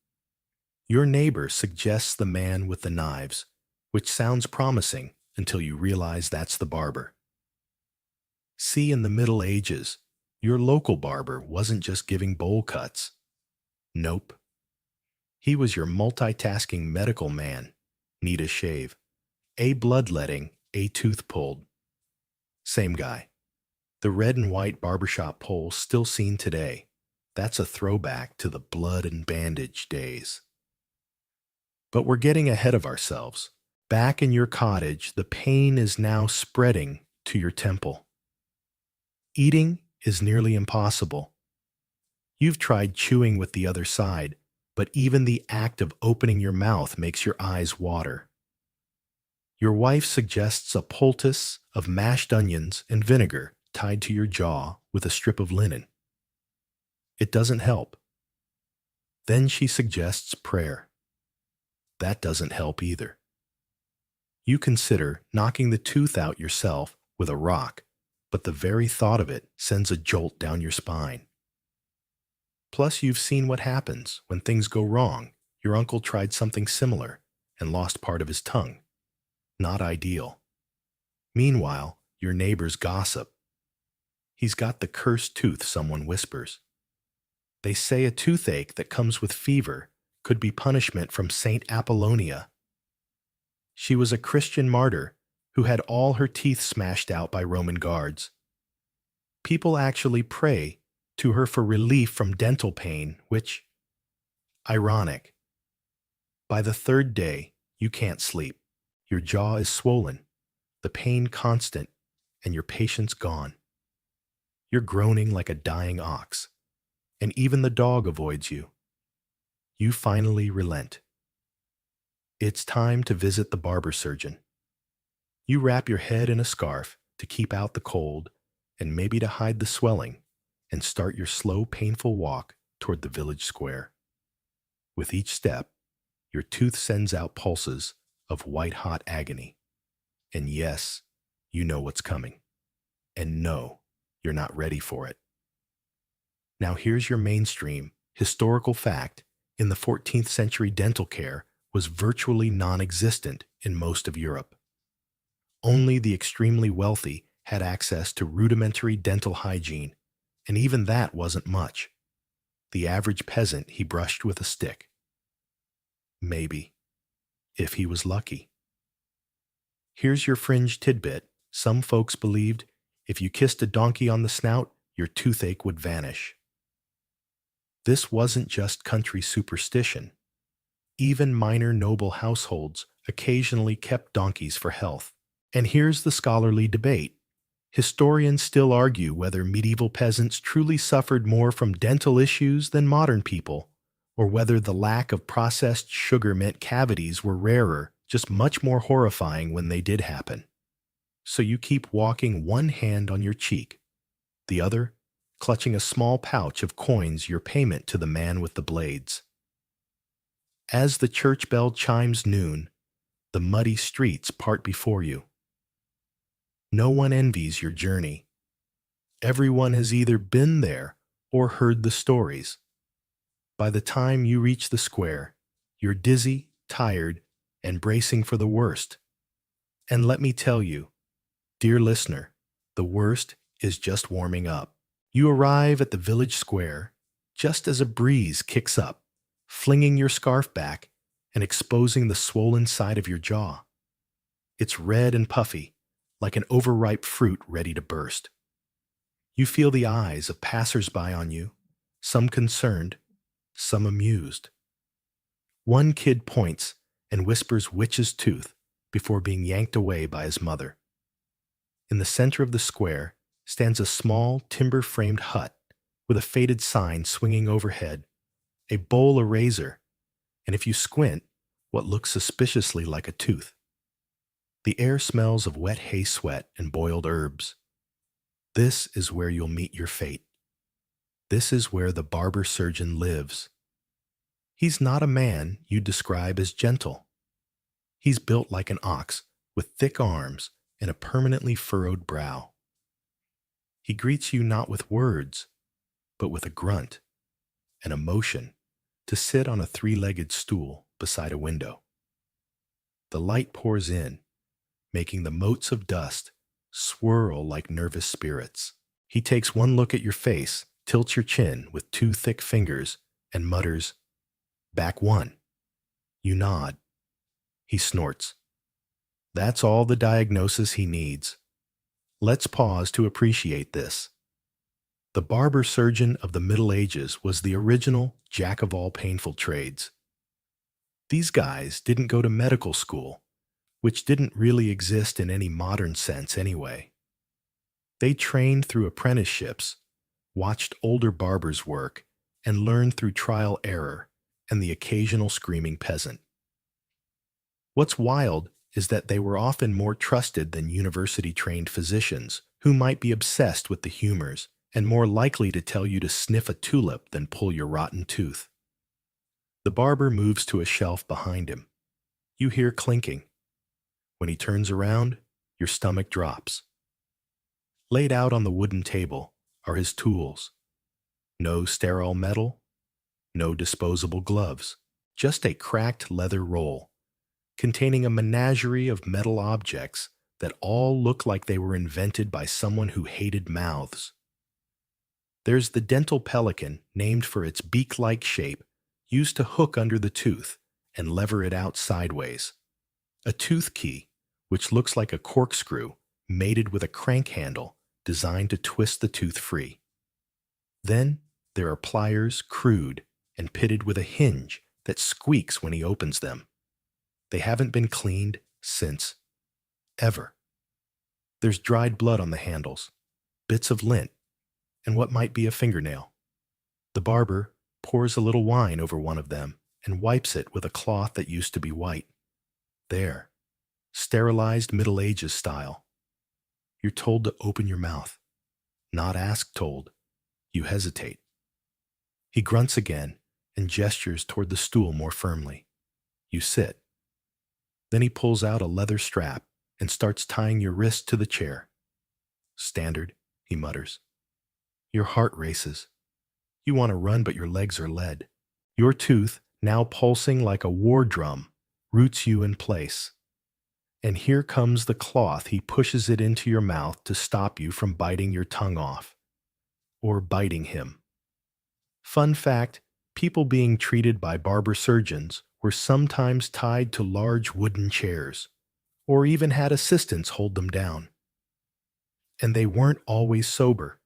Your neighbor suggests the man with the knives, which sounds promising until you realize that's the barber. See, in the Middle Ages, your local barber wasn't just giving bowl cuts. Nope. He was your multitasking medical man. Need a shave, a bloodletting, a tooth pulled. Same guy. The red and white barbershop pole still seen today. That's a throwback to the blood and bandage days. But we're getting ahead of ourselves. Back in your cottage, the pain is now spreading to your temple. Eating is nearly impossible. You've tried chewing with the other side, but even the act of opening your mouth makes your eyes water. Your wife suggests a poultice of mashed onions and vinegar tied to your jaw with a strip of linen. It doesn't help. Then she suggests prayer. That doesn't help either. You consider knocking the tooth out yourself with a rock, but the very thought of it sends a jolt down your spine. Plus, you've seen what happens when things go wrong. Your uncle tried something similar and lost part of his tongue. Not ideal. Meanwhile, your neighbors gossip. He's got the cursed tooth, someone whispers. They say a toothache that comes with fever could be punishment from Saint Apollonia. She was a Christian martyr who had all her teeth smashed out by Roman guards. People actually pray to her for relief from dental pain, which, ironic. By the third day, you can't sleep. Your jaw is swollen, the pain constant, and your patience gone. You're groaning like a dying ox, and even the dog avoids you. You finally relent. It's time to visit the barber surgeon. You wrap your head in a scarf to keep out the cold and maybe to hide the swelling, and start your slow, painful walk toward the village square. With each step, your tooth sends out pulses of white-hot agony. And yes, you know what's coming. And no, you're not ready for it. Now here's your mainstream, historical fact. In the 14th century, dental care was virtually non-existent in most of Europe. Only the extremely wealthy had access to rudimentary dental hygiene, and even that wasn't much. The average peasant he brushed with a stick. Maybe, if he was lucky. Here's your fringe tidbit. Some folks believed if you kissed a donkey on the snout, your toothache would vanish. This wasn't just country superstition. Even minor noble households occasionally kept donkeys for health. And here's the scholarly debate. Historians still argue whether medieval peasants truly suffered more from dental issues than modern people, or whether the lack of processed sugar meant cavities were rarer, just much more horrifying when they did happen. So you keep walking, one hand on your cheek, the other clutching a small pouch of coins, your payment to the man with the blades. As the church bell chimes noon, the muddy streets part before you. No one envies your journey. Everyone has either been there or heard the stories. By the time you reach the square, you're dizzy, tired, and bracing for the worst. And let me tell you, dear listener, the worst is just warming up. You arrive at the village square just as a breeze kicks up, flinging your scarf back and exposing the swollen side of your jaw. It's red and puffy, like an overripe fruit ready to burst. You feel the eyes of passers-by on you, some concerned, some amused. One kid points and whispers witch's tooth before being yanked away by his mother. In the center of the square stands a small timber-framed hut with a faded sign swinging overhead, a bowl, a razor, and if you squint, what looks suspiciously like a tooth. The air smells of wet hay sweat and boiled herbs. This is where you'll meet your fate. This is where the barber surgeon lives. He's not a man you'd describe as gentle. He's built like an ox, with thick arms and a permanently furrowed brow. He greets you not with words, but with a grunt, an emotion, to sit on a three-legged stool beside a window. The light pours in, making the motes of dust swirl like nervous spirits. He takes one look at your face, tilts your chin with two thick fingers, and mutters, "Back one." You nod. He snorts. That's all the diagnosis he needs. Let's pause to appreciate this. The barber surgeon of the Middle Ages was the original jack of all painful trades. These guys didn't go to medical school, which didn't really exist in any modern sense anyway. They trained through apprenticeships, watched older barbers work, and learned through trial error and the occasional screaming peasant. What's wild is that they were often more trusted than university-trained physicians who might be obsessed with the humors and more likely to tell you to sniff a tulip than pull your rotten tooth. The barber moves to a shelf behind him. You hear clinking. When he turns around, your stomach drops. Laid out on the wooden table are his tools. No sterile metal, no disposable gloves, just a cracked leather roll containing a menagerie of metal objects that all look like they were invented by someone who hated mouths. There's the dental pelican, named for its beak-like shape, used to hook under the tooth and lever it out sideways. A tooth key, which looks like a corkscrew, mated with a crank handle designed to twist the tooth free. Then there are pliers, crude and pitted with a hinge that squeaks when he opens them. They haven't been cleaned since ever. There's dried blood on the handles, bits of lint, and what might be a fingernail. The barber pours a little wine over one of them and wipes it with a cloth that used to be white. There, sterilized Middle Ages style. You're told to open your mouth. Not ask told. You hesitate. He grunts again and gestures toward the stool more firmly. You sit. Then he pulls out a leather strap and starts tying your wrist to the chair. Standard, he mutters. Your heart races. You want to run, but your legs are lead. Your tooth, now pulsing like a war drum, roots you in place. And here comes the cloth. He pushes it into your mouth to stop you from biting your tongue off. Or biting him. Fun fact, people being treated by barber surgeons were sometimes tied to large wooden chairs, or even had assistants hold them down. And they weren't always sober.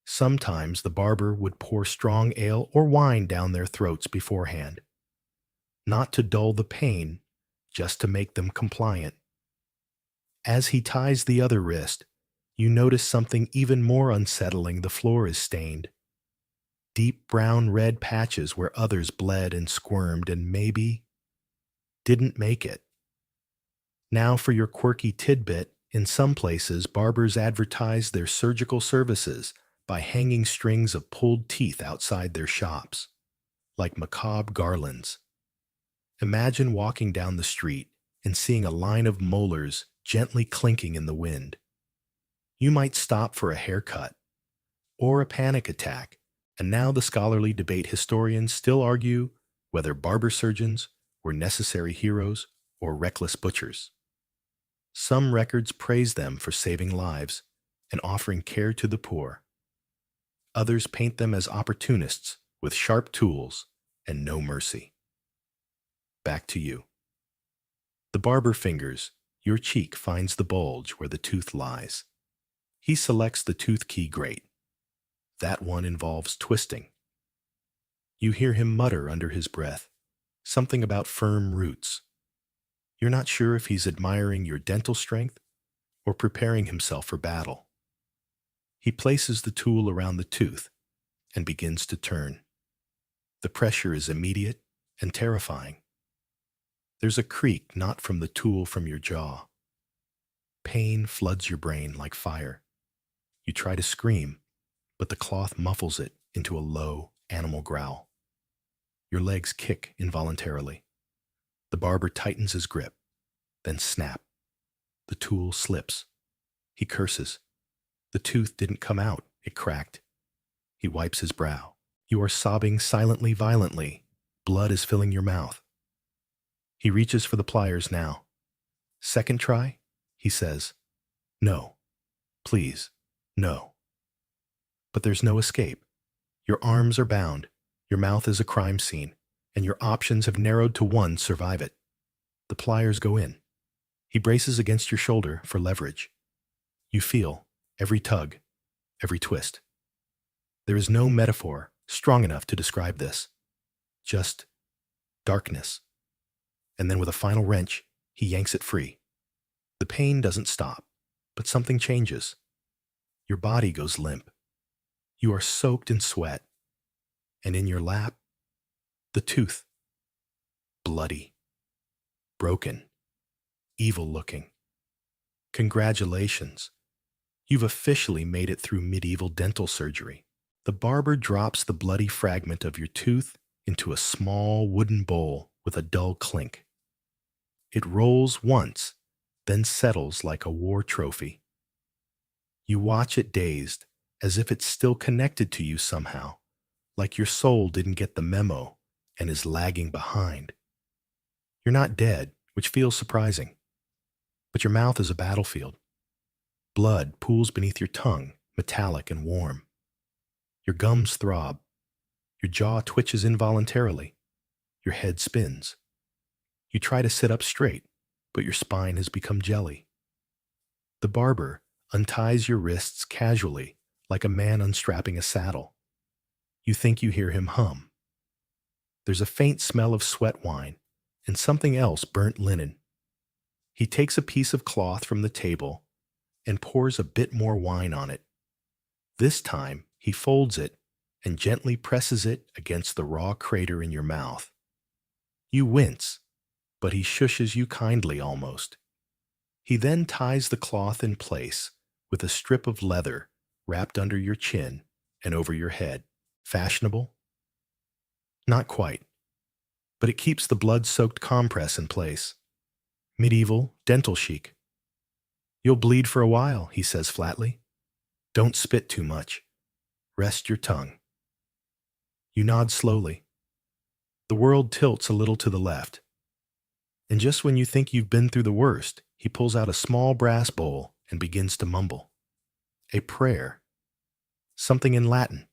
Sometimes the barber would pour strong ale or wine down their throats beforehand. Not to dull the pain, just to make them compliant. As he ties the other wrist, you notice something even more unsettling. The floor is stained. Deep brown red patches where others bled and squirmed and maybe didn't make it. Now for your quirky tidbit, in some places barbers advertise their surgical services by hanging strings of pulled teeth outside their shops, like macabre garlands. Imagine walking down the street and seeing a line of molars gently clinking in the wind. You might stop for a haircut or a panic attack, and now the scholarly debate historians still argue whether barber surgeons were necessary heroes or reckless butchers. Some records praise them for saving lives and offering care to the poor. Others paint them as opportunists with sharp tools and no mercy. Back to you. The barber fingers, your cheek finds the bulge where the tooth lies. He selects the tooth key grate. That one involves twisting. You hear him mutter under his breath, something about firm roots. You're not sure if he's admiring your dental strength or preparing himself for battle. He places the tool around the tooth and begins to turn. The pressure is immediate and terrifying. There's a creak not from the tool from your jaw. Pain floods your brain like fire. You try to scream, but the cloth muffles it into a low animal growl. Your legs kick involuntarily. The barber tightens his grip, then snap. The tool slips. He curses. The tooth didn't come out, it cracked. He wipes his brow. You are sobbing silently, violently. Blood is filling your mouth. He reaches for the pliers now. Second try, he says. No. Please, no. But there's no escape. Your arms are bound, your mouth is a crime scene, and your options have narrowed to one: survive it. The pliers go in. He braces against your shoulder for leverage. You feel every tug, every twist. There is no metaphor strong enough to describe this. Just darkness. And then with a final wrench, he yanks it free. The pain doesn't stop, but something changes. Your body goes limp. You are soaked in sweat. And in your lap, the tooth. Bloody. Broken. evil looking. Congratulations, you've officially made it through medieval dental surgery. The barber drops the bloody fragment of your tooth into a small wooden bowl with a dull clink. It rolls once, then settles like a war trophy. You watch it dazed, as if it's still connected to you somehow, like your soul didn't get the memo and is lagging behind. You're not dead, which feels surprising, but your mouth is a battlefield. Blood pools beneath your tongue, metallic and warm. Your gums throb. Your jaw twitches involuntarily. Your head spins. You try to sit up straight, but your spine has become jelly. The barber unties your wrists casually, like a man unstrapping a saddle. You think you hear him hum. There's a faint smell of sweat wine and something else, burnt linen. He takes a piece of cloth from the table and pours a bit more wine on it. This time, he folds it and gently presses it against the raw crater in your mouth. You wince, but he shushes you kindly almost. He then ties the cloth in place with a strip of leather wrapped under your chin and over your head. Fashionable? Not quite, but it keeps the blood-soaked compress in place. Medieval, dental chic. You'll bleed for a while, he says flatly. Don't spit too much. Rest your tongue. You nod slowly. The world tilts a little to the left. And just when you think you've been through the worst, he pulls out a small brass bowl and begins to mumble. A prayer. Something in Latin.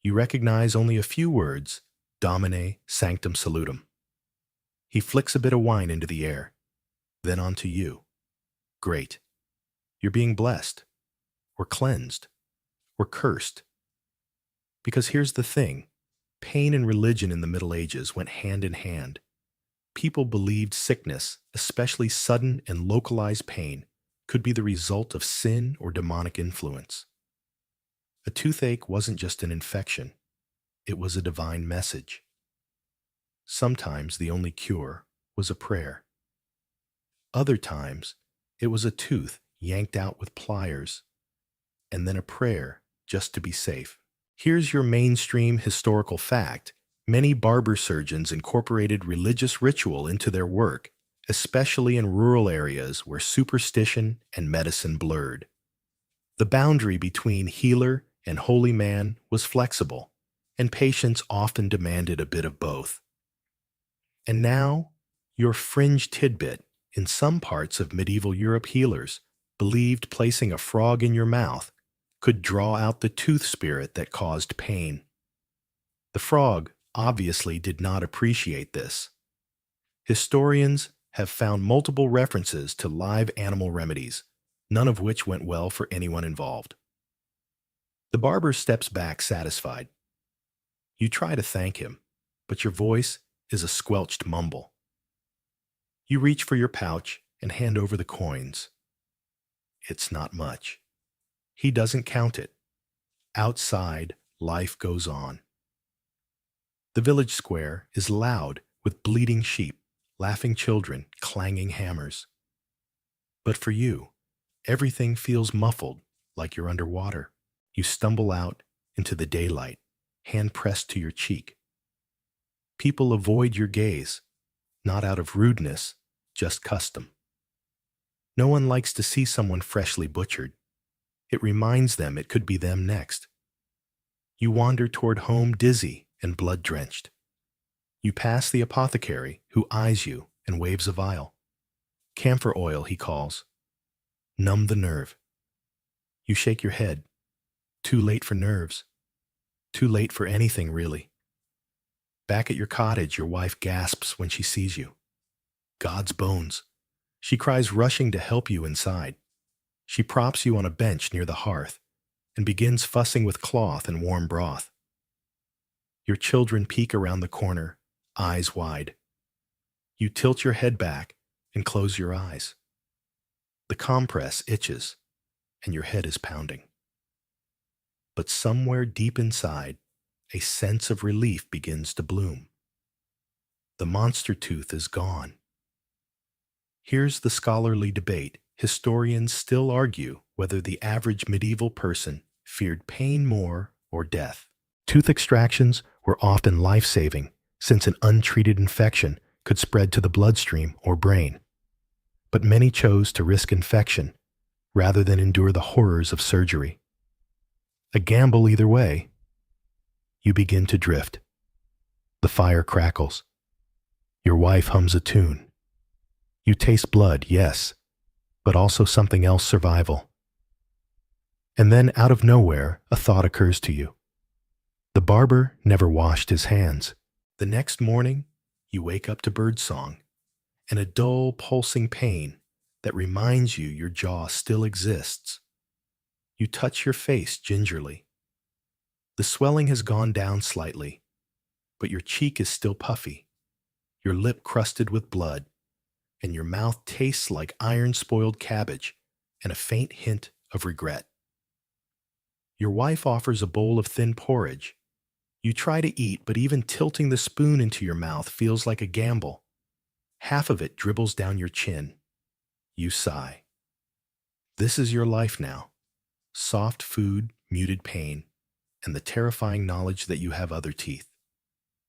You recognize only a few words, Domine Sanctum Salutum. He flicks a bit of wine into the air, then onto you. Great. You're being blessed, or cleansed, or cursed. Because here's the thing, pain and religion in the Middle Ages went hand in hand. People believed sickness, especially sudden and localized pain, could be the result of sin or demonic influence. A toothache wasn't just an infection, it was a divine message. Sometimes the only cure was a prayer. Other times, it was a tooth yanked out with pliers, and then a prayer just to be safe. Here's your mainstream historical fact. Many barber surgeons incorporated religious ritual into their work, especially in rural areas where superstition and medicine blurred. The boundary between healer and holy man was flexible, and patients often demanded a bit of both. And now, your fringe tidbit. In some parts of medieval Europe, healers believed placing a frog in your mouth could draw out the tooth spirit that caused pain. The frog obviously did not appreciate this. Historians have found multiple references to live animal remedies, none of which went well for anyone involved. The barber steps back satisfied. You try to thank him, but your voice is a squelched mumble. You reach for your pouch and hand over the coins. It's not much. He doesn't count it. Outside, life goes on. The village square is loud with bleating sheep, laughing children, clanging hammers. But for you, everything feels muffled, like you're underwater. You stumble out into the daylight, hand pressed to your cheek. People avoid your gaze, not out of rudeness, just custom. No one likes to see someone freshly butchered. It reminds them it could be them next. You wander toward home dizzy and blood-drenched. You pass the apothecary, who eyes you and waves a vial. Camphor oil, he calls. Numb the nerve. You shake your head. Too late for nerves. Too late for anything, really. Back at your cottage, your wife gasps when she sees you. God's bones. She cries, rushing to help you inside. She props you on a bench near the hearth and begins fussing with cloth and warm broth. Your children peek around the corner, eyes wide. You tilt your head back and close your eyes. The compress itches, and your head is pounding. But somewhere deep inside, a sense of relief begins to bloom. The monster tooth is gone. Here's the scholarly debate. Historians still argue whether the average medieval person feared pain more or death. Tooth extractions were often life-saving, since an untreated infection could spread to the bloodstream or brain. But many chose to risk infection rather than endure the horrors of surgery. A gamble either way. You begin to drift. The fire crackles. Your wife hums a tune. You taste blood, yes, but also something else: survival. And then, out of nowhere, a thought occurs to you. The barber never washed his hands. The next morning, you wake up to birdsong and a dull, pulsing pain that reminds you your jaw still exists. You touch your face gingerly. The swelling has gone down slightly, but your cheek is still puffy, your lip crusted with blood, and your mouth tastes like iron-spoiled cabbage and a faint hint of regret. Your wife offers a bowl of thin porridge. You try to eat, but even tilting the spoon into your mouth feels like a gamble. Half of it dribbles down your chin. You sigh. This is your life now. Soft food, muted pain, and the terrifying knowledge that you have other teeth.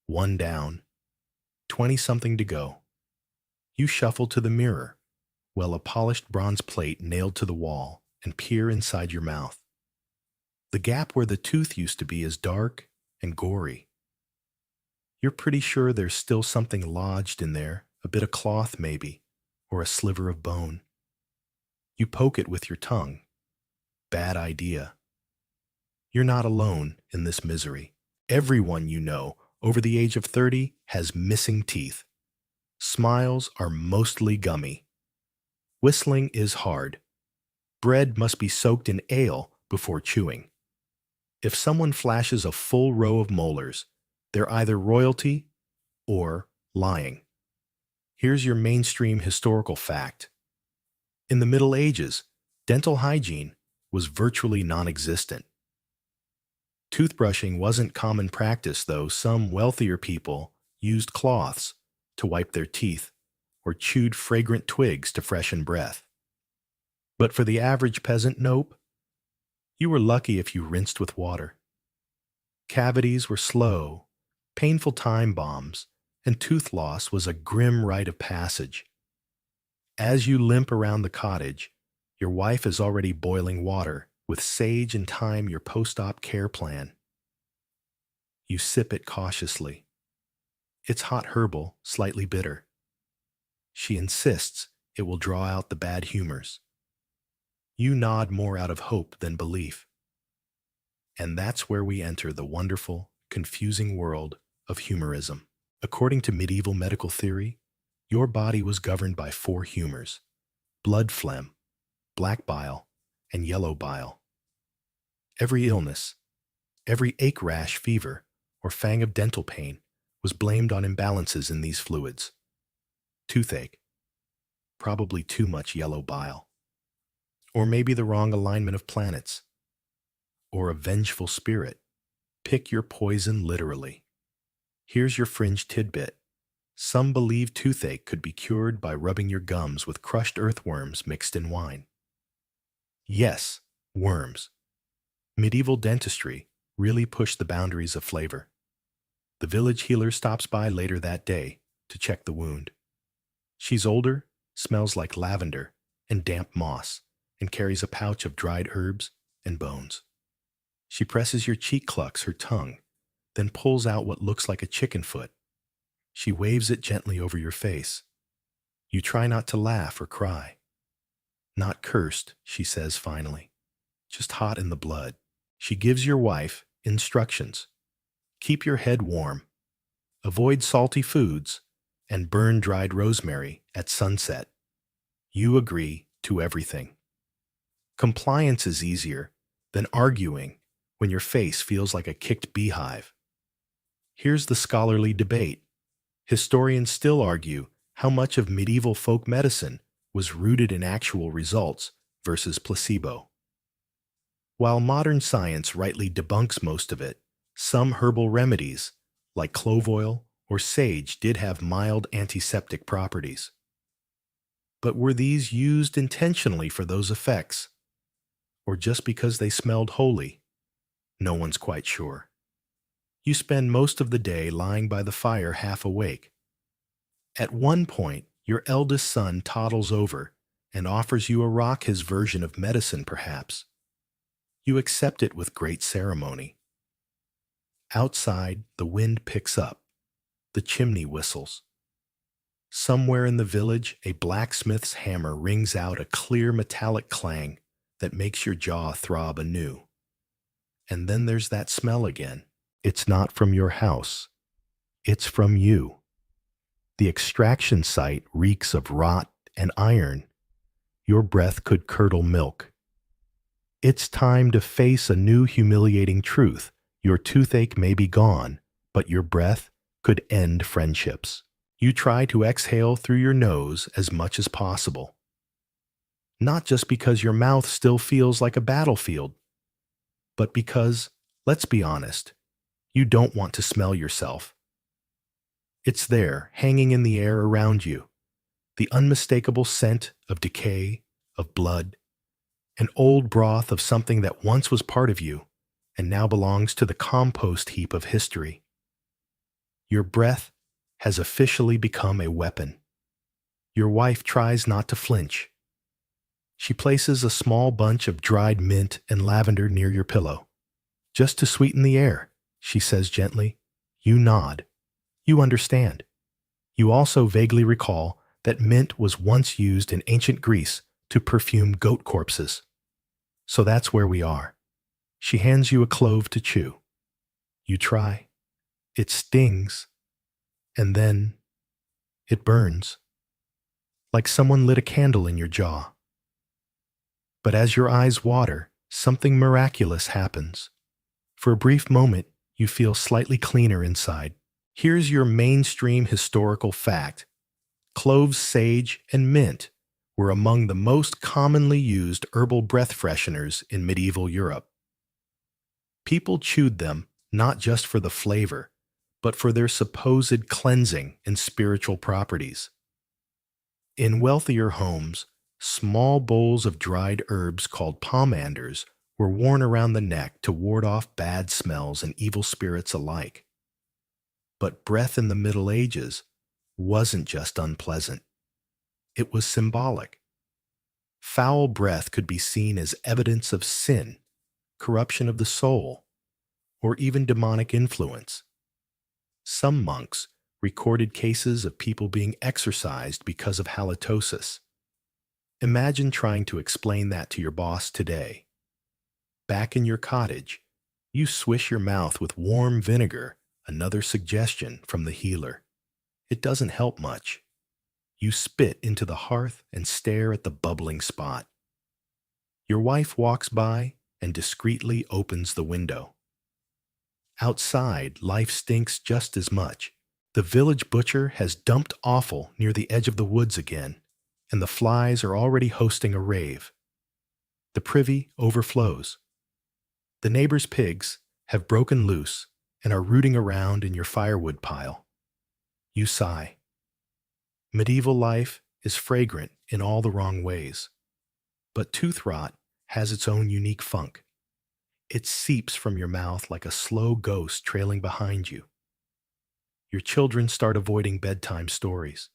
One down, 20-something to go. You shuffle to the mirror, a polished bronze plate nailed to the wall, and peer inside your mouth. The gap where the tooth used to be is dark and gory. You're pretty sure there's still something lodged in there, a bit of cloth maybe, or a sliver of bone. You poke it with your tongue. Bad idea. You're not alone in this misery. Everyone you know over the age of 30 has missing teeth. Smiles are mostly gummy. Whistling is hard. Bread must be soaked in ale before chewing. If someone flashes a full row of molars, they're either royalty or lying. Here's your mainstream historical fact. In the Middle Ages, dental hygiene was virtually non-existent. Toothbrushing wasn't common practice, though some wealthier people used cloths to wipe their teeth or chewed fragrant twigs to freshen breath. But for the average peasant, nope. You were lucky if you rinsed with water. Cavities were slow, painful time bombs, and tooth loss was a grim rite of passage. As you limp around the cottage, your wife is already boiling water with sage and thyme, your post-op care plan. You sip it cautiously. It's hot herbal, slightly bitter. She insists it will draw out the bad humors. You nod more out of hope than belief. And that's where we enter the wonderful, confusing world of humorism. According to medieval medical theory, your body was governed by 4 humors: blood phlegm, black bile, and yellow bile. Every illness, every ache, rash, fever, or fang of dental pain was blamed on imbalances in these fluids. Toothache, probably too much yellow bile. Or maybe the wrong alignment of planets. Or a vengeful spirit. Pick your poison literally. Here's your fringe tidbit. Some believe toothache could be cured by rubbing your gums with crushed earthworms mixed in wine. Yes, worms. Medieval dentistry really pushed the boundaries of flavor. The village healer stops by later that day to check the wound. She's older, smells like lavender and damp moss, and carries a pouch of dried herbs and bones. She presses your cheek, clucks her tongue, then pulls out what looks like a chicken foot. She waves it gently over your face. You try not to laugh or cry. Not cursed, she says finally, just hot in the blood. She gives your wife instructions. Keep your head warm, avoid salty foods, and burn dried rosemary at sunset. You agree to everything. Compliance is easier than arguing when your face feels like a kicked beehive. Here's the scholarly debate. Historians still argue how much of medieval folk medicine was rooted in actual results versus placebo. While modern science rightly debunks most of it, some herbal remedies, like clove oil or sage, did have mild antiseptic properties. But were these used intentionally for those effects, or just because they smelled holy? No one's quite sure. You spend most of the day lying by the fire half awake. At one point, your eldest son toddles over and offers you a rock, his version of medicine perhaps. You accept it with great ceremony. Outside, the wind picks up. The chimney whistles. Somewhere in the village, a blacksmith's hammer rings out a clear metallic clang that makes your jaw throb anew. And then there's that smell again. It's not from your house. It's from you. The extraction site reeks of rot and iron. Your breath could curdle milk. It's time to face a new humiliating truth. Your toothache may be gone, but your breath could end friendships. You try to exhale through your nose as much as possible. Not just because your mouth still feels like a battlefield, but because, let's be honest, you don't want to smell yourself. It's there, hanging in the air around you, the unmistakable scent of decay, of blood, an old broth of something that once was part of you and now belongs to the compost heap of history. Your breath has officially become a weapon. Your wife tries not to flinch. She places a small bunch of dried mint and lavender near your pillow. Just to sweeten the air, she says gently. You nod. You understand. You also vaguely recall that mint was once used in ancient Greece to perfume goat corpses. So that's where we are. She hands you a clove to chew. You try. It stings. And then it burns. Like someone lit a candle in your jaw. But as your eyes water, something miraculous happens. For a brief moment, you feel slightly cleaner inside. Here's your mainstream historical fact. Cloves, sage, and mint were among the most commonly used herbal breath fresheners in medieval Europe. People chewed them not just for the flavor, but for their supposed cleansing and spiritual properties. In wealthier homes, small bowls of dried herbs called pomanders were worn around the neck to ward off bad smells and evil spirits alike. But breath in the Middle Ages wasn't just unpleasant. It was symbolic. Foul breath could be seen as evidence of sin, corruption of the soul, or even demonic influence. Some monks recorded cases of people being exorcised because of halitosis. Imagine trying to explain that to your boss today. Back in your cottage, you swish your mouth with warm vinegar, another suggestion from the healer. It doesn't help much. You spit into the hearth and stare at the bubbling spot. Your wife walks by and discreetly opens the window. Outside, life stinks just as much. The village butcher has dumped offal near the edge of the woods again, and the flies are already hosting a rave. The privy overflows. The neighbors' pigs have broken loose and are rooting around in your firewood pile. You sigh. Medieval life is fragrant in all the wrong ways, but tooth rot has its own unique funk. It seeps from your mouth like a slow ghost trailing behind you. Your children start avoiding bedtime stories.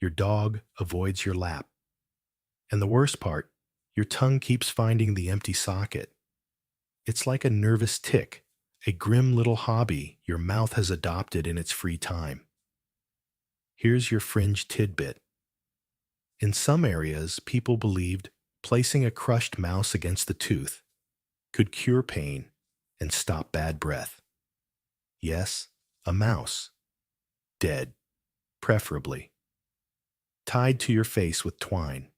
Your dog avoids your lap. And the worst part, your tongue keeps finding the empty socket. It's like a nervous tick, a grim little hobby your mouth has adopted in its free time. Here's your fringe tidbit. In some areas, people believed placing a crushed mouse against the tooth could cure pain and stop bad breath. Yes, a mouse. Dead, preferably. Tied to your face with twine.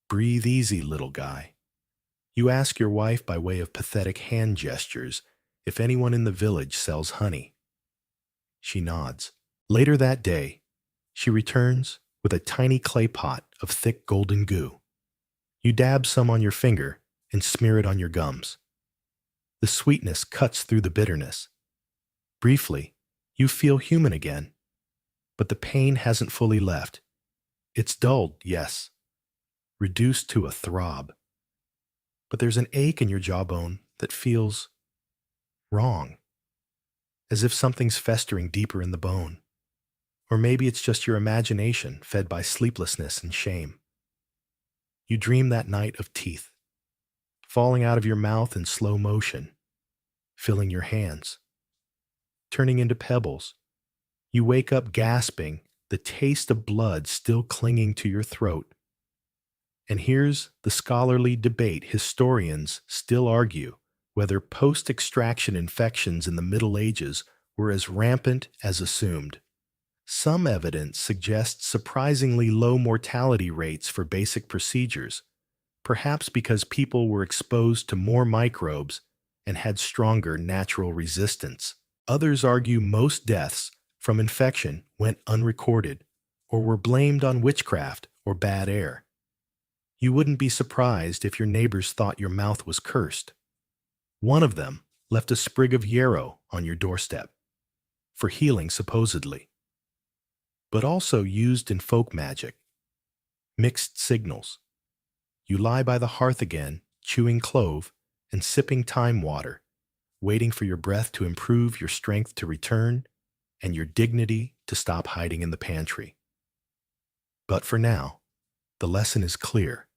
Breathe easy, little guy. You ask your wife by way of pathetic hand gestures if anyone in the village sells honey. She nods. Later that day, she returns with a tiny clay pot of thick golden goo. You dab some on your finger and smear it on your gums. The sweetness cuts through the bitterness. Briefly, you feel human again, but the pain hasn't fully left. It's dulled, yes, reduced to a throb, but there's an ache in your jawbone that feels wrong, as if something's festering deeper in the bone. Or maybe it's just your imagination fed by sleeplessness and shame. You dream that night of teeth, falling out of your mouth in slow motion, filling your hands, turning into pebbles. You wake up gasping, the taste of blood still clinging to your throat. And here's the scholarly debate historians still argue whether post-extraction infections in the Middle Ages were as rampant as assumed. Some evidence suggests surprisingly low mortality rates for basic procedures, perhaps because people were exposed to more microbes and had stronger natural resistance. Others argue most deaths from infection went unrecorded or were blamed on witchcraft or bad air. You wouldn't be surprised if your neighbors thought your mouth was cursed. One of them left a sprig of yarrow on your doorstep, for healing supposedly, but also used in folk magic. Mixed signals. You lie by the hearth again, chewing clove and sipping thyme water, waiting for your breath to improve, your strength to return, and your dignity to stop hiding in the pantry. But for now, the lesson is clear.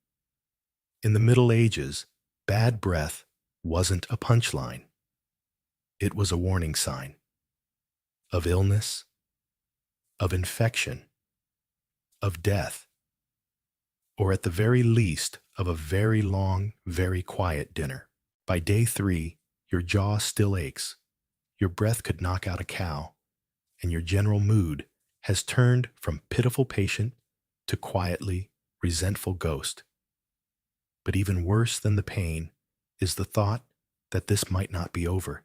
In the Middle Ages, bad breath wasn't a punchline. It was a warning sign of illness, of infection, of death, or at the very least of a very long, very quiet dinner. By day 3, your jaw still aches, your breath could knock out a cow, and your general mood has turned from pitiful patient to quietly resentful ghost. But even worse than the pain is the thought that this might not be over.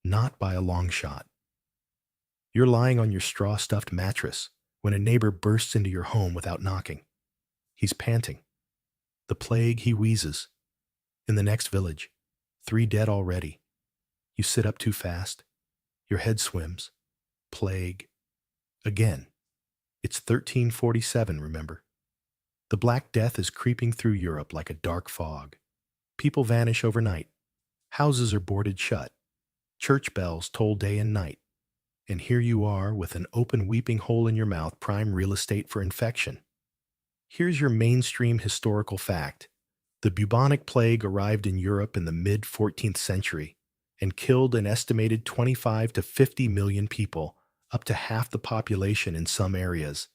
Not by a long shot. You're lying on your straw-stuffed mattress when a neighbor bursts into your home without knocking. He's panting. The plague, he wheezes. In the next village, 3 dead already. You sit up too fast. Your head swims. Plague. Again. It's 1347, remember? The Black Death is creeping through Europe like a dark fog. People vanish overnight. Houses are boarded shut. Church bells toll day and night. And here you are with an open weeping hole in your mouth, prime real estate for infection. Here's your mainstream historical fact. The bubonic plague arrived in Europe in the mid-14th century and killed an estimated 25 to 50 million people, up to half the population in some areas.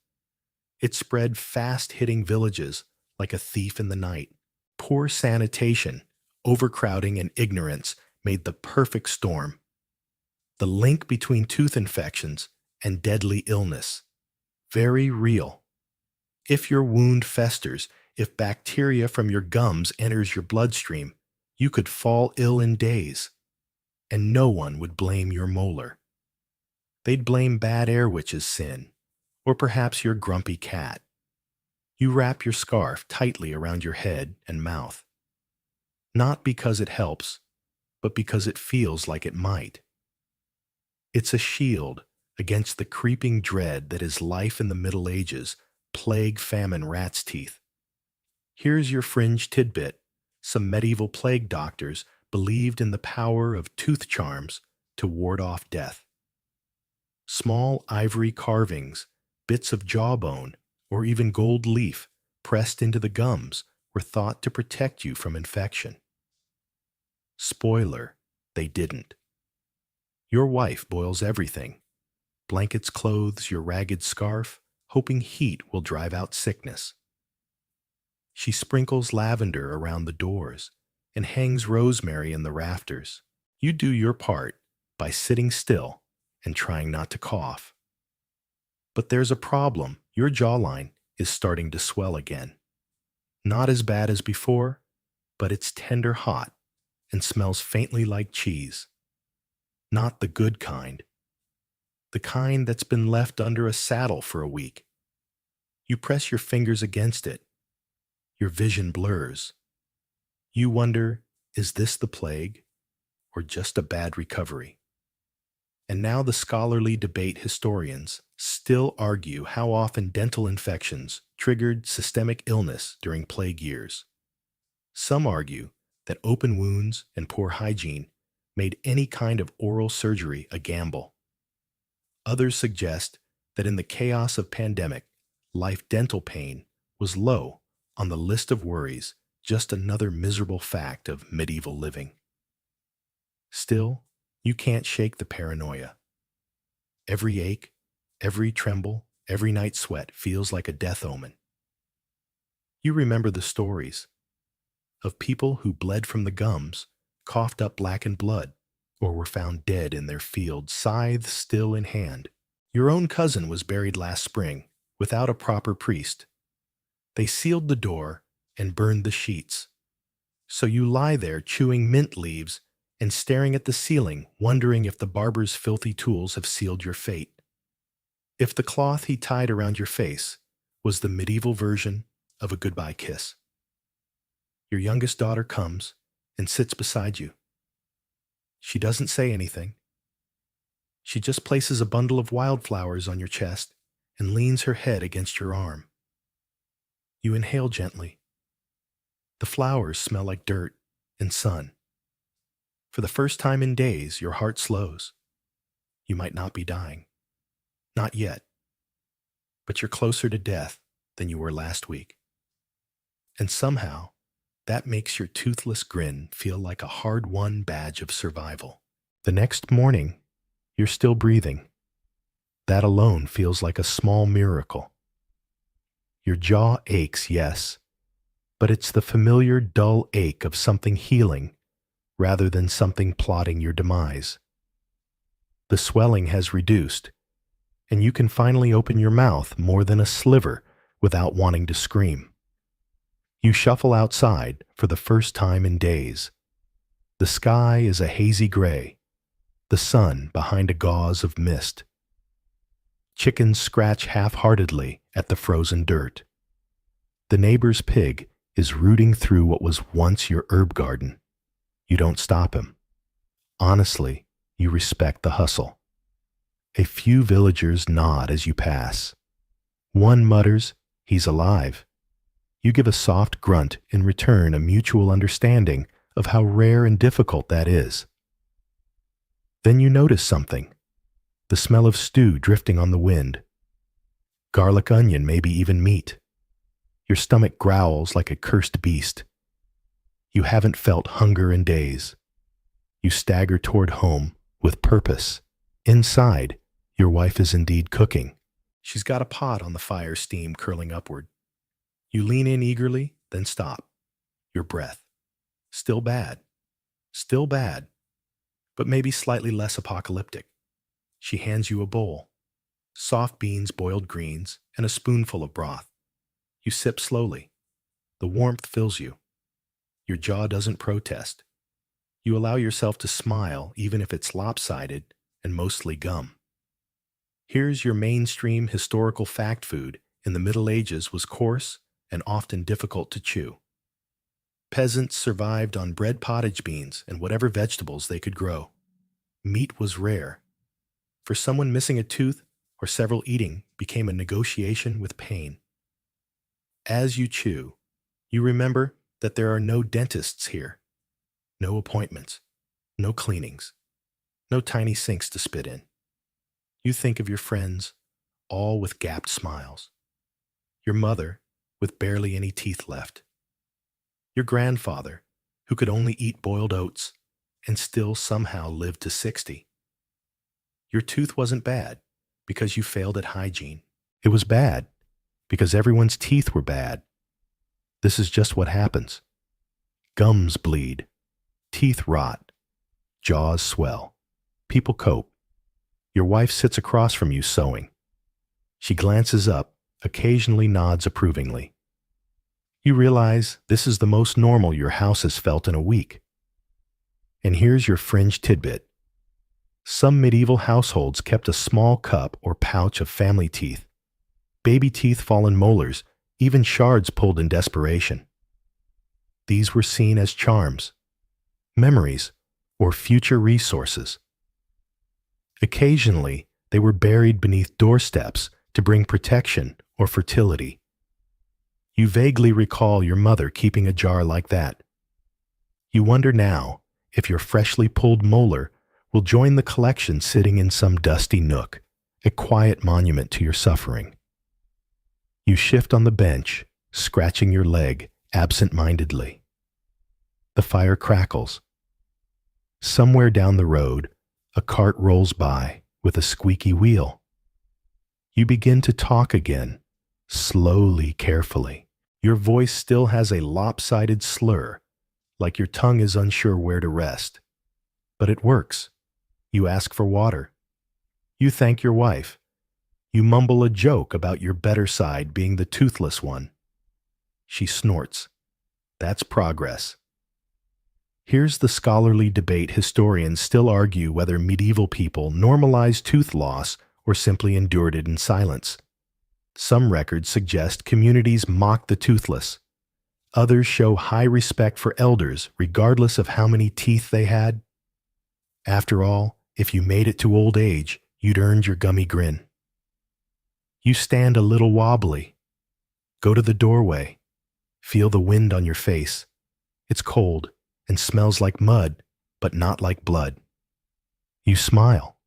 It spread fast, hitting villages like a thief in the night. Poor sanitation, overcrowding, and ignorance made the perfect storm. The link between tooth infections and deadly illness. Very real. If your wound festers, if bacteria from your gums enters your bloodstream, you could fall ill in days, and no one would blame your molar. They'd blame bad air witch's sin, or perhaps your grumpy cat. You wrap your scarf tightly around your head and mouth, not because it helps, but because it feels like it might. It's a shield against the creeping dread that is life in the Middle Ages, plague, famine, rat's teeth. Here's your fringe tidbit. Some medieval plague doctors believed in the power of tooth charms to ward off death. Small ivory carvings, bits of jawbone, or even gold leaf pressed into the gums were thought to protect you from infection. Spoiler, they didn't. Your wife boils everything. Blankets, clothes, your ragged scarf, hoping heat will drive out sickness. She sprinkles lavender around the doors and hangs rosemary in the rafters. You do your part by sitting still and trying not to cough. But there's a problem. Your jawline is starting to swell again. Not as bad as before, but it's tender hot and smells faintly like cheese. Not the good kind. The kind that's been left under a saddle for a week. You press your fingers against it. Your vision blurs. You wonder, is this the plague or just a bad recovery? And now the scholarly debate historians still argue how often dental infections triggered systemic illness during plague years. Some argue that open wounds and poor hygiene made any kind of oral surgery a gamble. Others suggest that in the chaos of pandemic, life dental pain was low on the list of worries, just another miserable fact of medieval living. Still, you can't shake the paranoia. Every ache, every tremble, every night sweat feels like a death omen. You remember the stories of people who bled from the gums, coughed up blackened blood, or were found dead in their fields, scythe still in hand. Your own cousin was buried last spring without a proper priest. They sealed the door and burned the sheets. So you lie there chewing mint leaves and staring at the ceiling, wondering if the barber's filthy tools have sealed your fate. If the cloth he tied around your face was the medieval version of a goodbye kiss. Your youngest daughter comes and sits beside you. She doesn't say anything. She just places a bundle of wildflowers on your chest and leans her head against your arm. You inhale gently. The flowers smell like dirt and sun. For the first time in days, your heart slows. You might not be dying. Not yet. But you're closer to death than you were last week. And somehow, that makes your toothless grin feel like a hard-won badge of survival. The next morning, you're still breathing. That alone feels like a small miracle. Your jaw aches, yes, but it's the familiar dull ache of something healing rather than something plotting your demise. The swelling has reduced, and you can finally open your mouth more than a sliver without wanting to scream. You shuffle outside for the first time in days. The sky is a hazy gray, the sun behind a gauze of mist. Chickens scratch half-heartedly at the frozen dirt. The neighbor's pig is rooting through what was once your herb garden. You don't stop him. Honestly, you respect the hustle. A few villagers nod as you pass. One mutters, "He's alive." You give a soft grunt in return, a mutual understanding of how rare and difficult that is. Then you notice something. The smell of stew drifting on the wind. Garlic onion, maybe even meat. Your stomach growls like a cursed beast. You haven't felt hunger in days. You stagger toward home with purpose. Inside, your wife is indeed cooking. She's got a pot on the fire, steam curling upward. You lean in eagerly, then stop. Your breath. Still bad. Still bad. But maybe slightly less apocalyptic. She hands you a bowl. Soft beans, boiled greens, and a spoonful of broth. You sip slowly. The warmth fills you. Your jaw doesn't protest. You allow yourself to smile even if it's lopsided and mostly gum. Here's your mainstream historical fact: food in the Middle Ages was coarse and often difficult to chew. Peasants survived on bread, pottage beans, and whatever vegetables they could grow. Meat was rare. For someone missing a tooth or several, eating became a negotiation with pain. As you chew, you remember that there are no dentists here, no appointments, no cleanings, no tiny sinks to spit in. You think of your friends, all with gapped smiles. Your mother, with barely any teeth left. Your grandfather, who could only eat boiled oats and still somehow lived to 60. Your tooth wasn't bad because you failed at hygiene. It was bad because everyone's teeth were bad. This is just what happens. Gums bleed, teeth rot, jaws swell. People cope. Your wife sits across from you sewing. She glances up, occasionally nods approvingly. You realize this is the most normal your house has felt in a week. And here's your fringe tidbit. Some medieval households kept a small cup or pouch of family teeth. Baby teeth, fallen molars, even shards pulled in desperation. These were seen as charms, memories, or future resources. Occasionally, they were buried beneath doorsteps to bring protection or fertility. You vaguely recall your mother keeping a jar like that. You wonder now if your freshly pulled molar will join the collection sitting in some dusty nook, a quiet monument to your suffering. You shift on the bench, scratching your leg absent-mindedly. The fire crackles. Somewhere down the road, a cart rolls by with a squeaky wheel. You begin to talk again, slowly, carefully. Your voice still has a lopsided slur, like your tongue is unsure where to rest. But it works. You ask for water. You thank your wife. You mumble a joke about your better side being the toothless one. She snorts. That's progress. Here's the scholarly debate historians still argue whether medieval people normalized tooth loss or simply endured it in silence. Some records suggest communities mocked the toothless. Others show high respect for elders regardless of how many teeth they had. After all, if you made it to old age, you'd earned your gummy grin. You stand a little wobbly. Go to the doorway. Feel the wind on your face. It's cold and smells like mud, but not like blood. You smile.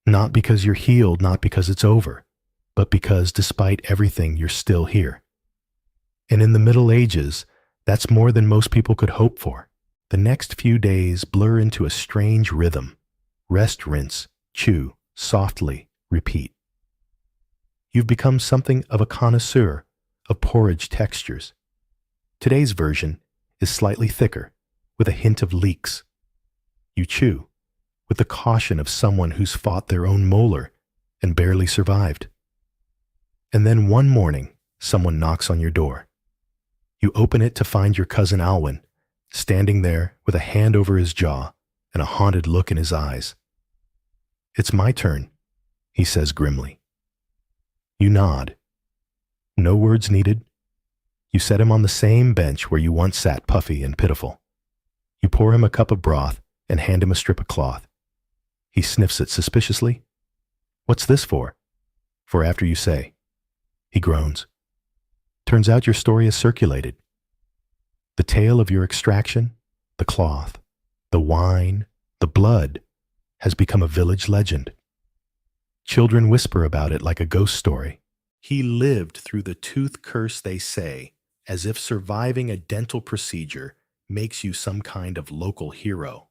Not because you're healed, not because it's over, but because despite everything, you're still here. And in the Middle Ages, that's more than most people could hope for. The next few days blur into a strange rhythm. Rest, rinse, chew, softly, repeat. You've become something of a connoisseur of porridge textures. Today's version is slightly thicker, with a hint of leeks. You chew, with the caution of someone who's fought their own molar and barely survived. And then one morning, someone knocks on your door. You open it to find your cousin Alwyn, standing there with a hand over his jaw and a haunted look in his eyes. "It's my turn," he says grimly. You nod. No words needed. You set him on the same bench where you once sat puffy and pitiful. You pour him a cup of broth and hand him a strip of cloth. He sniffs it suspiciously. "What's this for?" "For after you say." He groans. Turns out your story is circulated. The tale of your extraction, the cloth, the wine, the blood, has become a village legend. Children whisper about it like a ghost story. He lived through the tooth curse, they say, as if surviving a dental procedure makes you some kind of local hero.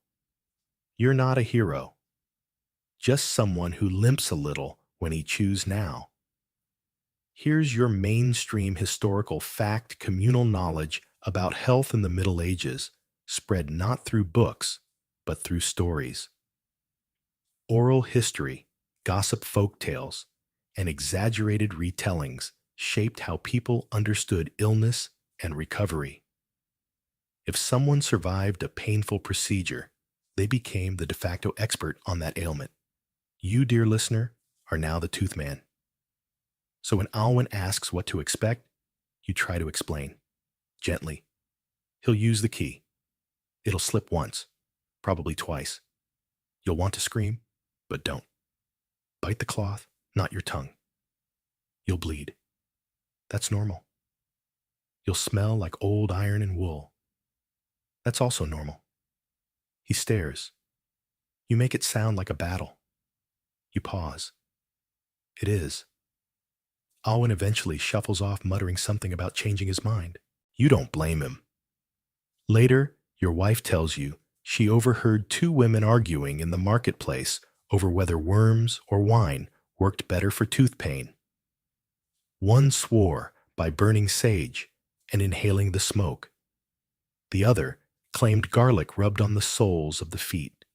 You're not a hero. Just someone who limps a little when he chews now. Here's your mainstream historical fact communal knowledge about health in the Middle Ages, spread not through books, but through stories. Oral history, gossip folk tales, and exaggerated retellings shaped how people understood illness and recovery. If someone survived a painful procedure, they became the de facto expert on that ailment. You, dear listener, are now the tooth man. So when Alwyn asks what to expect, you try to explain. Gently. He'll use the key. It'll slip once, probably twice. You'll want to scream, but don't. Bite the cloth, not your tongue. You'll bleed. That's normal. You'll smell like old iron and wool. That's also normal. He stares. You make it sound like a battle. You pause. It is. Alwyn eventually shuffles off, muttering something about changing his mind. You don't blame him. Later, your wife tells you she overheard two women arguing in the marketplace over whether worms or wine worked better for tooth pain. One swore by burning sage and inhaling the smoke. The other claimed garlic rubbed on the soles of the feet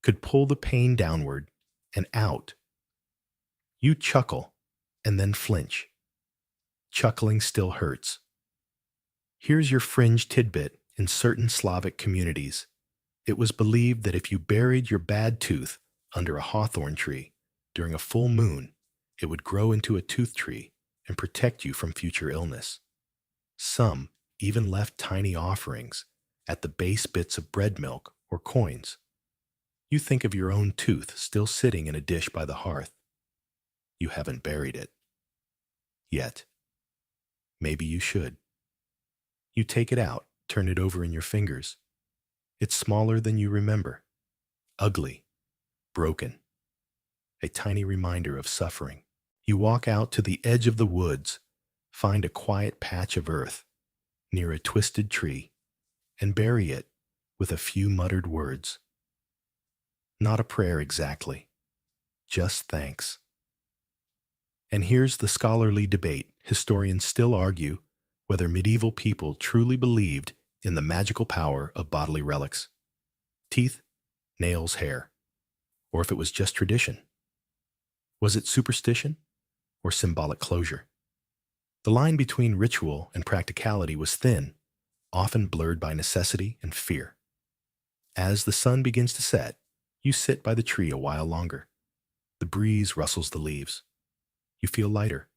could pull the pain downward and out. You chuckle and then flinch. Chuckling still hurts. Here's your fringe tidbit in certain Slavic communities. It was believed that if you buried your bad tooth under a hawthorn tree during a full moon, it would grow into a tooth tree and protect you from future illness. Some even left tiny offerings at the base bits of bread milk or coins. You think of your own tooth still sitting in a dish by the hearth. You haven't buried it. Yet. Maybe you should. You take it out, turn it over in your fingers. It's smaller than you remember. Ugly. Broken. A tiny reminder of suffering. You walk out to the edge of the woods, find a quiet patch of earth near a twisted tree, and bury it with a few muttered words. Not a prayer exactly, just thanks. And here's the scholarly debate. Historians still argue whether medieval people truly believed in the magical power of bodily relics. Teeth, nails, hair. Or if it was just tradition. Was it superstition or symbolic closure? The line between ritual and practicality was thin, often blurred by necessity and fear. As the sun begins to set, you sit by the tree a while longer. The breeze rustles the leaves. You feel lighter.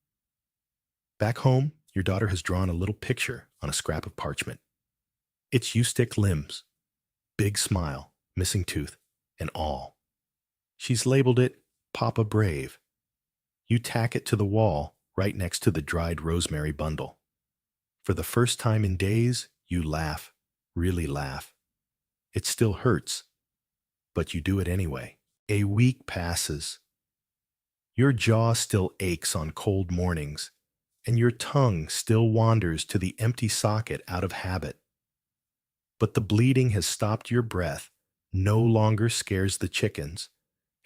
Back home, your daughter has drawn a little picture on a scrap of parchment. It's you stick limbs, big smile, missing tooth, and all. She's labeled it Papa Brave. You tack it to the wall right next to the dried rosemary bundle. For the first time in days, you laugh, really laugh. It still hurts, but you do it anyway. A week passes. Your jaw still aches on cold mornings, and your tongue still wanders to the empty socket out of habit. But the bleeding has stopped your breath, no longer scares the chickens,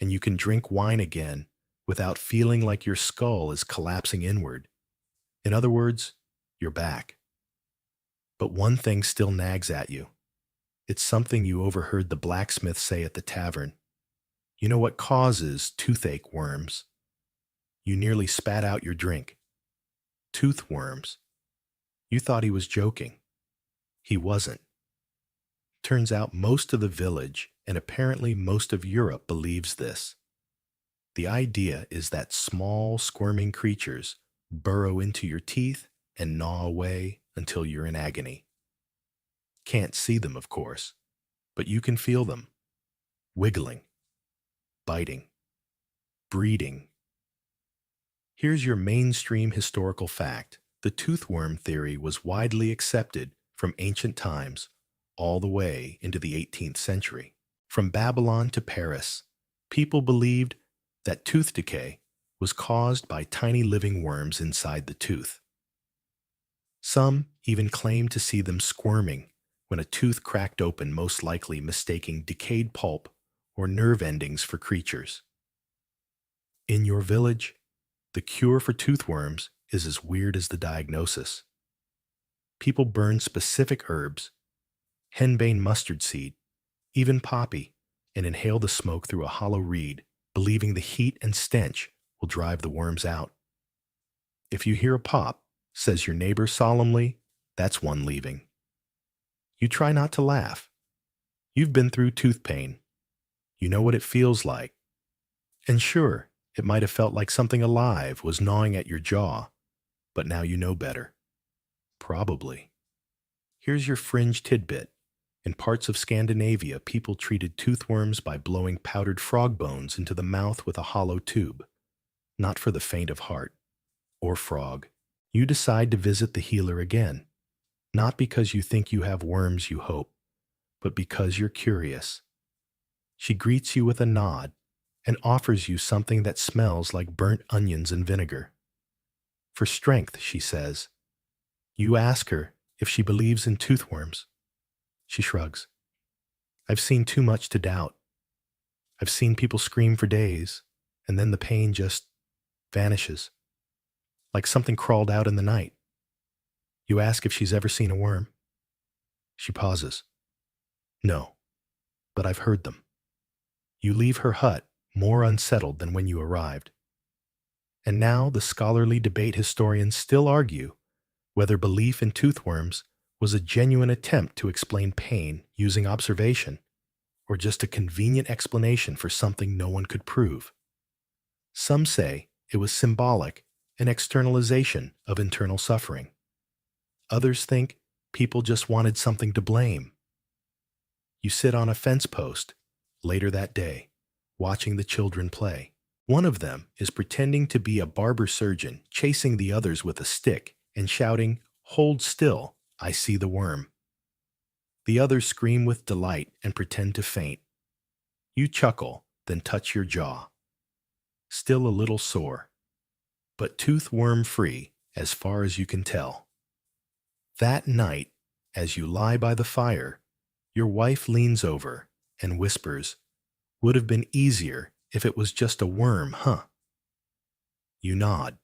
and you can drink wine again without feeling like your skull is collapsing inward. In other words, you're back. But one thing still nags at you. It's something you overheard the blacksmith say at the tavern. You know what causes toothache worms? You nearly spat out your drink. Tooth worms. You thought he was joking. He wasn't. Turns out most of the village, and apparently most of Europe, believes this. The idea is that small, squirming creatures burrow into your teeth and gnaw away until you're in agony. Can't see them, of course, but you can feel them. Wiggling. Biting. Breeding. Here's your mainstream historical fact. The toothworm theory was widely accepted from ancient times all the way into the 18th century. From Babylon to Paris, people believed that tooth decay was caused by tiny living worms inside the tooth. Some even claimed to see them squirming when a tooth cracked open, most likely mistaking decayed pulp or nerve endings for creatures. In your village, the cure for toothworms is as weird as the diagnosis. People burn specific herbs, henbane mustard seed, even poppy, and inhale the smoke through a hollow reed, believing the heat and stench will drive the worms out. If you hear a pop, says your neighbor solemnly, that's one leaving. You try not to laugh. You've been through tooth pain. You know what it feels like. And sure, it might have felt like something alive was gnawing at your jaw, but now you know better. Probably. Here's your fringe tidbit. In parts of Scandinavia, people treated toothworms by blowing powdered frog bones into the mouth with a hollow tube. Not for the faint of heart. Or frog. You decide to visit the healer again. Not because you think you have worms, you hope, but because you're curious. She greets you with a nod and offers you something that smells like burnt onions and vinegar. For strength, she says. You ask her if she believes in toothworms. She shrugs. I've seen too much to doubt. I've seen people scream for days, and then the pain just vanishes. Like something crawled out in the night. You ask if she's ever seen a worm. She pauses. No, but I've heard them. You leave her hut more unsettled than when you arrived. And now the scholarly debate historians still argue whether belief in toothworms was a genuine attempt to explain pain using observation, or just a convenient explanation for something no one could prove. Some say it was symbolic, an externalization of internal suffering. Others think people just wanted something to blame. You sit on a fence post, Later that day, watching the children play, one of them is pretending to be a barber surgeon, chasing the others with a stick and shouting, "Hold still, I see the worm." The others scream with delight and pretend to faint. You chuckle, then touch your jaw. Still a little sore, but tooth worm free as far as you can tell. That night, as you lie by the fire, your wife leans over and whispers, "Would have been easier if it was just a worm, huh?" You nod.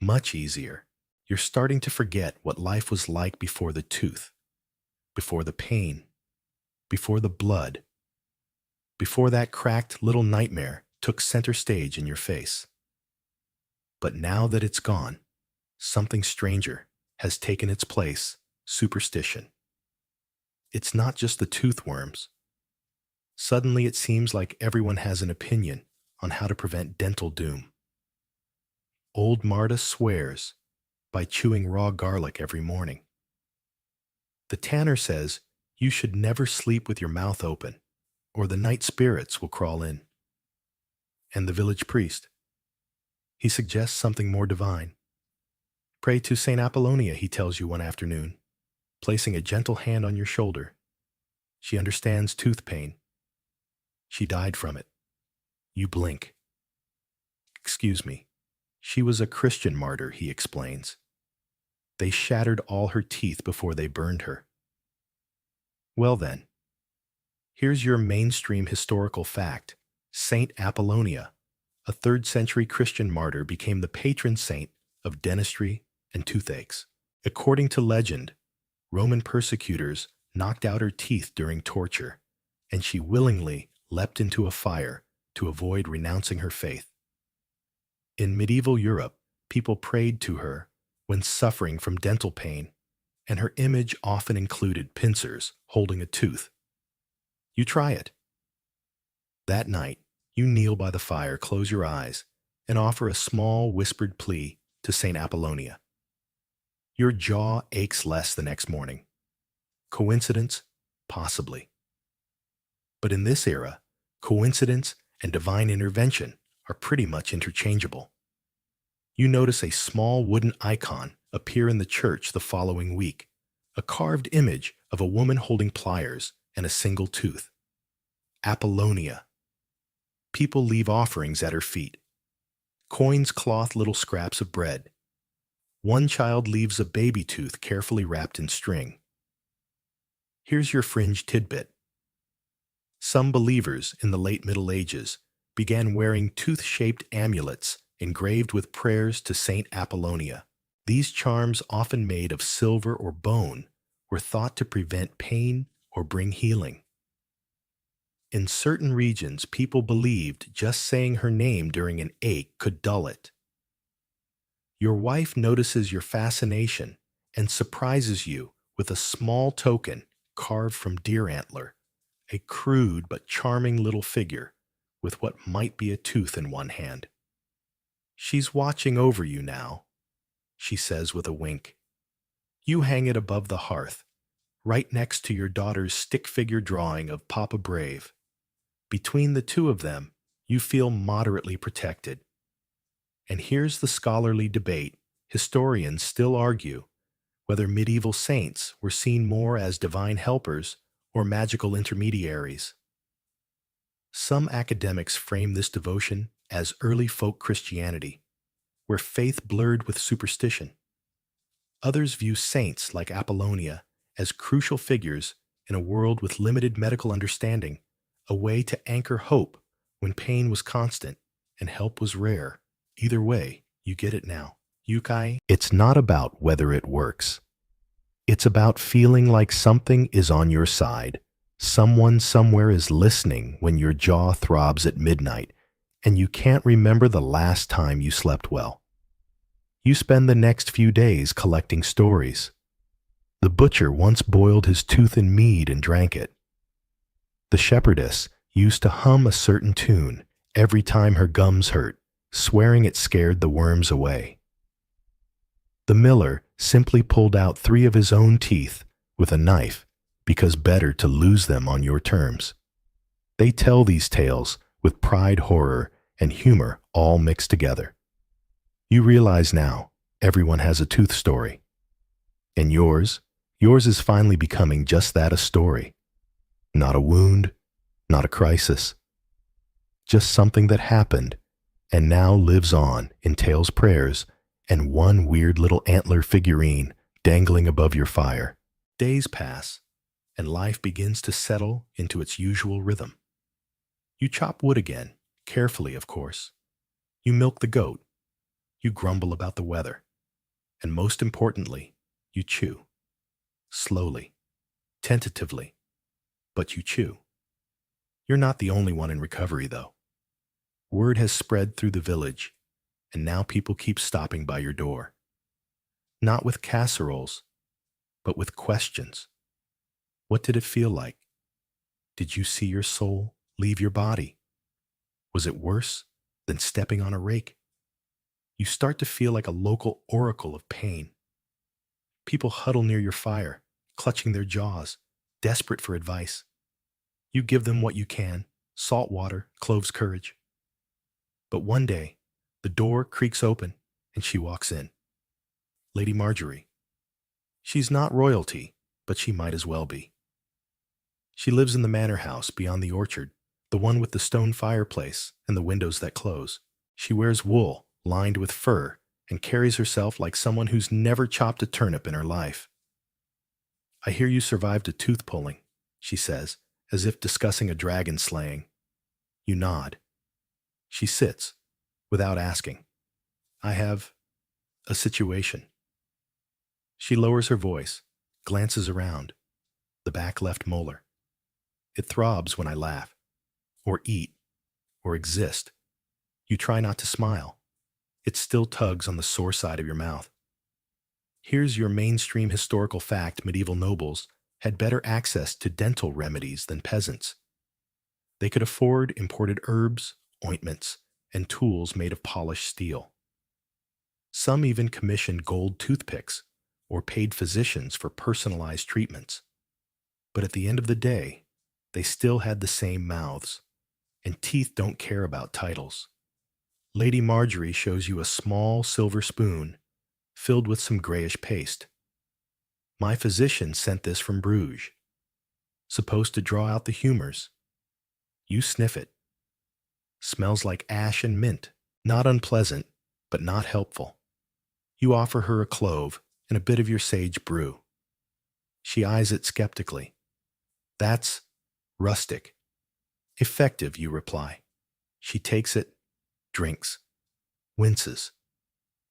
Much easier. You're starting to forget what life was like before the tooth, before the pain, before the blood, before that cracked little nightmare took center stage in your face. But now that it's gone, something stranger has taken its place: superstition. It's not just the tooth worms. Suddenly it seems like everyone has an opinion on how to prevent dental doom. Old Marta swears by chewing raw garlic every morning. The tanner says you should never sleep with your mouth open, or the night spirits will crawl in. And the village priest, he suggests something more divine. Pray to Saint Apollonia, he tells you one afternoon, placing a gentle hand on your shoulder. She understands tooth pain. She died from it. You blink. Excuse me. She was a Christian martyr, he explains. They shattered all her teeth before they burned her. Well then, here's your mainstream historical fact. Saint Apollonia, a 3rd century Christian martyr, became the patron saint of dentistry and toothaches. According to legend, Roman persecutors knocked out her teeth during torture, and she willingly leapt into a fire to avoid renouncing her faith. In medieval Europe, people prayed to her when suffering from dental pain, and her image often included pincers holding a tooth. You try it. That night, you kneel by the fire, close your eyes, and offer a small whispered plea to Saint Apollonia. Your jaw aches less the next morning. Coincidence? Possibly. But in this era, coincidence and divine intervention are pretty much interchangeable. You notice a small wooden icon appear in the church the following week, a carved image of a woman holding pliers and a single tooth. Apollonia. People leave offerings at her feet. Coins cloth little scraps of bread. One child leaves a baby tooth carefully wrapped in string. Here's your fringe tidbit. Some believers in the late Middle Ages began wearing tooth-shaped amulets engraved with prayers to Saint Apollonia. These charms, often made of silver or bone, were thought to prevent pain or bring healing. In certain regions, people believed just saying her name during an ache could dull it. Your wife notices your fascination and surprises you with a small token carved from deer antler, a crude but charming little figure with what might be a tooth in one hand. "She's watching over you now," she says with a wink. You hang it above the hearth, right next to your daughter's stick figure drawing of Papa Brave. Between the two of them, you feel moderately protected. And here's the scholarly debate. Historians still argue whether medieval saints were seen more as divine helpers or magical intermediaries. Some academics frame this devotion as early folk Christianity, where faith blurred with superstition. Others view saints like Apollonia as crucial figures in a world with limited medical understanding, a way to anchor hope when pain was constant and help was rare. Either way, you get it now. Yukai, it's not about whether it works. It's about feeling like something is on your side. Someone somewhere is listening when your jaw throbs at midnight and you can't remember the last time you slept well. You spend the next few days collecting stories. The butcher once boiled his tooth in mead and drank it. The shepherdess used to hum a certain tune every time her gums hurt, swearing it scared the worms away. The miller simply pulled out 3 of his own teeth with a knife because better to lose them on your terms. They tell these tales with pride, horror, and humor all mixed together. You realize now everyone has a tooth story. And yours is finally becoming just that, a story. Not a wound, not a crisis. Just something that happened and now lives on in tales, prayers, and one weird little antler figurine dangling above your fire. Days pass, and life begins to settle into its usual rhythm. You chop wood again, carefully, of course. You milk the goat. You grumble about the weather. And most importantly, you chew. Slowly, tentatively, but you chew. You're not the only one in recovery, though. Word has spread through the village, and now people keep stopping by your door. Not with casseroles, but with questions. What did it feel like? Did you see your soul leave your body? Was it worse than stepping on a rake? You start to feel like a local oracle of pain. People huddle near your fire, clutching their jaws, desperate for advice. You give them what you can: salt water, cloves courage. But one day, the door creaks open and she walks in. Lady Marjorie. She's not royalty, but she might as well be. She lives in the manor house beyond the orchard, the one with the stone fireplace and the windows that close. She wears wool lined with fur and carries herself like someone who's never chopped a turnip in her life. I hear you survived a tooth pulling, she says, as if discussing a dragon slaying. You nod. She sits, without asking. I have a situation. She lowers her voice, glances around. The back left molar. It throbs when I laugh, or eat, or exist. You try not to smile. It still tugs on the sore side of your mouth. Here's your mainstream historical fact: medieval nobles had better access to dental remedies than peasants. They could afford imported herbs, ointments, and tools made of polished steel. Some even commissioned gold toothpicks or paid physicians for personalized treatments. But at the end of the day, they still had the same mouths, and teeth don't care about titles. Lady Marjorie shows you a small silver spoon filled with some grayish paste. My physician sent this from Bruges. Supposed to draw out the humors. You sniff it. Smells like ash and mint. Not unpleasant, but not helpful. You offer her a clove and a bit of your sage brew. She eyes it skeptically. That's rustic. Effective, you reply. She takes it, drinks, winces.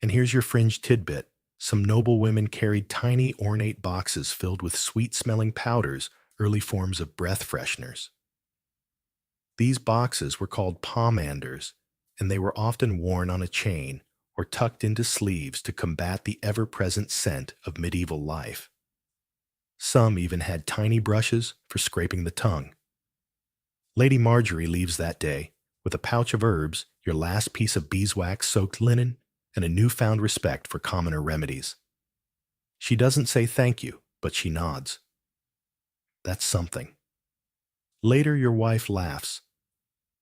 And here's your fringe tidbit. Some noble women carried tiny ornate boxes filled with sweet-smelling powders, early forms of breath fresheners. These boxes were called pomanders, and they were often worn on a chain or tucked into sleeves to combat the ever-present scent of medieval life. Some even had tiny brushes for scraping the tongue. Lady Marjorie leaves that day with a pouch of herbs, your last piece of beeswax-soaked linen, and a newfound respect for commoner remedies. She doesn't say thank you, but she nods. That's something. Later, your wife laughs.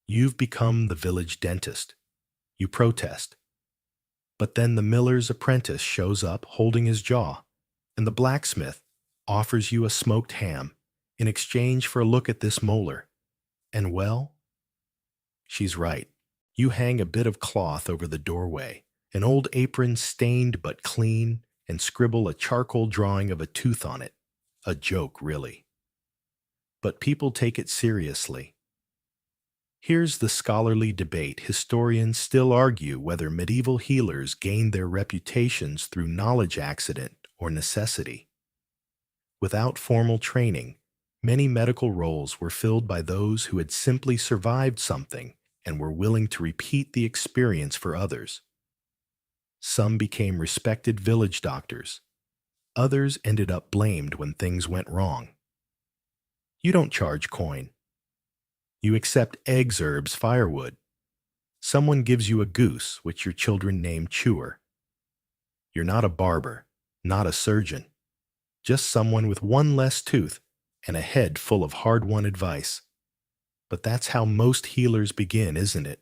You've become the village dentist. You protest. But then the miller's apprentice shows up holding his jaw, and the blacksmith offers you a smoked ham in exchange for a look at this molar. And well, she's right. You hang a bit of cloth over the doorway, an old apron stained but clean, and scribble a charcoal drawing of a tooth on it. A joke, really. But people take it seriously. Here's the scholarly debate. Historians still argue whether medieval healers gained their reputations through knowledge accident or necessity. Without formal training, many medical roles were filled by those who had simply survived something and were willing to repeat the experience for others. Some became respected village doctors. Others ended up blamed when things went wrong. You don't charge coin. You accept eggs, herbs, firewood. Someone gives you a goose, which your children name Chewer. You're not a barber, not a surgeon, just someone with one less tooth and a head full of hard-won advice. But that's how most healers begin, isn't it?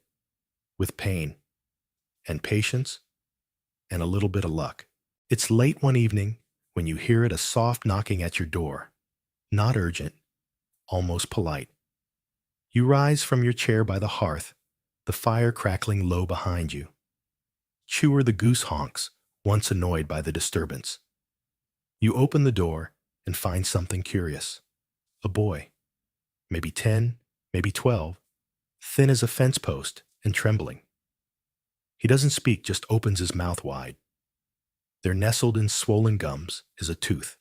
With pain and patience and a little bit of luck. It's late one evening when you hear it, a soft knocking at your door. Not urgent, almost polite. You rise from your chair by the hearth, the fire crackling low behind you. Chewer the goose honks, once annoyed by the disturbance. You open the door and find something curious. A boy, maybe 10, maybe 12, thin as a fence post and trembling. He doesn't speak, just opens his mouth wide. There, nestled in swollen gums, is a tooth,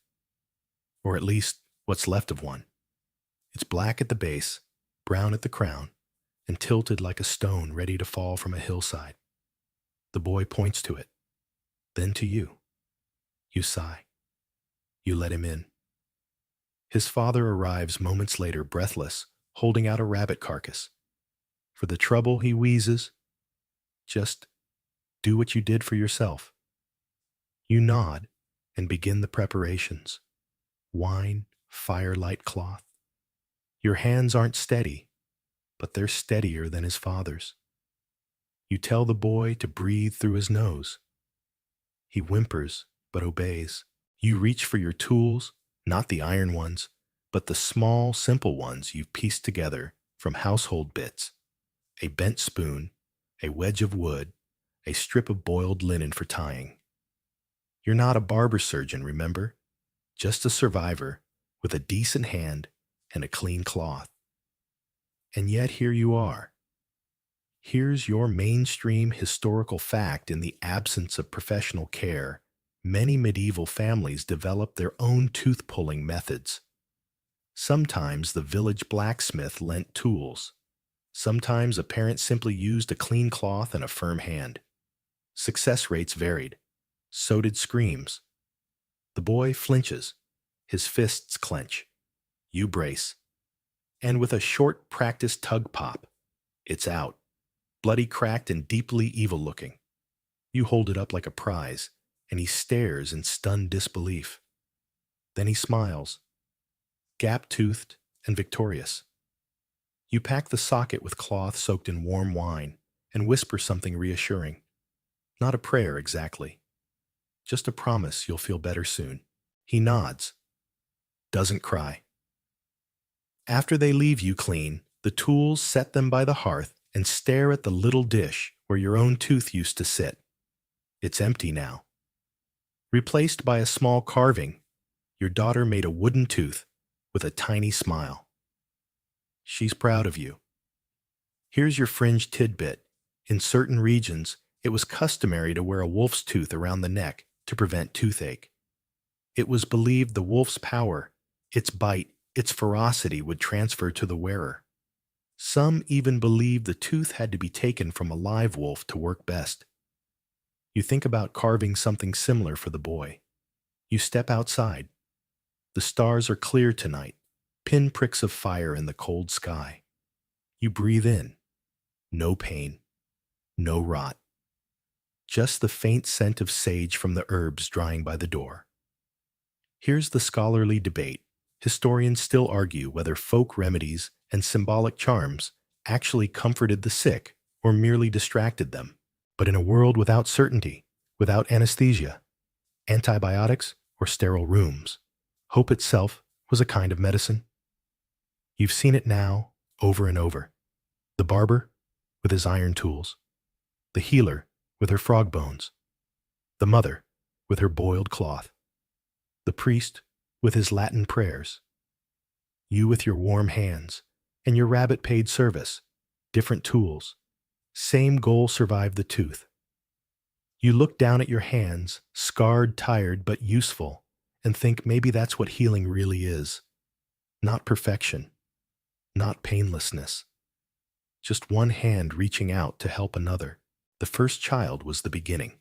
or at least what's left of one. It's black at the base, brown at the crown, and tilted like a stone ready to fall from a hillside. The boy points to it, then to you. You sigh. You let him in. His father arrives moments later, breathless, holding out a rabbit carcass. For the trouble, he wheezes, just do what you did for yourself. You nod and begin the preparations. Wine, firelight cloth. Your hands aren't steady, but they're steadier than his father's. You tell the boy to breathe through his nose. He whimpers, but obeys. You reach for your tools, not the iron ones, but the small, simple ones you've pieced together from household bits. A bent spoon, a wedge of wood, a strip of boiled linen for tying. You're not a barber surgeon, remember? Just a survivor with a decent hand and a clean cloth. And yet here you are. Here's your mainstream historical fact: in the absence of professional care, many medieval families developed their own tooth-pulling methods. Sometimes the village blacksmith lent tools. Sometimes a parent simply used a clean cloth and a firm hand. Success rates varied. So did screams. The boy flinches. His fists clench. You brace. And with a short practiced tug pop, it's out, bloody, cracked, and deeply evil-looking. You hold it up like a prize, and he stares in stunned disbelief. Then he smiles, gap-toothed and victorious. You pack the socket with cloth soaked in warm wine and whisper something reassuring. Not a prayer exactly. Just a promise you'll feel better soon. He nods. Doesn't cry. After they leave you clean, the tools, set them by the hearth and stare at the little dish where your own tooth used to sit. It's empty now. Replaced by a small carving, your daughter made a wooden tooth with a tiny smile. She's proud of you. Here's your fringe tidbit. In certain regions, it was customary to wear a wolf's tooth around the neck to prevent toothache. It was believed the wolf's power, its bite, its ferocity would transfer to the wearer. Some even believed the tooth had to be taken from a live wolf to work best. You think about carving something similar for the boy. You step outside. The stars are clear tonight, pinpricks of fire in the cold sky. You breathe in. No pain. No rot. Just the faint scent of sage from the herbs drying by the door. Here's the scholarly debate. Historians still argue whether folk remedies and symbolic charms actually comforted the sick or merely distracted them. But in a world without certainty, without anesthesia, antibiotics, or sterile rooms, hope itself was a kind of medicine. You've seen it now, over and over. The barber with his iron tools. The healer with her frog bones. The mother with her boiled cloth. The priest with his Latin prayers. You with your warm hands and your rabbit-paid service. Different tools. Same goal: survive the tooth. You look down at your hands, scarred, tired, but useful, and think maybe that's what healing really is. Not perfection. Not painlessness. Just one hand reaching out to help another. The first child was the beginning.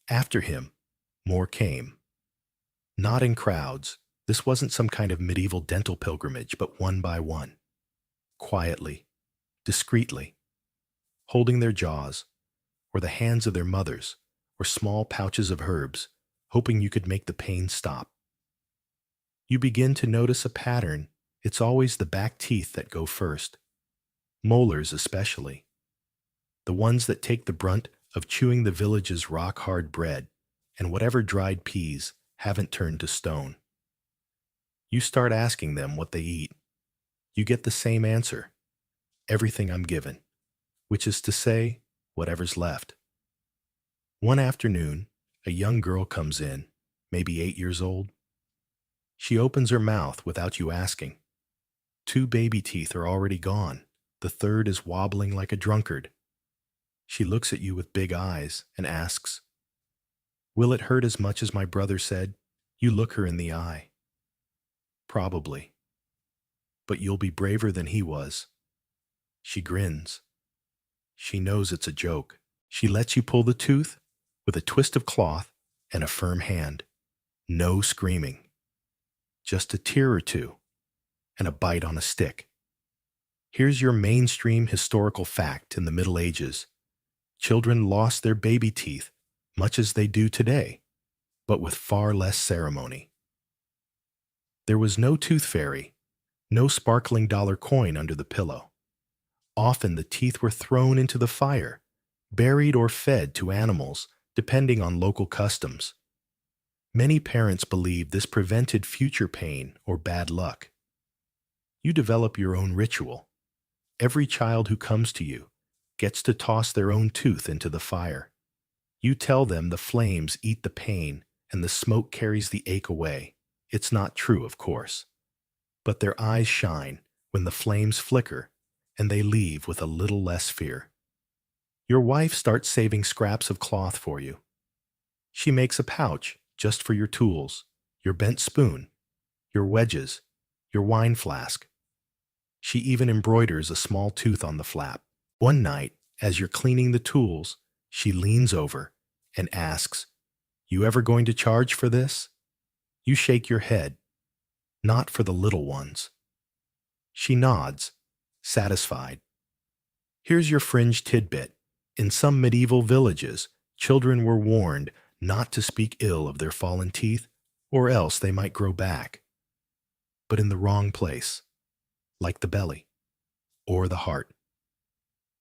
After him, more came. Not in crowds. This wasn't some kind of medieval dental pilgrimage, but one by one. Quietly, discreetly, holding their jaws, or the hands of their mothers, or small pouches of herbs, hoping you could make the pain stop. You begin to notice a pattern It's always the back teeth that go first, molars especially, the ones that take the brunt of chewing the village's rock-hard bread and whatever dried peas haven't turned to stone. You start asking them what they eat. You get the same answer, everything I'm given, which is to say, whatever's left. One afternoon, a young girl comes in, maybe 8 years old. She opens her mouth without you asking. 2 baby teeth are already gone. The third is wobbling like a drunkard. She looks at you with big eyes and asks, "Will it hurt as much as my brother said?" You look her in the eye. "Probably. But you'll be braver than he was." She grins. She knows it's a joke. She lets you pull the tooth with a twist of cloth and a firm hand. No screaming. Just a tear or two and a bite on a stick. Here's your mainstream historical fact in the Middle Ages. Children lost their baby teeth much as they do today, but with far less ceremony. There was no tooth fairy, no sparkling dollar coin under the pillow. Often the teeth were thrown into the fire, buried or fed to animals, depending on local customs. Many parents believed this prevented future pain or bad luck. You develop your own ritual. Every child who comes to you gets to toss their own tooth into the fire. You tell them the flames eat the pain and the smoke carries the ache away. It's not true, of course. But their eyes shine when the flames flicker and they leave with a little less fear. Your wife starts saving scraps of cloth for you. She makes a pouch just for your tools, your bent spoon, your wedges, your wine flask. She even embroiders a small tooth on the flap. One night, as you're cleaning the tools, she leans over and asks, "You ever going to charge for this?" You shake your head. "Not for the little ones." She nods, satisfied. Here's your fringe tidbit. In some medieval villages, children were warned not to speak ill of their fallen teeth, or else they might grow back. But in the wrong place, like the belly or the heart.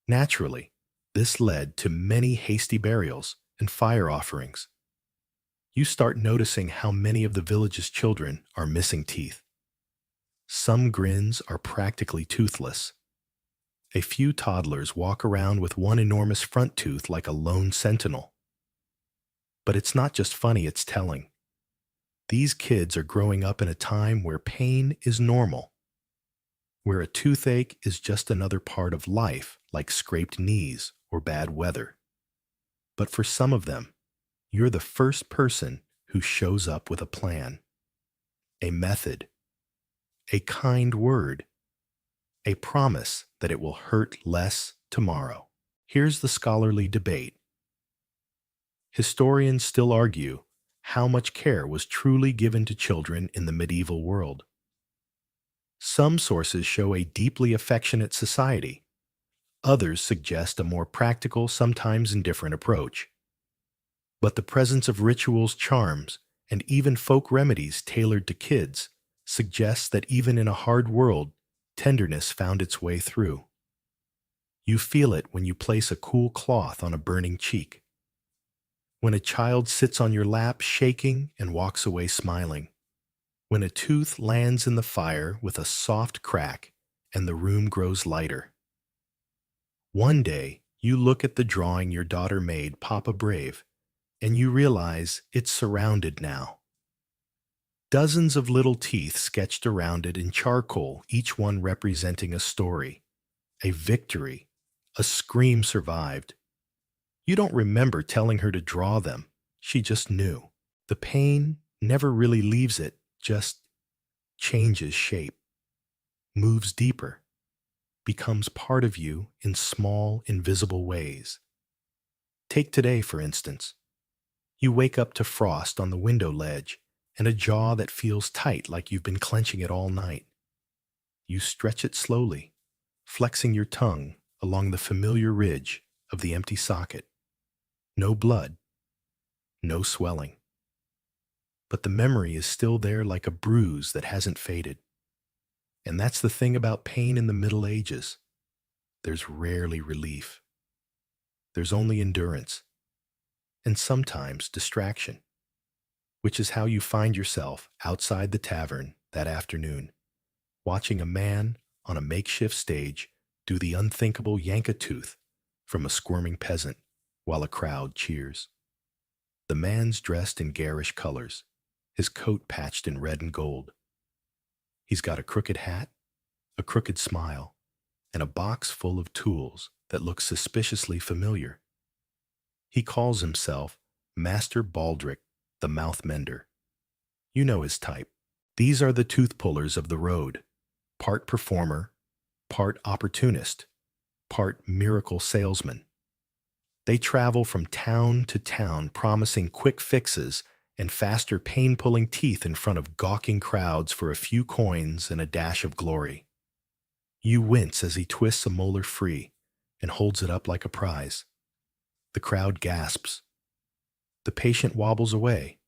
Naturally, this led to many hasty burials and fire offerings. You start noticing how many of the village's children are missing teeth. Some grins are practically toothless. A few toddlers walk around with one enormous front tooth like a lone sentinel. But it's not just funny, it's telling. These kids are growing up in a time where pain is normal, where a toothache is just another part of life, like scraped knees or bad weather. But for some of them, you're the first person who shows up with a plan, a method, a kind word, a promise that it will hurt less tomorrow. Here's the scholarly debate. Historians still argue how much care was truly given to children in the medieval world. Some sources show a deeply affectionate society. Others suggest a more practical, sometimes indifferent approach. But the presence of rituals, charms, and even folk remedies tailored to kids suggests that even in a hard world, tenderness found its way through. You feel it when you place a cool cloth on a burning cheek, when a child sits on your lap shaking and walks away smiling, when a tooth lands in the fire with a soft crack and the room grows lighter. One day, you look at the drawing your daughter made, Papa Brave, and you realize it's surrounded now. Dozens of little teeth sketched around it in charcoal, each one representing a story, a victory, a scream survived. You don't remember telling her to draw them. She just knew. The pain never really leaves it, just changes shape, moves deeper, becomes part of you in small, invisible ways. Take today, for instance. You wake up to frost on the window ledge and a jaw that feels tight like you've been clenching it all night. You stretch it slowly, flexing your tongue along the familiar ridge of the empty socket. No blood, no swelling. But the memory is still there like a bruise that hasn't faded. And that's the thing about pain in the Middle Ages. There's rarely relief. There's only endurance, and sometimes distraction, which is how you find yourself outside the tavern that afternoon, watching a man on a makeshift stage do the unthinkable yank a tooth from a squirming peasant while a crowd cheers. The man's dressed in garish colors, his coat patched in red and gold. He's got a crooked hat, a crooked smile, and a box full of tools that look suspiciously familiar. He calls himself Master Baldric, the Mouth Mender. You know his type. These are the tooth pullers of the road, part performer, part opportunist, part miracle salesman. They travel from town to town promising quick fixes and faster pain-pulling teeth in front of gawking crowds for a few coins and a dash of glory. You wince as he twists a molar free and holds it up like a prize. The crowd gasps. The patient wobbles away,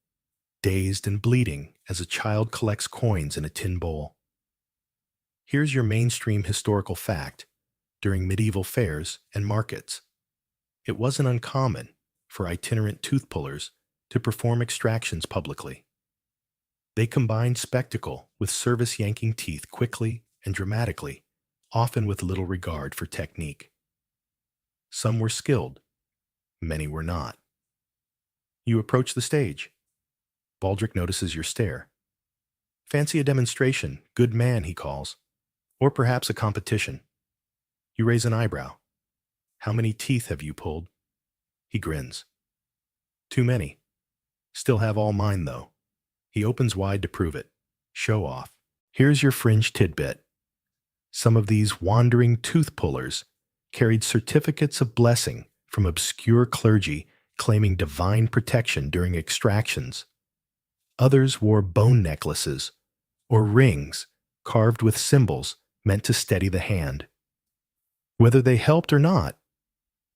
dazed and bleeding as a child collects coins in a tin bowl. Here's your mainstream historical fact. During medieval fairs and markets, it wasn't uncommon for itinerant tooth pullers to perform extractions publicly. They combined spectacle with service-yanking teeth quickly and dramatically, often with little regard for technique. Some were skilled, many were not. You approach the stage. Baldric notices your stare. Fancy a demonstration, good man, he calls. Or perhaps a competition. You raise an eyebrow. How many teeth have you pulled? He grins. Too many. Still have all mine, though. He opens wide to prove it. Show off. Here's your fringe tidbit. Some of these wandering tooth pullers carried certificates of blessing from obscure clergy claiming divine protection during extractions. Others wore bone necklaces or rings carved with symbols meant to steady the hand. Whether they helped or not,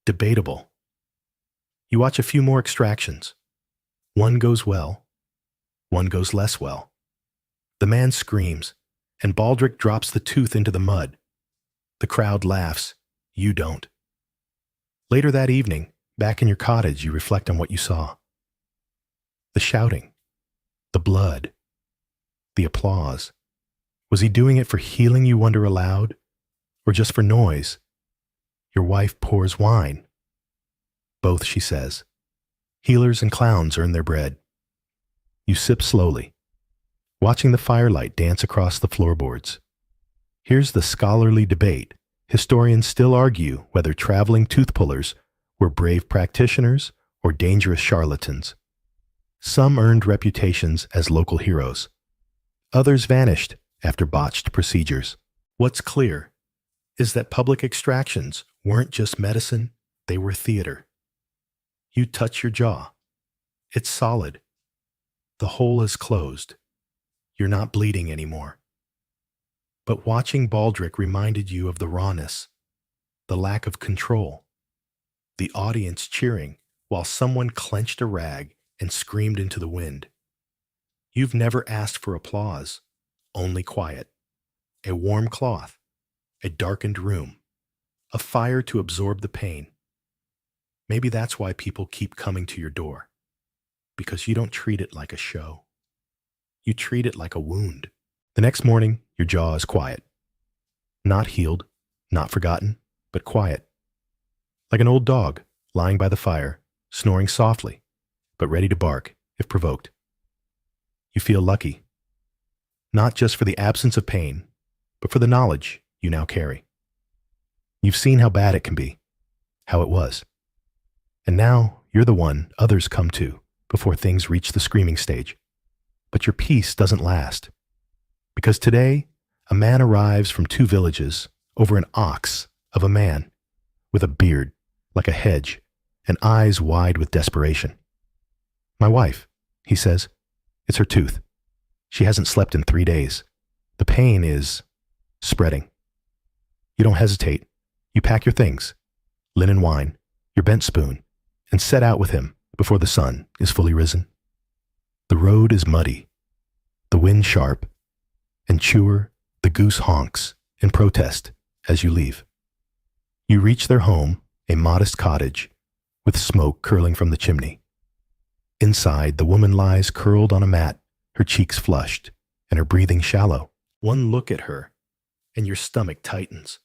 debatable. You watch a few more extractions. One goes well, one goes less well. The man screams, and Baldric drops the tooth into the mud. The crowd laughs. You don't. Later that evening, back in your cottage, you reflect on what you saw. The shouting, the blood, the applause. Was he doing it for healing, you wonder aloud, or just for noise? Your wife pours wine. Both, she says. Healers and clowns earn their bread. You sip slowly, watching the firelight dance across the floorboards. Here's the scholarly debate. Historians still argue whether traveling tooth pullers were brave practitioners or dangerous charlatans. Some earned reputations as local heroes. Others vanished after botched procedures. What's clear is that public extractions weren't just medicine, they were theater. You touch your jaw. It's solid. The hole is closed. You're not bleeding anymore. But watching Baldric reminded you of the rawness, the lack of control, the audience cheering while someone clenched a rag and screamed into the wind. You've never asked for applause, only quiet, a warm cloth, a darkened room, a fire to absorb the pain. Maybe that's why people keep coming to your door, because you don't treat it like a show. You treat it like a wound. The next morning, your jaw is quiet. Not healed, not forgotten, but quiet. Like an old dog lying by the fire, snoring softly, but ready to bark if provoked. You feel lucky, not just for the absence of pain, but for the knowledge you now carry. You've seen how bad it can be, how it was. And now you're the one others come to before things reach the screaming stage. But your peace doesn't last. Because today, a man arrives from 2 villages over an ox of a man with a beard like a hedge and eyes wide with desperation. My wife, he says. It's her tooth. She hasn't slept in 3 days. The pain is spreading. You don't hesitate. You pack your things, linen wine, your bent spoon, and set out with him before the sun is fully risen. The road is muddy, the wind sharp, and Chewer, the goose honks in protest as you leave. You reach their home, a modest cottage, with smoke curling from the chimney. Inside, the woman lies curled on a mat, her cheeks flushed, and her breathing shallow. One look at her, and your stomach tightens.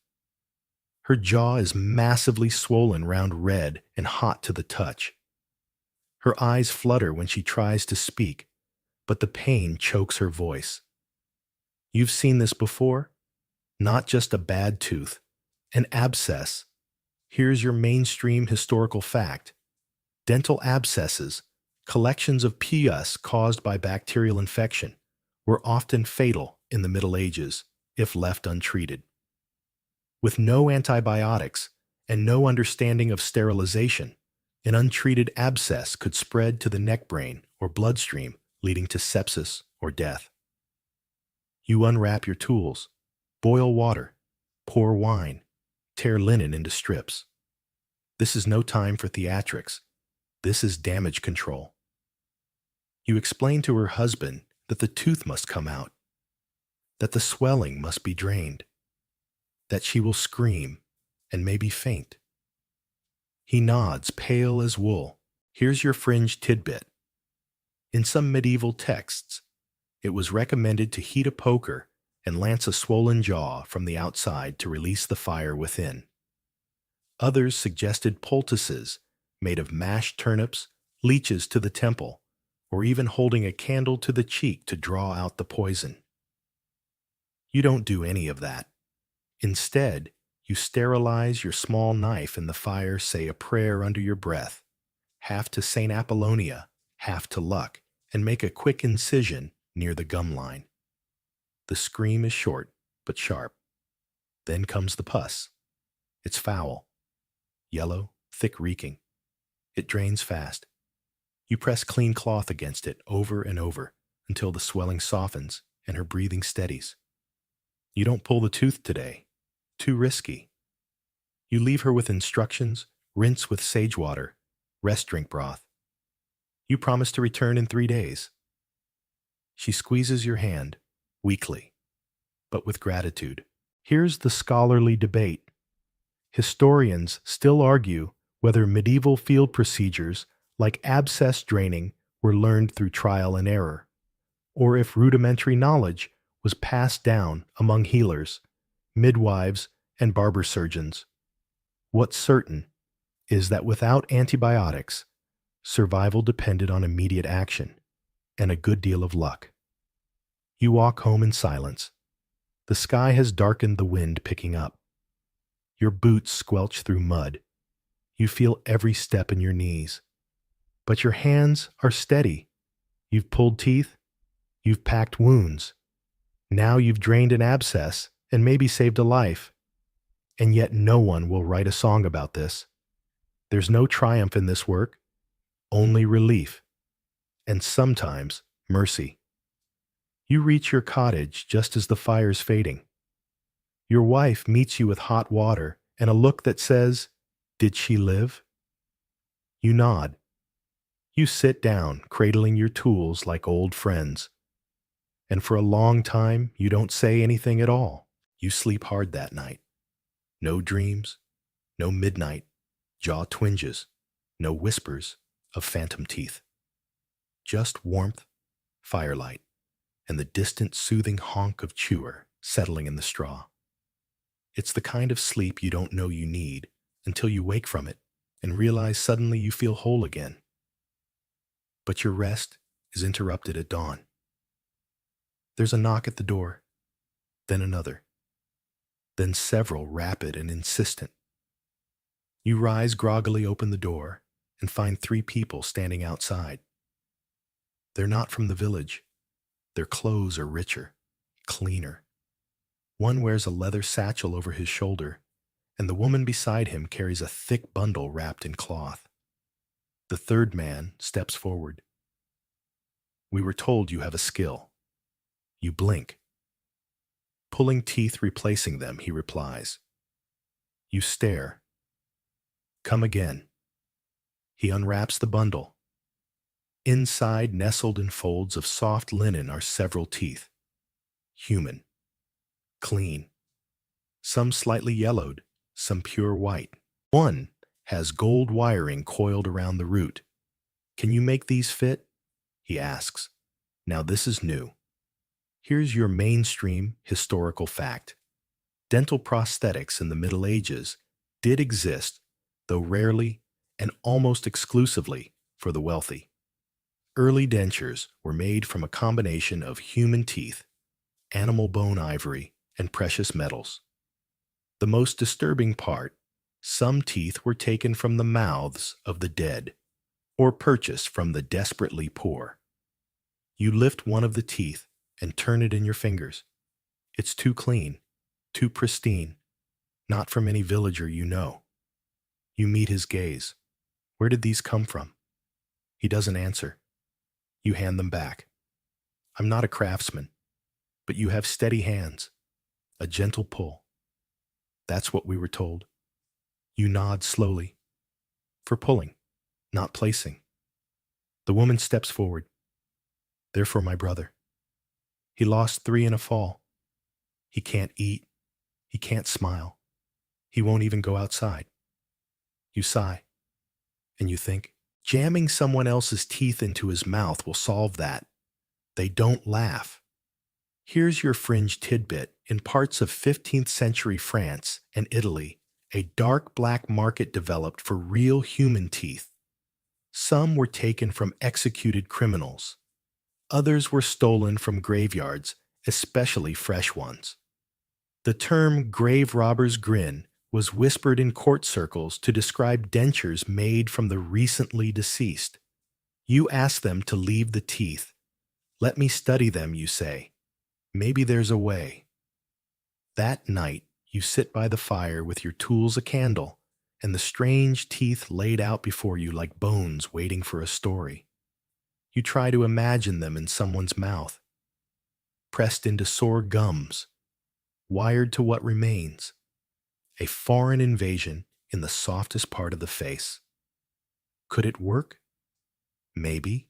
Her jaw is massively swollen round red and hot to the touch. Her eyes flutter when she tries to speak, but the pain chokes her voice. You've seen this before? Not just a bad tooth, an abscess. Here's your mainstream historical fact. Dental abscesses, collections of pus caused by bacterial infection, were often fatal in the Middle Ages if left untreated. With no antibiotics and no understanding of sterilization, an untreated abscess could spread to the neck brain or bloodstream, leading to sepsis or death. You unwrap your tools, boil water, pour wine, tear linen into strips. This is no time for theatrics. This is damage control. You explain to her husband that the tooth must come out, that the swelling must be drained, that she will scream and maybe faint. He nods, pale as wool. Here's your fringe tidbit. In some medieval texts, it was recommended to heat a poker and lance a swollen jaw from the outside to release the fire within. Others suggested poultices made of mashed turnips, leeches to the temple, or even holding a candle to the cheek to draw out the poison. You don't do any of that. Instead, you sterilize your small knife in the fire, say a prayer under your breath, half to St. Apollonia, half to luck, and make a quick incision near the gum line. The scream is short but sharp. Then comes the pus. It's foul, yellow, thick reeking. It drains fast. You press clean cloth against it over and over until the swelling softens and her breathing steadies. You don't pull the tooth today. Too risky. You leave her with instructions: rinse with sage water, rest drink broth. You promise to return in 3 days. She squeezes your hand, weakly, but with gratitude. Here's the scholarly debate. Historians still argue whether medieval field procedures like abscess draining were learned through trial and error, or if rudimentary knowledge was passed down among healers, midwives, and barber surgeons. What's certain is that without antibiotics, survival depended on immediate action and a good deal of luck. You walk home in silence. The sky has darkened, the wind picking up. Your boots squelch through mud. You feel every step in your knees. But your hands are steady. You've pulled teeth. You've packed wounds. Now you've drained an abscess and maybe saved a life. And yet no one will write a song about this. There's no triumph in this work, only relief, and sometimes mercy. You reach your cottage just as the fire's fading. Your wife meets you with hot water and a look that says, "Did she live?" You nod. You sit down, cradling your tools like old friends. And for a long time, you don't say anything at all. You sleep hard that night. No dreams, no midnight, jaw twinges, no whispers of phantom teeth. Just warmth, firelight, and the distant soothing honk of chewer settling in the straw. It's the kind of sleep you don't know you need until you wake from it and realize suddenly you feel whole again. But your rest is interrupted at dawn. There's a knock at the door, then another, then several, rapid and insistent. You rise groggily, open the door, and find 3 people standing outside. They're not from the village. Their clothes are richer, cleaner. One wears a leather satchel over his shoulder, and the woman beside him carries a thick bundle wrapped in cloth. The third man steps forward. "We were told you have a skill." You blink. "Pulling teeth, replacing them," he replies. You stare. "Come again." He unwraps the bundle. Inside, nestled in folds of soft linen, are several teeth. Human. clean, some slightly yellowed, some pure white. One has gold wiring coiled around the root. Can you make these fit? He asks. Now this is new. Here's your mainstream historical fact. Dental prosthetics in the Middle Ages did exist, though rarely and almost exclusively for the wealthy. Early dentures were made from a combination of human teeth, animal bone ivory, and precious metals. The most disturbing part, some teeth were taken from the mouths of the dead or purchased from the desperately poor. You lift one of the teeth and turn it in your fingers. It's too clean, too pristine, not from any villager you know. You meet his gaze. Where did these come from? He doesn't answer. You hand them back. I'm not a craftsman, but you have steady hands, a gentle pull. That's what we were told. You nod slowly. For pulling, not placing. The woman steps forward. They're for my brother. He lost 3 in a fall. He can't eat. He can't smile. He won't even go outside. You sigh, and you think, jamming someone else's teeth into his mouth will solve that. They don't laugh. Here's your fringe tidbit. In parts of 15th century France and Italy, a dark black market developed for real human teeth. Some were taken from executed criminals. Others were stolen from graveyards, especially fresh ones. The term grave robber's grin was whispered in court circles to describe dentures made from the recently deceased. You ask them to leave the teeth. Let me study them, you say. Maybe there's a way. That night, you sit by the fire with your tools, a candle, and the strange teeth laid out before you like bones waiting for a story. You try to imagine them in someone's mouth, pressed into sore gums, wired to what remains, a foreign invasion in the softest part of the face. Could it work? Maybe.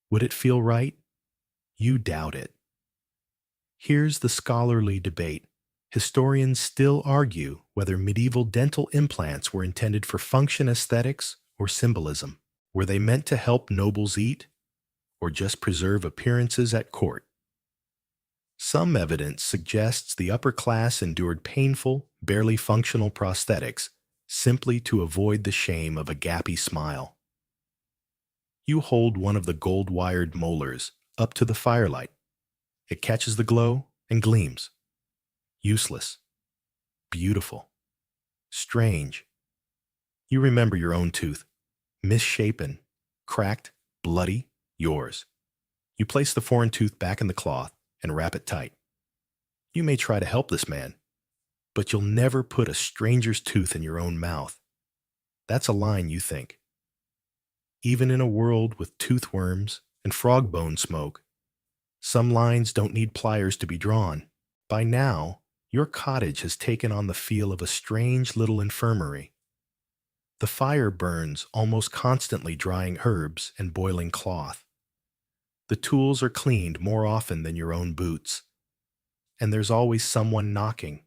Would it feel right? You doubt it. Here's the scholarly debate. Historians still argue whether medieval dental implants were intended for function, aesthetics, or symbolism. Were they meant to help nobles eat, or just preserve appearances at court? Some evidence suggests the upper class endured painful, barely functional prosthetics simply to avoid the shame of a gappy smile. You hold one of the gold-wired molars up to the firelight. It catches the glow and gleams. Useless. Beautiful. Strange. You remember your own tooth. Misshapen, cracked, bloody, yours. You place the foreign tooth back in the cloth and wrap it tight. You may try to help this man, but you'll never put a stranger's tooth in your own mouth. That's a line, you think. Even in a world with tooth worms and frog bone smoke, some lines don't need pliers to be drawn. By now, your cottage has taken on the feel of a strange little infirmary. The fire burns almost constantly, drying herbs and boiling cloth. The tools are cleaned more often than your own boots. And there's always someone knocking.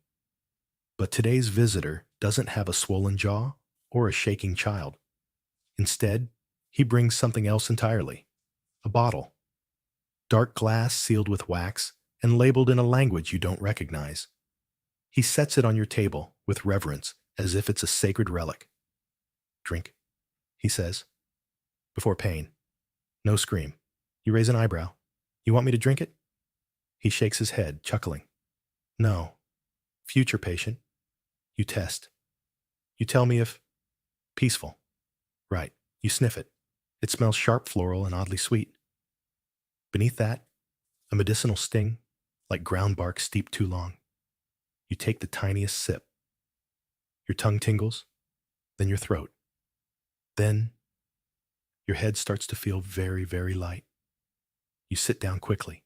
But today's visitor doesn't have a swollen jaw or a shaking child. Instead, he brings something else entirely. A bottle. Dark glass sealed with wax and labeled in a language you don't recognize. He sets it on your table with reverence, as if it's a sacred relic. Drink, he says. Before pain. No scream. You raise an eyebrow. You want me to drink it? He shakes his head, chuckling. No. Future patient. You test. You tell me if... Peaceful. Right. You sniff it. It smells sharp, floral, and oddly sweet. Beneath that, a medicinal sting, like ground bark steeped too long. You take the tiniest sip. Your tongue tingles, then your throat. Then, your head starts to feel very, very light. You sit down quickly.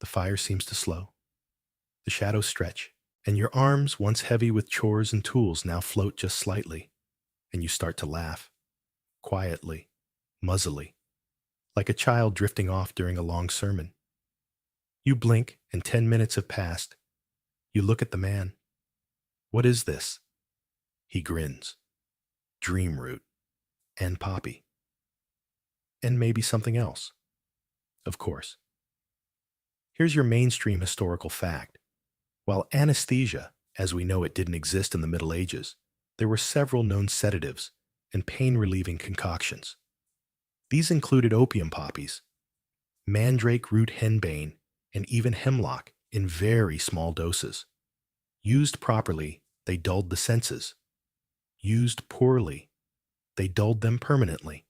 The fire seems to slow. The shadows stretch, and your arms, once heavy with chores and tools, now float just slightly, and you start to laugh. Quietly, muzzily, like a child drifting off during a long sermon. You blink, and 10 minutes have passed, You look at the man. What is this? He grins. Dream root and poppy. And maybe something else. Of course. Here's your mainstream historical fact. While anesthesia, as we know it, didn't exist in the Middle Ages, there were several known sedatives and pain-relieving concoctions. These included opium poppies, mandrake root henbane, and even hemlock in very small doses. Used properly, they dulled the senses. Used poorly, they dulled them permanently.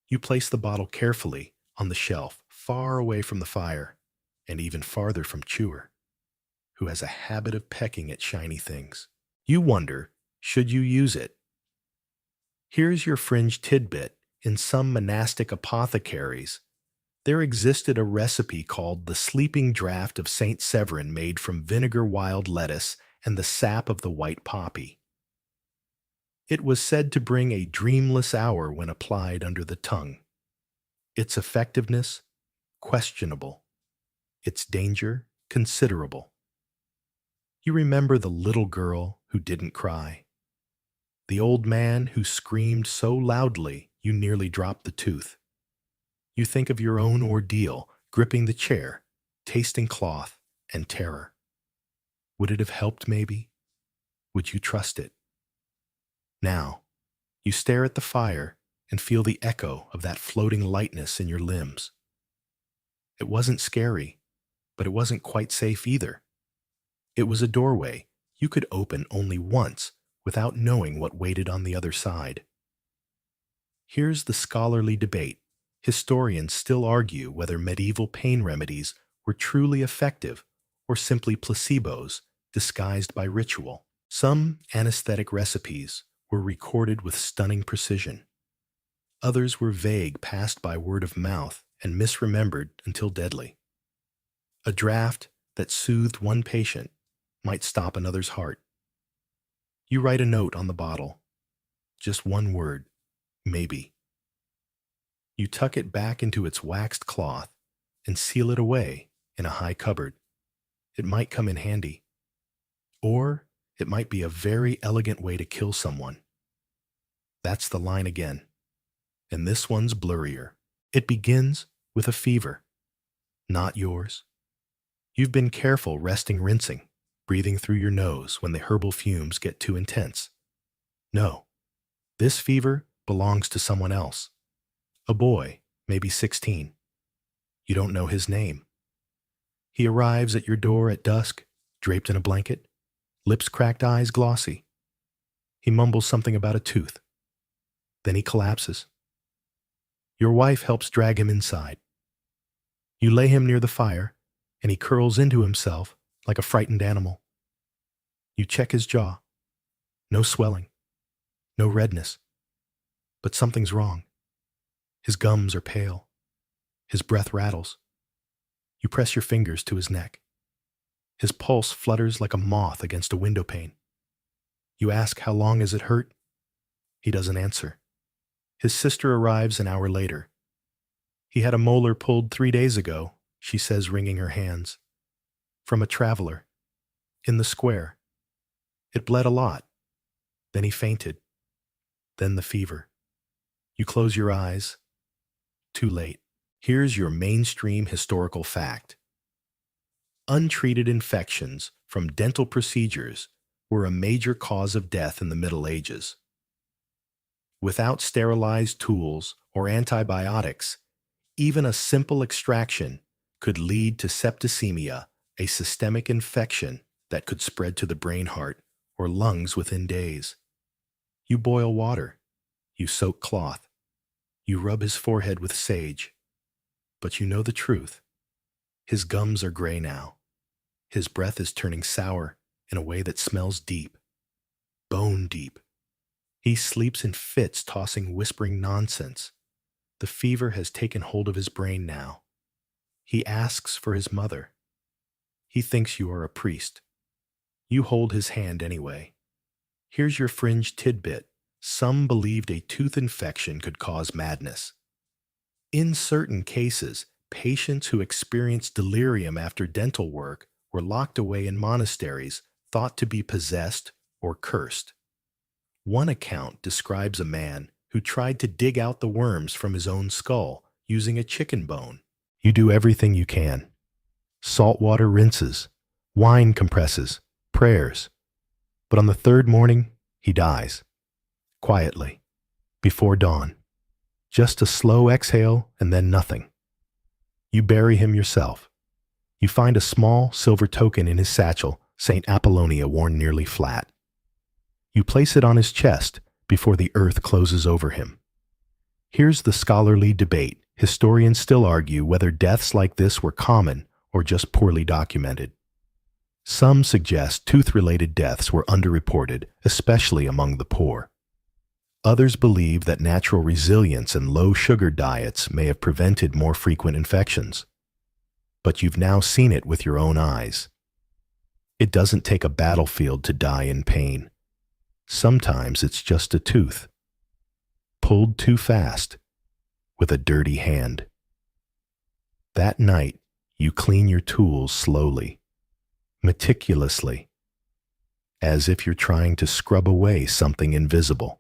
You place the bottle carefully on the shelf, far away from the fire, and even farther from Chewer, who has a habit of pecking at shiny things. You wonder, should you use it? Here's your fringe tidbit. In some monastic apothecaries, there existed a recipe called the sleeping draught of St. Severin made from vinegar, wild lettuce, and the sap of the white poppy. It was said to bring a dreamless hour when applied under the tongue. Its effectiveness, questionable. Its danger, considerable. You remember the little girl who didn't cry, the old man who screamed so loudly you nearly dropped the tooth. You think of your own ordeal, gripping the chair, tasting cloth, and terror. Would it have helped maybe? Would you trust it? Now, you stare at the fire and feel the echo of that floating lightness in your limbs. It wasn't scary, but it wasn't quite safe either. It was a doorway you could open only once without knowing what waited on the other side. Here's the scholarly debate. Historians still argue whether medieval pain remedies were truly effective or simply placebos disguised by ritual. Some anesthetic recipes were recorded with stunning precision. Others were vague, passed by word of mouth, and misremembered until deadly. A draught that soothed one patient might stop another's heart. You write a note on the bottle. Just one word, maybe. You tuck it back into its waxed cloth and seal it away in a high cupboard. It might come in handy. Or it might be a very elegant way to kill someone. That's the line again. And this one's blurrier. It begins with a fever. Not yours. You've been careful resting rinsing, breathing through your nose when the herbal fumes get too intense. No. This fever belongs to someone else. A boy, maybe 16. You don't know his name. He arrives at your door at dusk, draped in a blanket, lips cracked, eyes glossy. He mumbles something about a tooth. Then he collapses. Your wife helps drag him inside. You lay him near the fire, and he curls into himself like a frightened animal. You check his jaw. No swelling. No redness. But something's wrong. His gums are pale. His breath rattles. You press your fingers to his neck. His pulse flutters like a moth against a window pane. You ask how long has it hurt? He doesn't answer. His sister arrives an hour later. He had a molar pulled 3 days ago, she says, wringing her hands. From a traveler. In the square. It bled a lot. Then he fainted. Then the fever. You close your eyes. Too late. Here's your mainstream historical fact. Untreated infections from dental procedures were a major cause of death in the Middle Ages. Without sterilized tools or antibiotics, even a simple extraction could lead to septicemia, a systemic infection that could spread to the brain, heart, or lungs within days. You boil water. You soak cloth. You rub his forehead with sage. But you know the truth. His gums are gray now. His breath is turning sour in a way that smells deep. Bone deep. He sleeps in fits, tossing whispering nonsense. The fever has taken hold of his brain now. He asks for his mother. He thinks you are a priest. You hold his hand anyway. Here's your fringe tidbit. Some believed a tooth infection could cause madness. In certain cases, patients who experienced delirium after dental work were locked away in monasteries thought to be possessed or cursed. One account describes a man who tried to dig out the worms from his own skull using a chicken bone. You do everything you can. Saltwater rinses, wine compresses, prayers. But on the third morning, he dies. Quietly. Before dawn. Just a slow exhale and then nothing. You bury him yourself. You find a small silver token in his satchel, St. Apollonia worn nearly flat. You place it on his chest before the earth closes over him. Here's the scholarly debate. Historians still argue whether deaths like this were common or just poorly documented. Some suggest tooth-related deaths were underreported, especially among the poor. Others believe that natural resilience and low-sugar diets may have prevented more frequent infections. But you've now seen it with your own eyes. It doesn't take a battlefield to die in pain. Sometimes it's just a tooth, pulled too fast, with a dirty hand. That night, you clean your tools slowly, meticulously, as if you're trying to scrub away something invisible.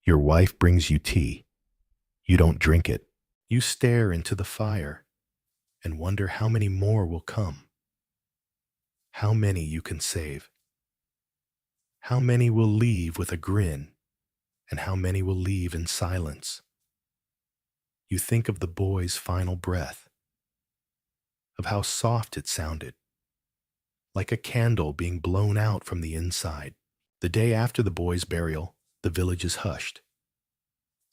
Your wife brings you tea. You don't drink it. You stare into the fire and wonder how many more will come, how many you can save. How many will leave with a grin, and how many will leave in silence? You think of the boy's final breath, of how soft it sounded, like a candle being blown out from the inside. The day after the boy's burial, the village is hushed.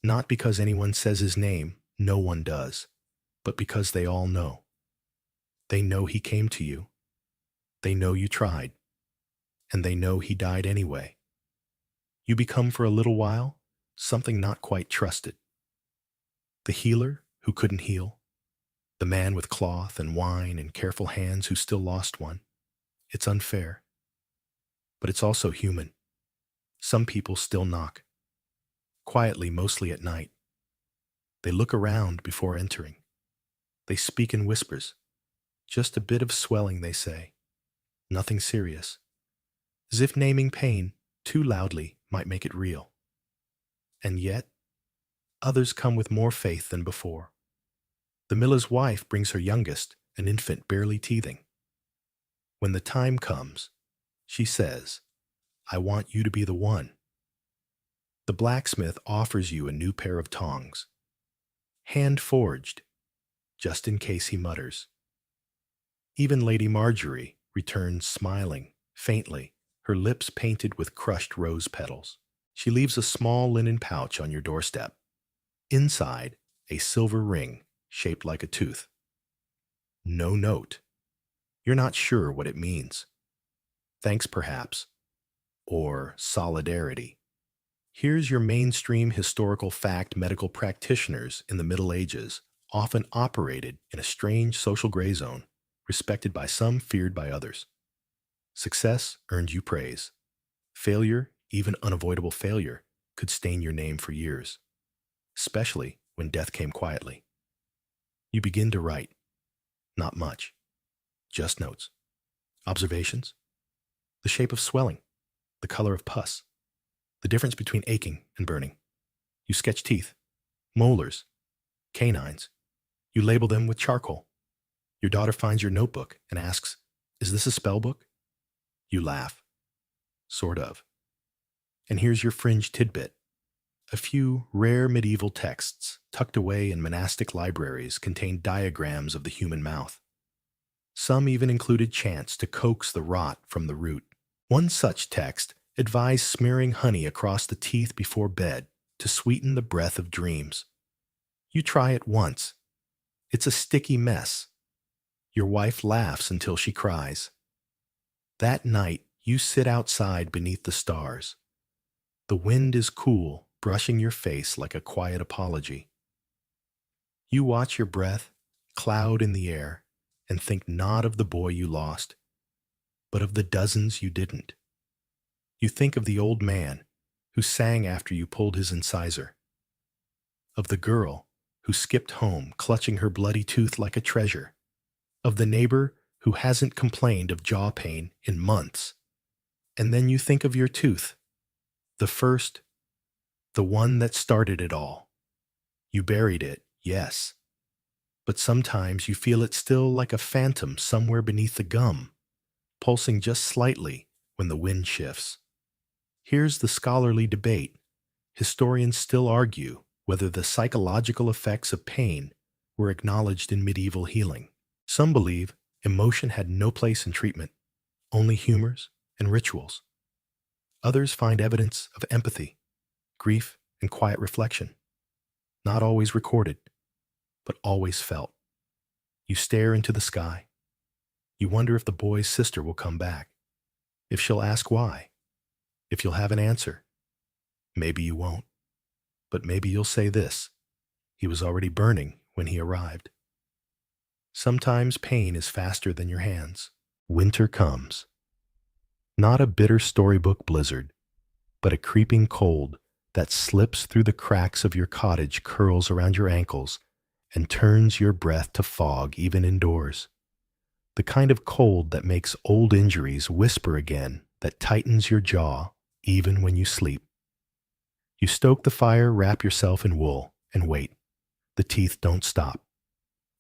Not because anyone says his name, no one does, but because they all know. They know he came to you. They know you tried. And they know he died anyway. You become for a little while something not quite trusted. The healer who couldn't heal, the man with cloth and wine and careful hands who still lost one. It's unfair, but it's also human. Some people still knock, quietly, mostly at night. They look around before entering. They speak in whispers. Just a bit of swelling, they say. Nothing serious. As if naming pain too loudly might make it real. And yet, others come with more faith than before. The miller's wife brings her youngest, an infant barely teething. When the time comes, she says, "I want you to be the one." The blacksmith offers you a new pair of tongs, hand-forged, just in case he mutters. Even Lady Marjorie returns smiling, faintly, her lips painted with crushed rose petals. She leaves a small linen pouch on your doorstep. Inside, a silver ring shaped like a tooth. No note. You're not sure what it means. Thanks, perhaps. Or solidarity. Here's your mainstream historical fact: medical practitioners in the Middle Ages often operated in a strange social gray zone, respected by some, feared by others. Success earned you praise. Failure, even unavoidable failure, could stain your name for years, especially when death came quietly. You begin to write. Not much. Just notes. Observations. The shape of swelling. The color of pus. The difference between aching and burning. You sketch teeth, molars, canines. You label them with charcoal. Your daughter finds your notebook and asks, "Is this a spell book?" You laugh. Sort of. And here's your fringe tidbit. A few rare medieval texts tucked away in monastic libraries contain diagrams of the human mouth. Some even included chants to coax the rot from the root. One such text advised smearing honey across the teeth before bed to sweeten the breath of dreams. You try it once. It's a sticky mess. Your wife laughs until she cries. That night, you sit outside beneath the stars. The wind is cool, brushing your face like a quiet apology. You watch your breath, cloud in the air, and think not of the boy you lost, but of the dozens you didn't. You think of the old man who sang after you pulled his incisor, of the girl who skipped home clutching her bloody tooth like a treasure, of the neighbor who hasn't complained of jaw pain in months. And then you think of your tooth, the first, the one that started it all. You buried it, yes, but sometimes you feel it still like a phantom somewhere beneath the gum, pulsing just slightly when the wind shifts. Here's the scholarly debate. Historians still argue whether the psychological effects of pain were acknowledged in medieval healing. Some believe emotion had no place in treatment, only humors and rituals. Others find evidence of empathy, grief, and quiet reflection, not always recorded, but always felt. You stare into the sky. You wonder if the boy's sister will come back, if she'll ask why, if you'll have an answer. Maybe you won't, but maybe you'll say this: he was already burning when he arrived. Sometimes pain is faster than your hands. Winter comes. Not a bitter storybook blizzard, but a creeping cold that slips through the cracks of your cottage, curls around your ankles, and turns your breath to fog even indoors. The kind of cold that makes old injuries whisper again, that tightens your jaw even when you sleep. You stoke the fire, wrap yourself in wool, and wait. The teeth don't stop.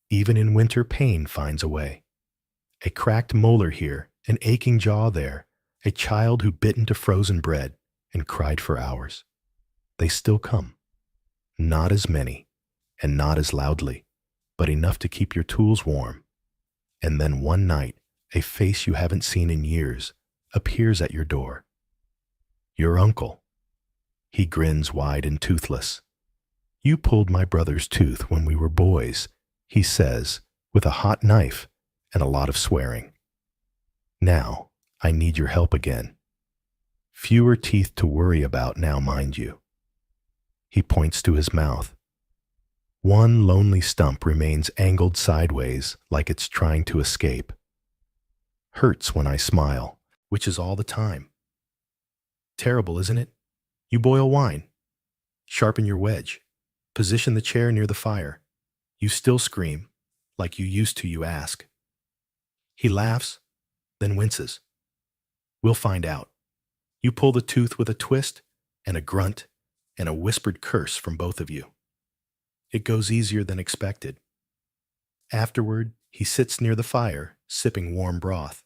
Even in winter, pain finds a way. A cracked molar here, an aching jaw there, a child who bit into frozen bread and cried for hours. They still come. Not as many, and not as loudly, but enough to keep your tools warm. And then one night, a face you haven't seen in years appears at your door. Your uncle. He grins wide and toothless. "You pulled my brother's tooth when we were boys," he says, with a hot knife and a lot of swearing. "Now, I need your help again. Fewer teeth to worry about now, mind you." He points to his mouth. One lonely stump remains angled sideways like it's trying to escape. "Hurts when I smile," which is all the time. Terrible, isn't it? You boil wine. Sharpen your wedge. Position the chair near the fire. You still scream, like you used to, you ask. He laughs, then winces. "We'll find out." You pull the tooth with a twist and a grunt and a whispered curse from both of you. It goes easier than expected. Afterward, he sits near the fire, sipping warm broth.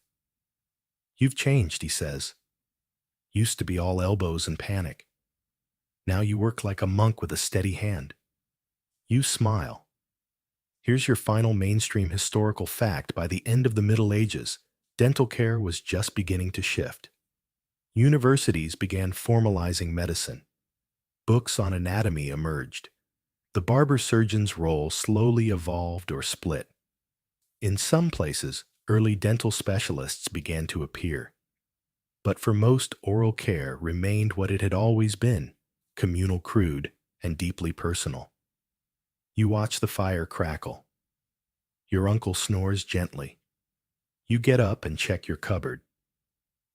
"You've changed," he says. "Used to be all elbows and panic. Now you work like a monk with a steady hand." You smile. Here's your final mainstream historical fact. By the end of the Middle Ages, dental care was just beginning to shift. Universities began formalizing medicine. Books on anatomy emerged. The barber surgeon's role slowly evolved or split. In some places, early dental specialists began to appear. But for most, oral care remained what it had always been: communal, crude, and deeply personal. You watch the fire crackle. Your uncle snores gently. You get up and check your cupboard.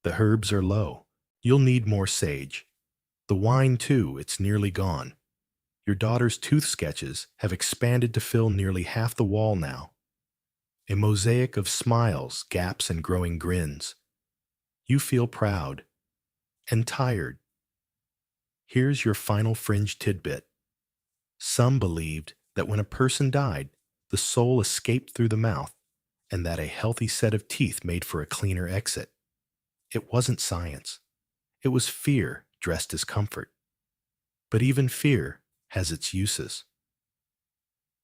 The herbs are low. You'll need more sage. The wine, too, it's nearly gone. Your daughter's tooth sketches have expanded to fill nearly half the wall now. A mosaic of smiles, gaps, and growing grins. You feel proud and tired. Here's your final fringe tidbit. Some believed that when a person died, the soul escaped through the mouth, and that a healthy set of teeth made for a cleaner exit. It wasn't science. It was fear dressed as comfort. But even fear has its uses.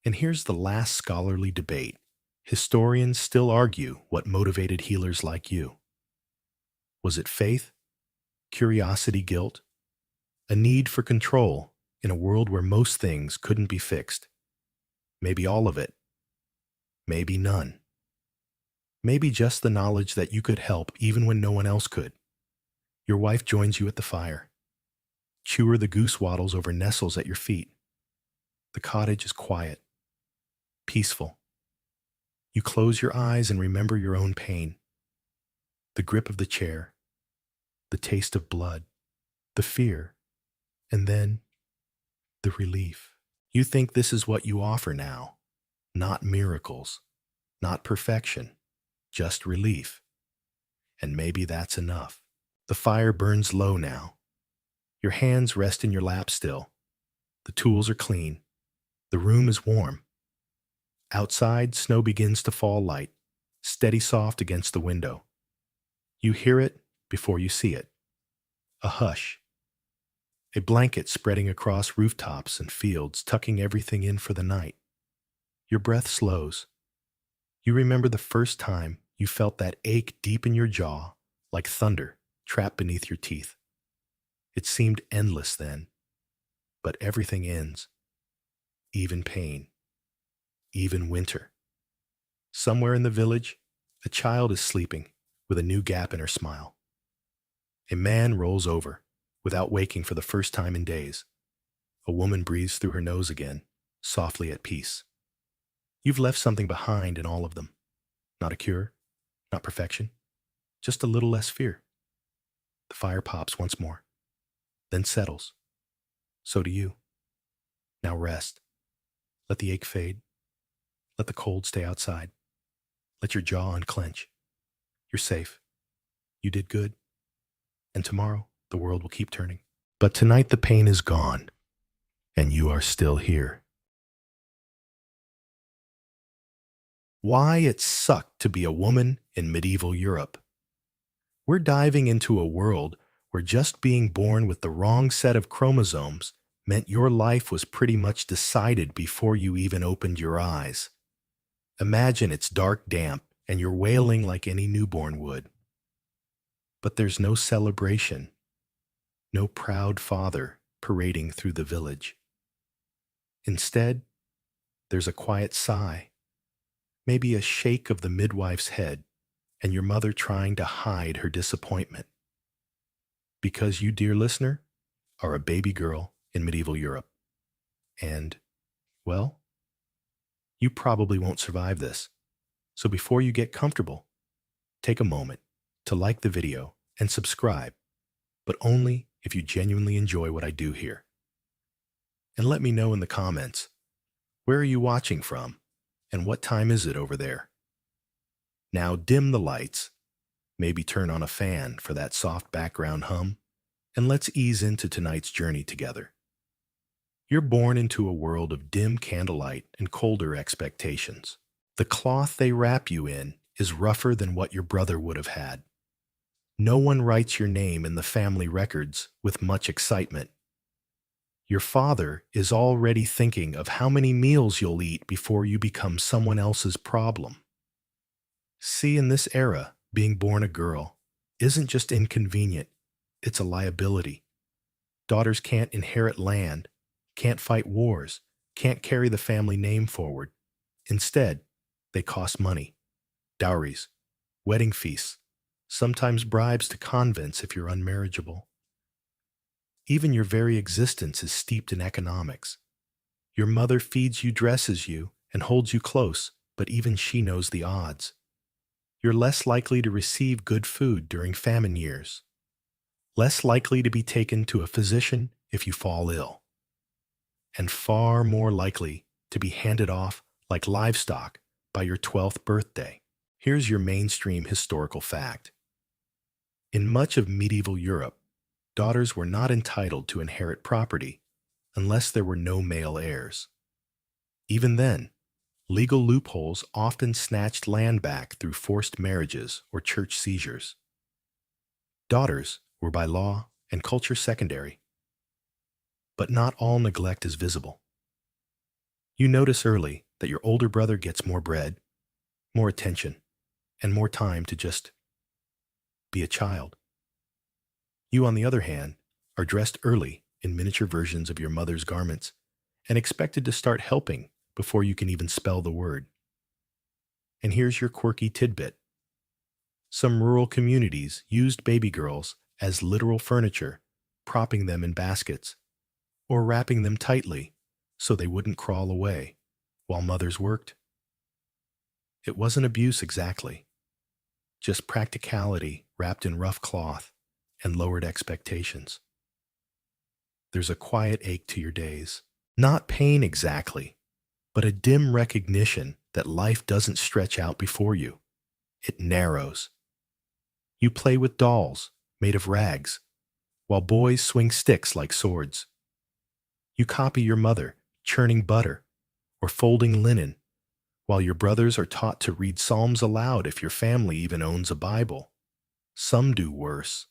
And here's the last scholarly debate. Historians still argue what motivated healers like you. Was it faith? Curiosity, guilt? A need for control in a world where most things couldn't be fixed? Maybe all of it. Maybe none. Maybe just the knowledge that you could help even when no one else could. Your wife joins you at the fire. Chewer the goose waddles over nestles at your feet. The cottage is quiet, peaceful. You close your eyes and remember your own pain. The grip of the chair, the taste of blood, the fear, and then the relief. You think this is what you offer now. Not miracles, not perfection, just relief. And maybe that's enough. The fire burns low now. Your hands rest in your lap still. The tools are clean. The room is warm. Outside, snow begins to fall light, steady soft against the window. You hear it before you see it. A hush. A blanket spreading across rooftops and fields, tucking everything in for the night. Your breath slows. You remember the first time you felt that ache deep in your jaw, like thunder trapped beneath your teeth. It seemed endless then, but everything ends. Even pain. Even winter. Somewhere in the village, a child is sleeping with a new gap in her smile. A man rolls over, without waking for the first time in days. A woman breathes through her nose again, softly at peace. You've left something behind in all of them. Not a cure, not perfection, just a little less fear. The fire pops once more, then settles. So do you. Now rest. Let the ache fade. Let the cold stay outside. Let your jaw unclench. You're safe. You did good. And tomorrow, the world will keep turning. But tonight the pain is gone, and you are still here. Why it sucked to be a woman in medieval Europe. We're diving into a world where just being born with the wrong set of chromosomes meant your life was pretty much decided before you even opened your eyes. Imagine it's dark, damp, and you're wailing like any newborn would. But there's no celebration, no proud father parading through the village. Instead, there's a quiet sigh, maybe a shake of the midwife's head, and your mother trying to hide her disappointment. Because you, dear listener, are a baby girl in medieval Europe. And, well, you probably won't survive this. So before you get comfortable, take a moment to like the video and subscribe, but only if you genuinely enjoy what I do here. And let me know in the comments, where are you watching from, and what time is it over there? Now dim the lights, maybe turn on a fan for that soft background hum, and let's ease into tonight's journey together. You're born into a world of dim candlelight and colder expectations. The cloth they wrap you in is rougher than what your brother would have had. No one writes your name in the family records with much excitement. Your father is already thinking of how many meals you'll eat before you become someone else's problem. See, in this era, being born a girl isn't just inconvenient, it's a liability. Daughters can't inherit land, can't fight wars, can't carry the family name forward. Instead, they cost money, dowries, wedding feasts, sometimes bribes to convents if you're unmarriageable. Even your very existence is steeped in economics. Your mother feeds you, dresses you, and holds you close, but even she knows the odds. You're less likely to receive good food during famine years, less likely to be taken to a physician if you fall ill, and far more likely to be handed off like livestock by your 12th birthday. Here's your mainstream historical fact. In much of medieval Europe, daughters were not entitled to inherit property unless there were no male heirs. Even then, legal loopholes often snatched land back through forced marriages or church seizures. Daughters were by law and culture secondary. But not all neglect is visible. You notice early that your older brother gets more bread, more attention, and more time to just be a child. You, on the other hand, are dressed early in miniature versions of your mother's garments and expected to start helping before you can even spell the word. And here's your quirky tidbit. Some rural communities used baby girls as literal furniture, propping them in baskets, or wrapping them tightly so they wouldn't crawl away while mothers worked. It wasn't abuse exactly, just practicality wrapped in rough cloth and lowered expectations. There's a quiet ache to your days. Not pain exactly, but a dim recognition that life doesn't stretch out before you. it narrows. You play with dolls made of rags, while boys swing sticks like swords. You copy your mother, churning butter or folding linen, while your brothers are taught to read psalms aloud if your family even owns a Bible. Some do worse.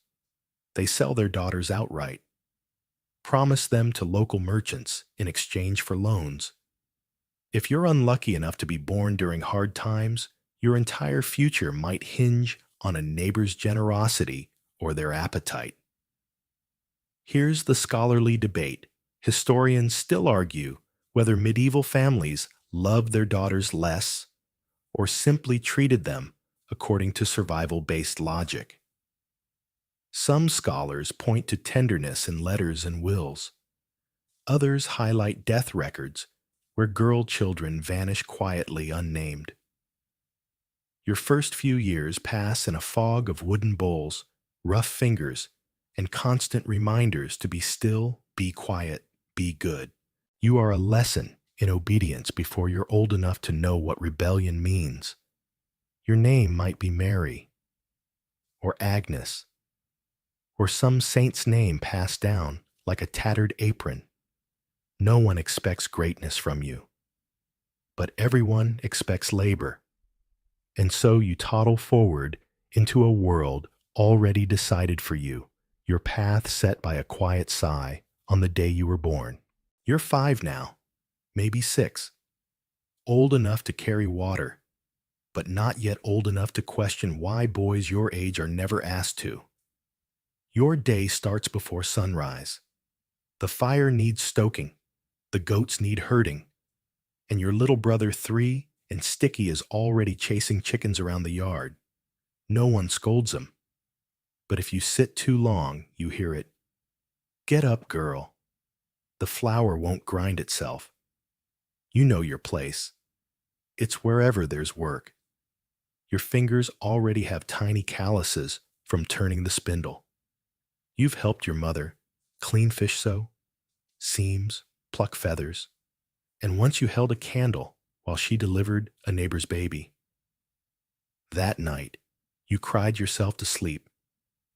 They sell their daughters outright, promise them to local merchants in exchange for loans. If you're unlucky enough to be born during hard times, your entire future might hinge on a neighbor's generosity or their appetite. Here's the scholarly debate. Historians still argue whether medieval families loved their daughters less or simply treated them according to survival-based logic. Some scholars point to tenderness in letters and wills. Others highlight death records where girl children vanish quietly unnamed. Your first few years pass in a fog of wooden bowls, rough fingers, and constant reminders to be still, be quiet, be good. You are a lesson in obedience before you're old enough to know what rebellion means. Your name might be Mary, or Agnes, or some saint's name passed down like a tattered apron. No one expects greatness from you, but everyone expects labor. And so you toddle forward into a world already decided for you, your path set by a quiet sigh on the day you were born. You're 5 now, maybe 6, old enough to carry water, but not yet old enough to question why boys your age are never asked to. Your day starts before sunrise. The fire needs stoking, the goats need herding, and your little brother 3 and Sticky is already chasing chickens around the yard. No one scolds him. But if you sit too long, you hear it. Get up, girl. The flour won't grind itself. You know your place. It's wherever there's work. Your fingers already have tiny calluses from turning the spindle. You've helped your mother clean fish sew, seams, pluck feathers, and once you held a candle while she delivered a neighbor's baby. That night, you cried yourself to sleep,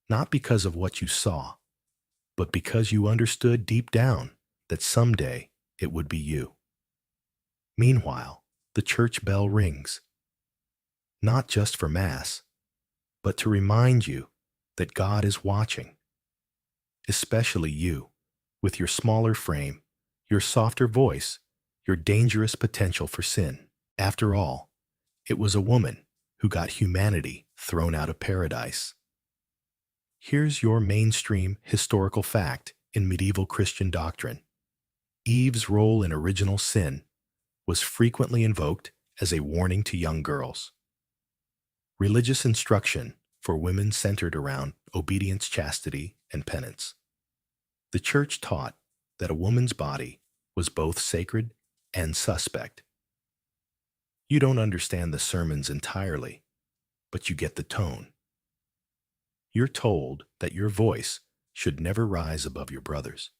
not because of what you saw, but because you understood deep down that someday it would be you. Meanwhile, the church bell rings, not just for Mass, but to remind you that God is watching, especially you, with your smaller frame, your softer voice, your dangerous potential for sin. After all, it was a woman who got humanity thrown out of paradise. Here's your mainstream historical fact in medieval Christian doctrine. Eve's role in original sin was frequently invoked as a warning to young girls. Religious instruction for women centered around obedience, chastity, and penance. The church taught that a woman's body was both sacred and suspect. You don't understand the sermons entirely, but you get the tone. You're told that your voice should never rise above your brother's,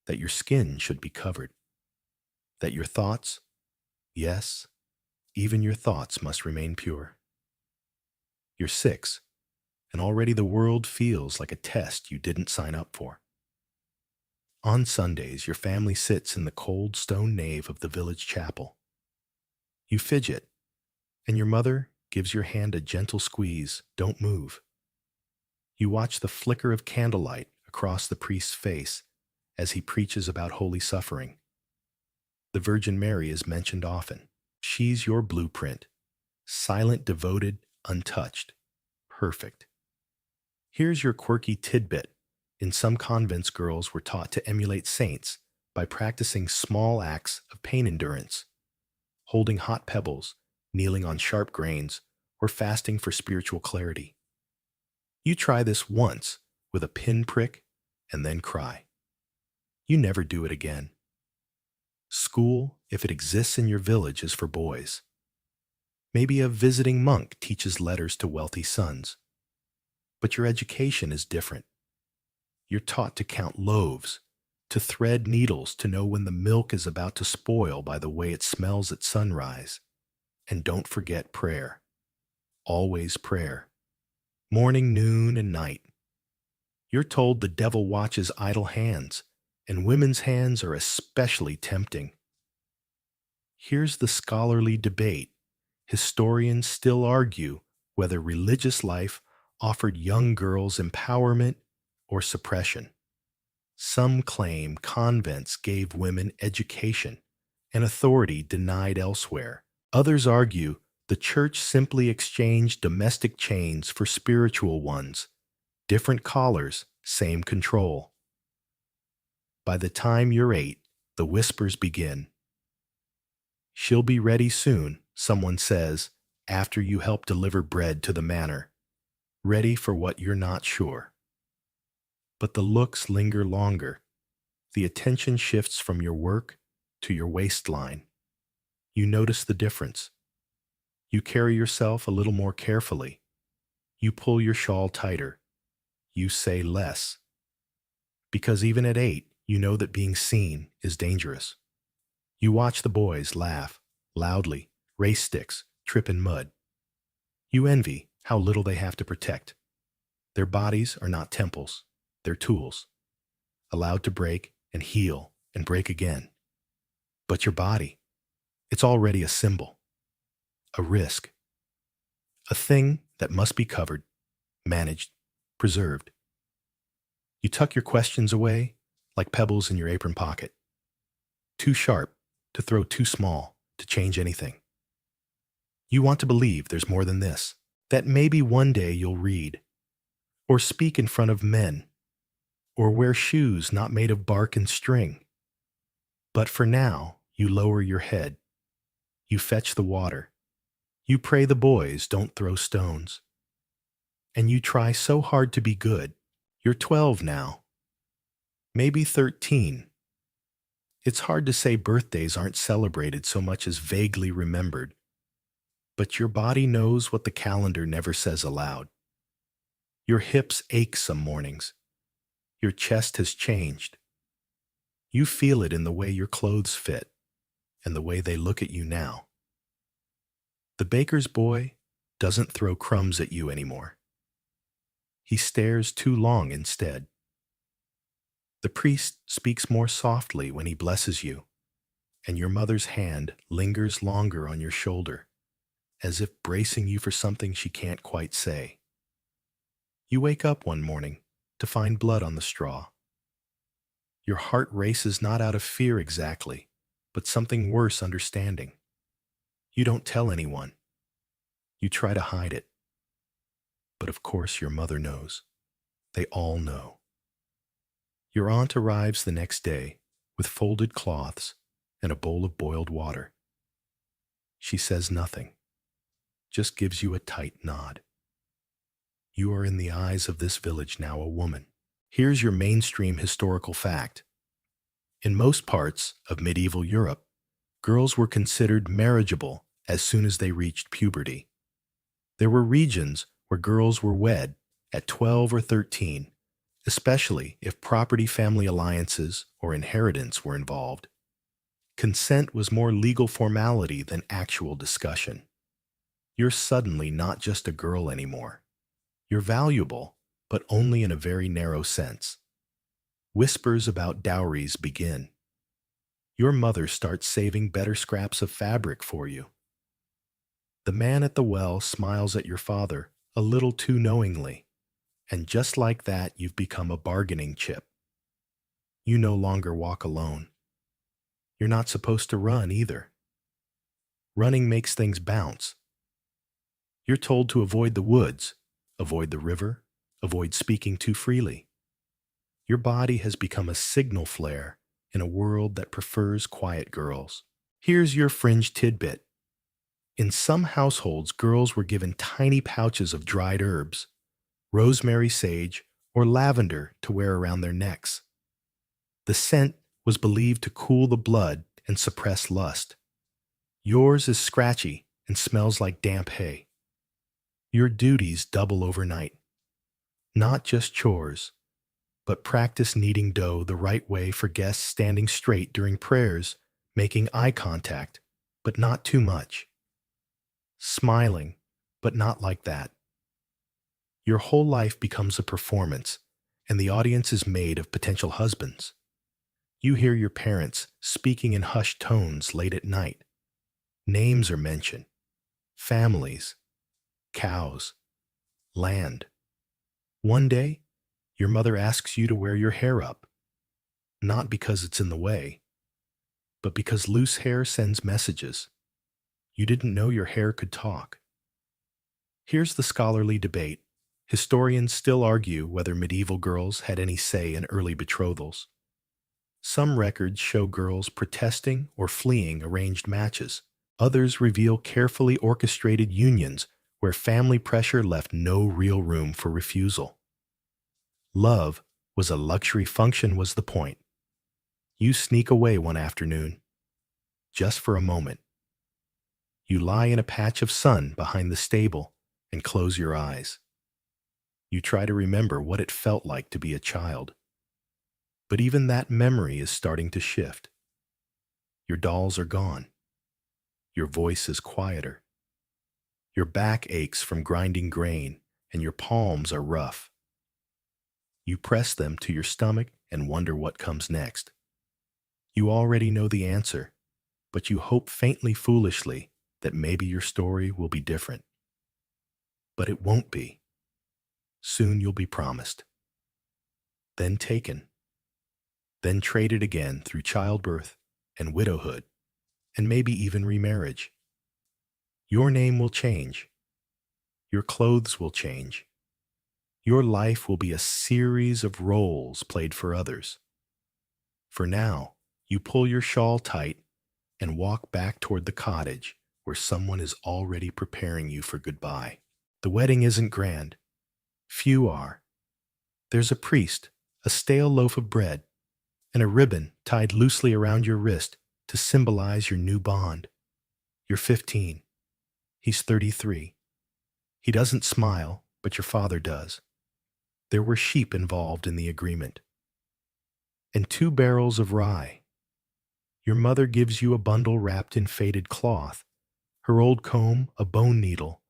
that your skin should be covered, that your thoughts, yes, even your thoughts must remain pure. You're 6, and already the world feels like a test you didn't sign up for. On Sundays, your family sits in the cold stone nave of the village chapel. You fidget, and your mother gives your hand a gentle squeeze. Don't move. You watch the flicker of candlelight across the priest's face as he preaches about holy suffering. The Virgin Mary is mentioned often. She's your blueprint. Silent, devoted, untouched. Perfect. Here's your quirky tidbit. In some convents, girls were taught to emulate saints by practicing small acts of pain endurance, holding hot pebbles, kneeling on sharp grains, or fasting for spiritual clarity. You try this once with a pin prick and then cry. You never do it again. School, if it exists in your village, is for boys. Maybe a visiting monk teaches letters to wealthy sons. But your education is different. You're taught to count loaves, to thread needles to know when the milk is about to spoil by the way it smells at sunrise. And don't forget prayer. always prayer. Morning, noon, and night. You're told the devil watches idle hands, and women's hands are especially tempting. Here's the scholarly debate. Historians still argue whether religious life offered young girls empowerment or suppression. Some claim convents gave women education and authority denied elsewhere. Others argue the church simply exchanged domestic chains for spiritual ones. Different collars, same control. By the time you're 8, the whispers begin. She'll be ready soon, someone says, after you help deliver bread to the manor. Ready for what you're not sure. But the looks linger longer. The attention shifts from your work to your waistline. You notice the difference. You carry yourself a little more carefully. You pull your shawl tighter. You say less. Because even at 8, you know that being seen is dangerous. You watch the boys laugh, loudly, race sticks, trip in mud. You envy how little they have to protect. Their bodies are not temples, they're tools, allowed to break and heal and break again. But your body, it's already a symbol, a risk, a thing that must be covered, managed, preserved. You tuck your questions away like pebbles in your apron pocket. Too sharp to throw, too small to change anything. You want to believe there's more than this, that maybe one day you'll read, or speak in front of men, or wear shoes not made of bark and string. But for now, you lower your head. You fetch the water. You pray the boys don't throw stones. And you try so hard to be good. You're 12 now. Maybe 13. It's hard to say birthdays aren't celebrated so much as vaguely remembered. But your body knows what the calendar never says aloud. Your hips ache some mornings. Your chest has changed. You feel it in the way your clothes fit and the way they look at you now. The baker's boy doesn't throw crumbs at you anymore. He stares too long instead. The priest speaks more softly when he blesses you, and your mother's hand lingers longer on your shoulder, as if bracing you for something she can't quite say. You wake up one morning to find blood on the straw. Your heart races not out of fear exactly, but something worse, understanding. You don't tell anyone. You try to hide it. But of course your mother knows. They all know. Your aunt arrives the next day with folded cloths and a bowl of boiled water. She says nothing, just gives you a tight nod. You are in the eyes of this village now a woman. Here's your mainstream historical fact. In most parts of medieval Europe, girls were considered marriageable as soon as they reached puberty. There were regions where girls were wed at 12 or 13, especially if property-family alliances or inheritance were involved. Consent was more legal formality than actual discussion. You're suddenly not just a girl anymore. You're valuable, but only in a very narrow sense. Whispers about dowries begin. Your mother starts saving better scraps of fabric for you. The man at the well smiles at your father a little too knowingly, and just like that, you've become a bargaining chip. You no longer walk alone. You're not supposed to run either. Running makes things bounce. You're told to avoid the woods, avoid the river, avoid speaking too freely. Your body has become a signal flare in a world that prefers quiet girls. Here's your fringe tidbit. In some households, girls were given tiny pouches of dried herbs, rosemary, sage, or lavender to wear around their necks. The scent was believed to cool the blood and suppress lust. Yours is scratchy and smells like damp hay. Your duties double overnight. Not just chores, but practice kneading dough the right way for guests standing straight during prayers, making eye contact, but not too much. Smiling But not like that. Your whole life becomes a performance, and the audience is made of potential husbands. You hear your parents speaking in hushed tones late at night. Names are mentioned. Families, cows, land. One day, your mother asks you to wear your hair up, not because it's in the way, but because loose hair sends messages. You didn't know your hair could talk. Here's the scholarly debate. Historians still argue whether medieval girls had any say in early betrothals. Some records show girls protesting or fleeing arranged matches. Others reveal carefully orchestrated unions where family pressure left no real room for refusal. Love was a luxury function was the point. You sneak away one afternoon, just for a moment. You lie in a patch of sun behind the stable and close your eyes. You try to remember what it felt like to be a child. But even that memory is starting to shift. Your dolls are gone. Your voice is quieter. Your back aches from grinding grain, and your palms are rough. You press them to your stomach and wonder what comes next. You already know the answer, but you hope faintly foolishly that maybe your story will be different. But it won't be. Soon you'll be promised. Then taken. Then traded again through childbirth and widowhood, and maybe even remarriage. Your name will change. Your clothes will change. Your life will be a series of roles played for others. For now, you pull your shawl tight and walk back toward the cottage where someone is already preparing you for goodbye. The wedding isn't grand. Few are. There's a priest, a stale loaf of bread, and a ribbon tied loosely around your wrist to symbolize your new bond. You're 15. He's 33. He doesn't smile, but your father does. There were sheep involved in the agreement. And 2 barrels of rye. Your mother gives you a bundle wrapped in faded cloth, her old comb, a bone needle,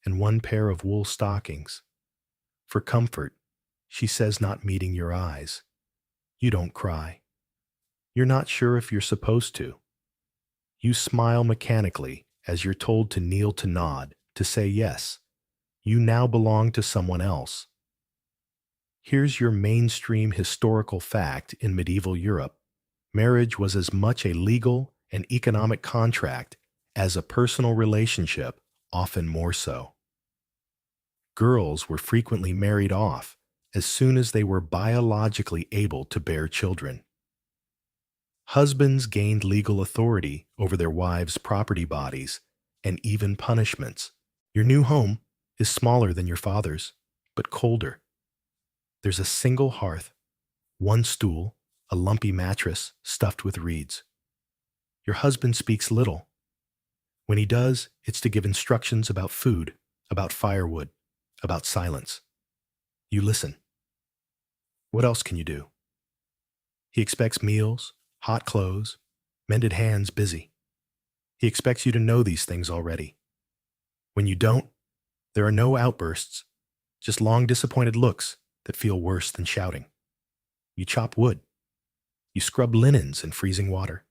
and 1 pair of wool stockings. For comfort, she says, not meeting your eyes. You don't cry. You're not sure if you're supposed to. You smile mechanically as you're told to kneel to nod, to say yes. You now belong to someone else. Here's your mainstream historical fact in medieval Europe. Marriage was as much a legal and economic contract as a personal relationship, often more so. Girls were frequently married off as soon as they were biologically able to bear children. Husbands gained legal authority over their wives' property bodies and even punishments. Your new home is smaller than your father's, but colder. There's a single hearth, 1 stool, a lumpy mattress stuffed with reeds. Your husband speaks little. When he does, it's to give instructions about food, about firewood, about silence. You listen. What else can you do? He expects meals, hot clothes, mended hands busy. He expects you to know these things already. When you don't, there are no outbursts, just long disappointed looks that feel worse than shouting. You chop wood. You scrub linens in freezing water.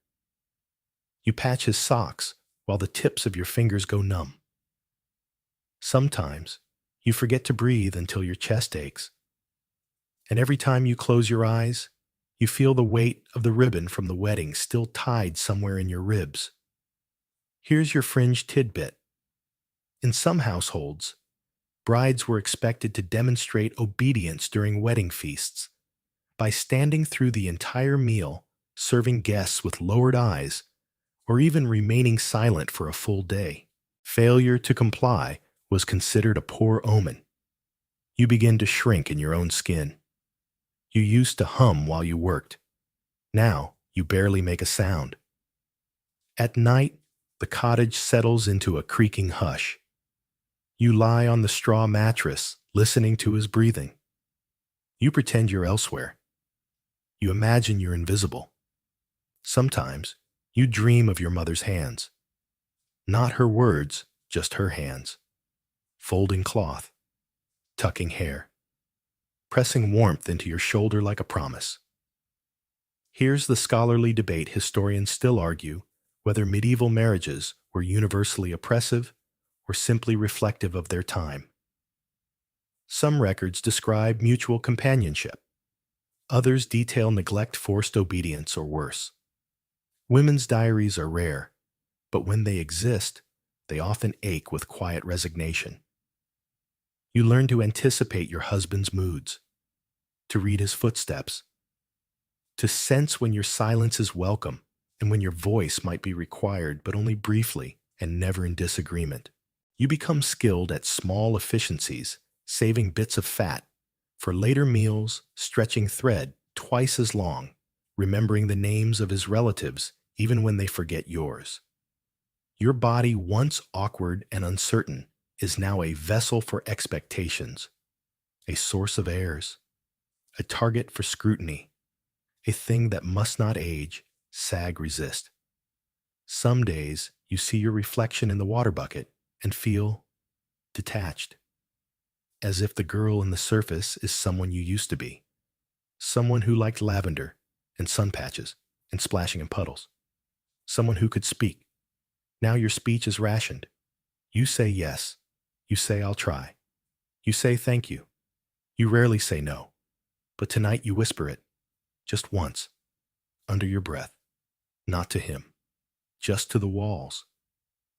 You patch his socks while the tips of your fingers go numb. Sometimes you forget to breathe until your chest aches. And every time you close your eyes, you feel the weight of the ribbon from the wedding still tied somewhere in your ribs. Here's your fringe tidbit. In some households, brides were expected to demonstrate obedience during wedding feasts by standing through the entire meal, serving guests with lowered eyes, or even remaining silent for a full day. Failure to comply was considered a poor omen. You begin to shrink in your own skin. You used to hum while you worked. Now you barely make a sound. At night, the cottage settles into a creaking hush. You lie on the straw mattress, listening to his breathing. You pretend you're elsewhere. You imagine you're invisible. Sometimes you dream of your mother's hands. Not her words, just her hands. folding cloth, tucking hair, pressing warmth into your shoulder like a promise. Here's the scholarly debate historians still argue whether medieval marriages were universally oppressive or simply reflective of their time. Some records describe mutual companionship. Others detail neglect, forced obedience, or worse. Women's diaries are rare, but when they exist, they often ache with quiet resignation. You learn to anticipate your husband's moods, to read his footsteps, to sense when your silence is welcome and when your voice might be required but only briefly and never in disagreement. You become skilled at small efficiencies, saving bits of fat, for later meals, stretching thread twice as long, remembering the names of his relatives even when they forget yours. Your body, once awkward and uncertain, is now a vessel for expectations, a source of airs, a target for scrutiny, a thing that must not age, sag, resist. Some days you see your reflection in the water bucket and feel detached, as if the girl in the surface is someone you used to be, someone who liked lavender and sun patches and splashing in puddles, someone who could speak. Now your speech is rationed. You say yes. You say I'll try. You say thank you. You rarely say no. But tonight you whisper it, just once, under your breath, not to him, just to the walls.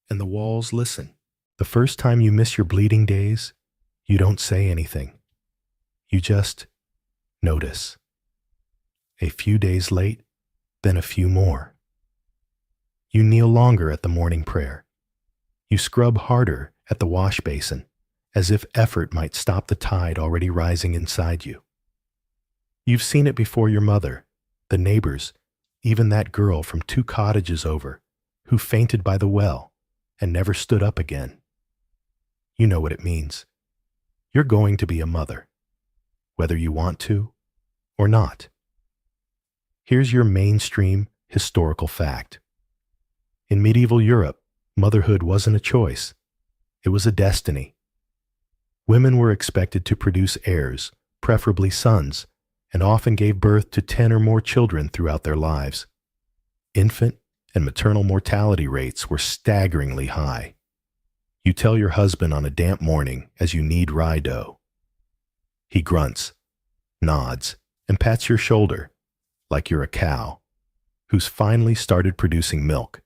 And the walls listen. The first time you miss your bleeding days, you don't say anything. You just notice. A few days late, then a few more. You kneel longer at the morning prayer. You scrub harder at the wash basin, as if effort might stop the tide already rising inside you. You've seen it before your mother, the neighbors, even that girl from 2 cottages over, who fainted by the well and never stood up again. You know what it means. You're going to be a mother, whether you want to or not. Here's your mainstream historical fact. In medieval Europe, motherhood wasn't a choice. It was a destiny. Women were expected to produce heirs, preferably sons, and often gave birth to 10 or more children throughout their lives. Infant and maternal mortality rates were staggeringly high. You tell your husband on a damp morning as you knead rye dough. He grunts, nods, and pats your shoulder like you're a cow who's finally started producing milk.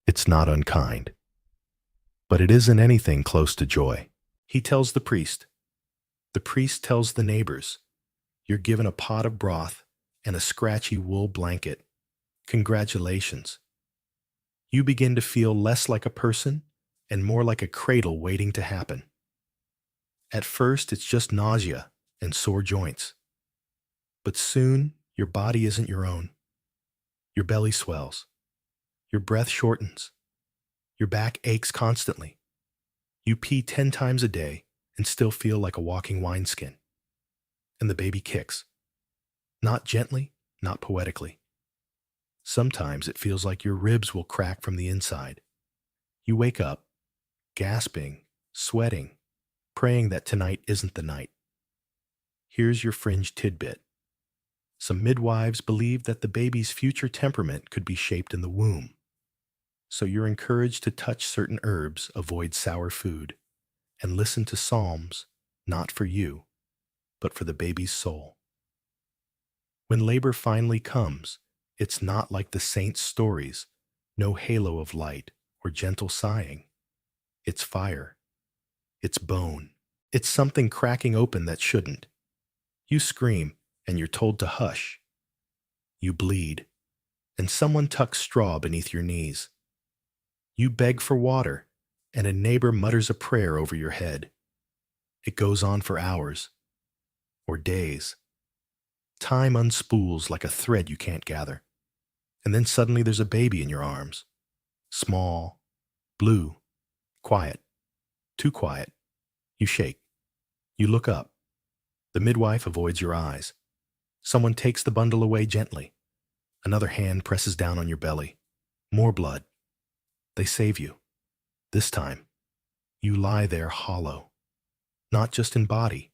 It's not unkind. But it isn't anything close to joy. He tells the priest. The priest tells the neighbors. You're given a pot of broth and a scratchy wool blanket. Congratulations. You begin to feel less like a person and more like a cradle waiting to happen. At first, it's just nausea and sore joints. But soon, your body isn't your own. Your belly swells. Your breath shortens. Your back aches constantly. You pee 10 times a day and still feel like a walking wineskin. And the baby kicks. Not gently, not poetically. Sometimes it feels like your ribs will crack from the inside. You wake up, gasping, sweating, praying that tonight isn't the night. Here's your fringe tidbit. Some midwives believe that the baby's future temperament could be shaped in the womb. So you're encouraged to touch certain herbs, avoid sour food, and listen to psalms, not for you, but for the baby's soul. When labor finally comes, it's not like the saints' stories, no halo of light or gentle sighing. It's fire. It's bone. It's something cracking open that shouldn't. You scream, and you're told to hush. You bleed, and someone tucks straw beneath your knees. You beg for water, and a neighbor mutters a prayer over your head. It goes on for hours, or days. Time unspools like a thread you can't gather. And then suddenly there's a baby in your arms. Small, blue, quiet, too quiet. You shake. You look up. The midwife avoids your eyes. Someone takes the bundle away gently. Another hand presses down on your belly. More blood. They save you. This time. You lie there hollow, not just in body,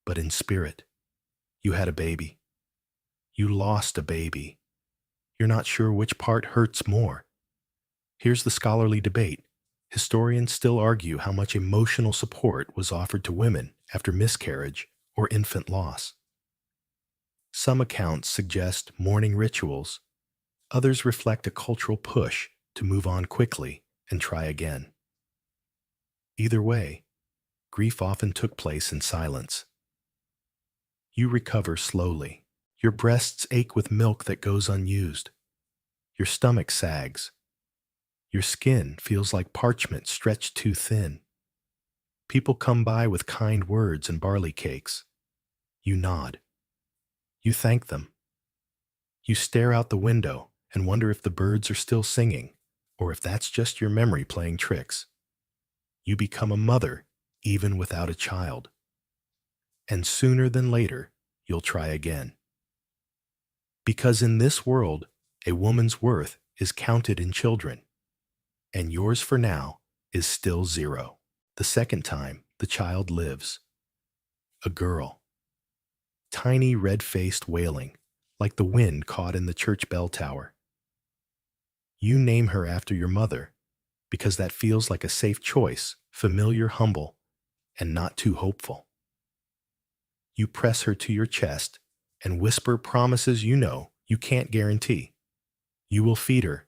but in spirit. You had a baby. You lost a baby. You're not sure which part hurts more. Here's the scholarly debate. Historians still argue how much emotional support was offered to women after miscarriage or infant loss. Some accounts suggest mourning rituals. Others reflect a cultural push to move on quickly and try again. Either way, grief often took place in silence. You recover slowly. Your breasts ache with milk that goes unused. Your stomach sags. Your skin feels like parchment stretched too thin. People come by with kind words and barley cakes. You nod. You thank them. You stare out the window and wonder if the birds are still singing, or if that's just your memory playing tricks. You become a mother even without a child. And sooner than later, you'll try again. Because in this world, a woman's worth is counted in children, and yours for now is still 0. The second time, the child lives. A girl. Tiny red-faced wailing, like the wind caught in the church bell tower. You name her after your mother, because that feels like a safe choice, familiar, humble, and not too hopeful. You press her to your chest and whisper promises you can't guarantee. You will feed her.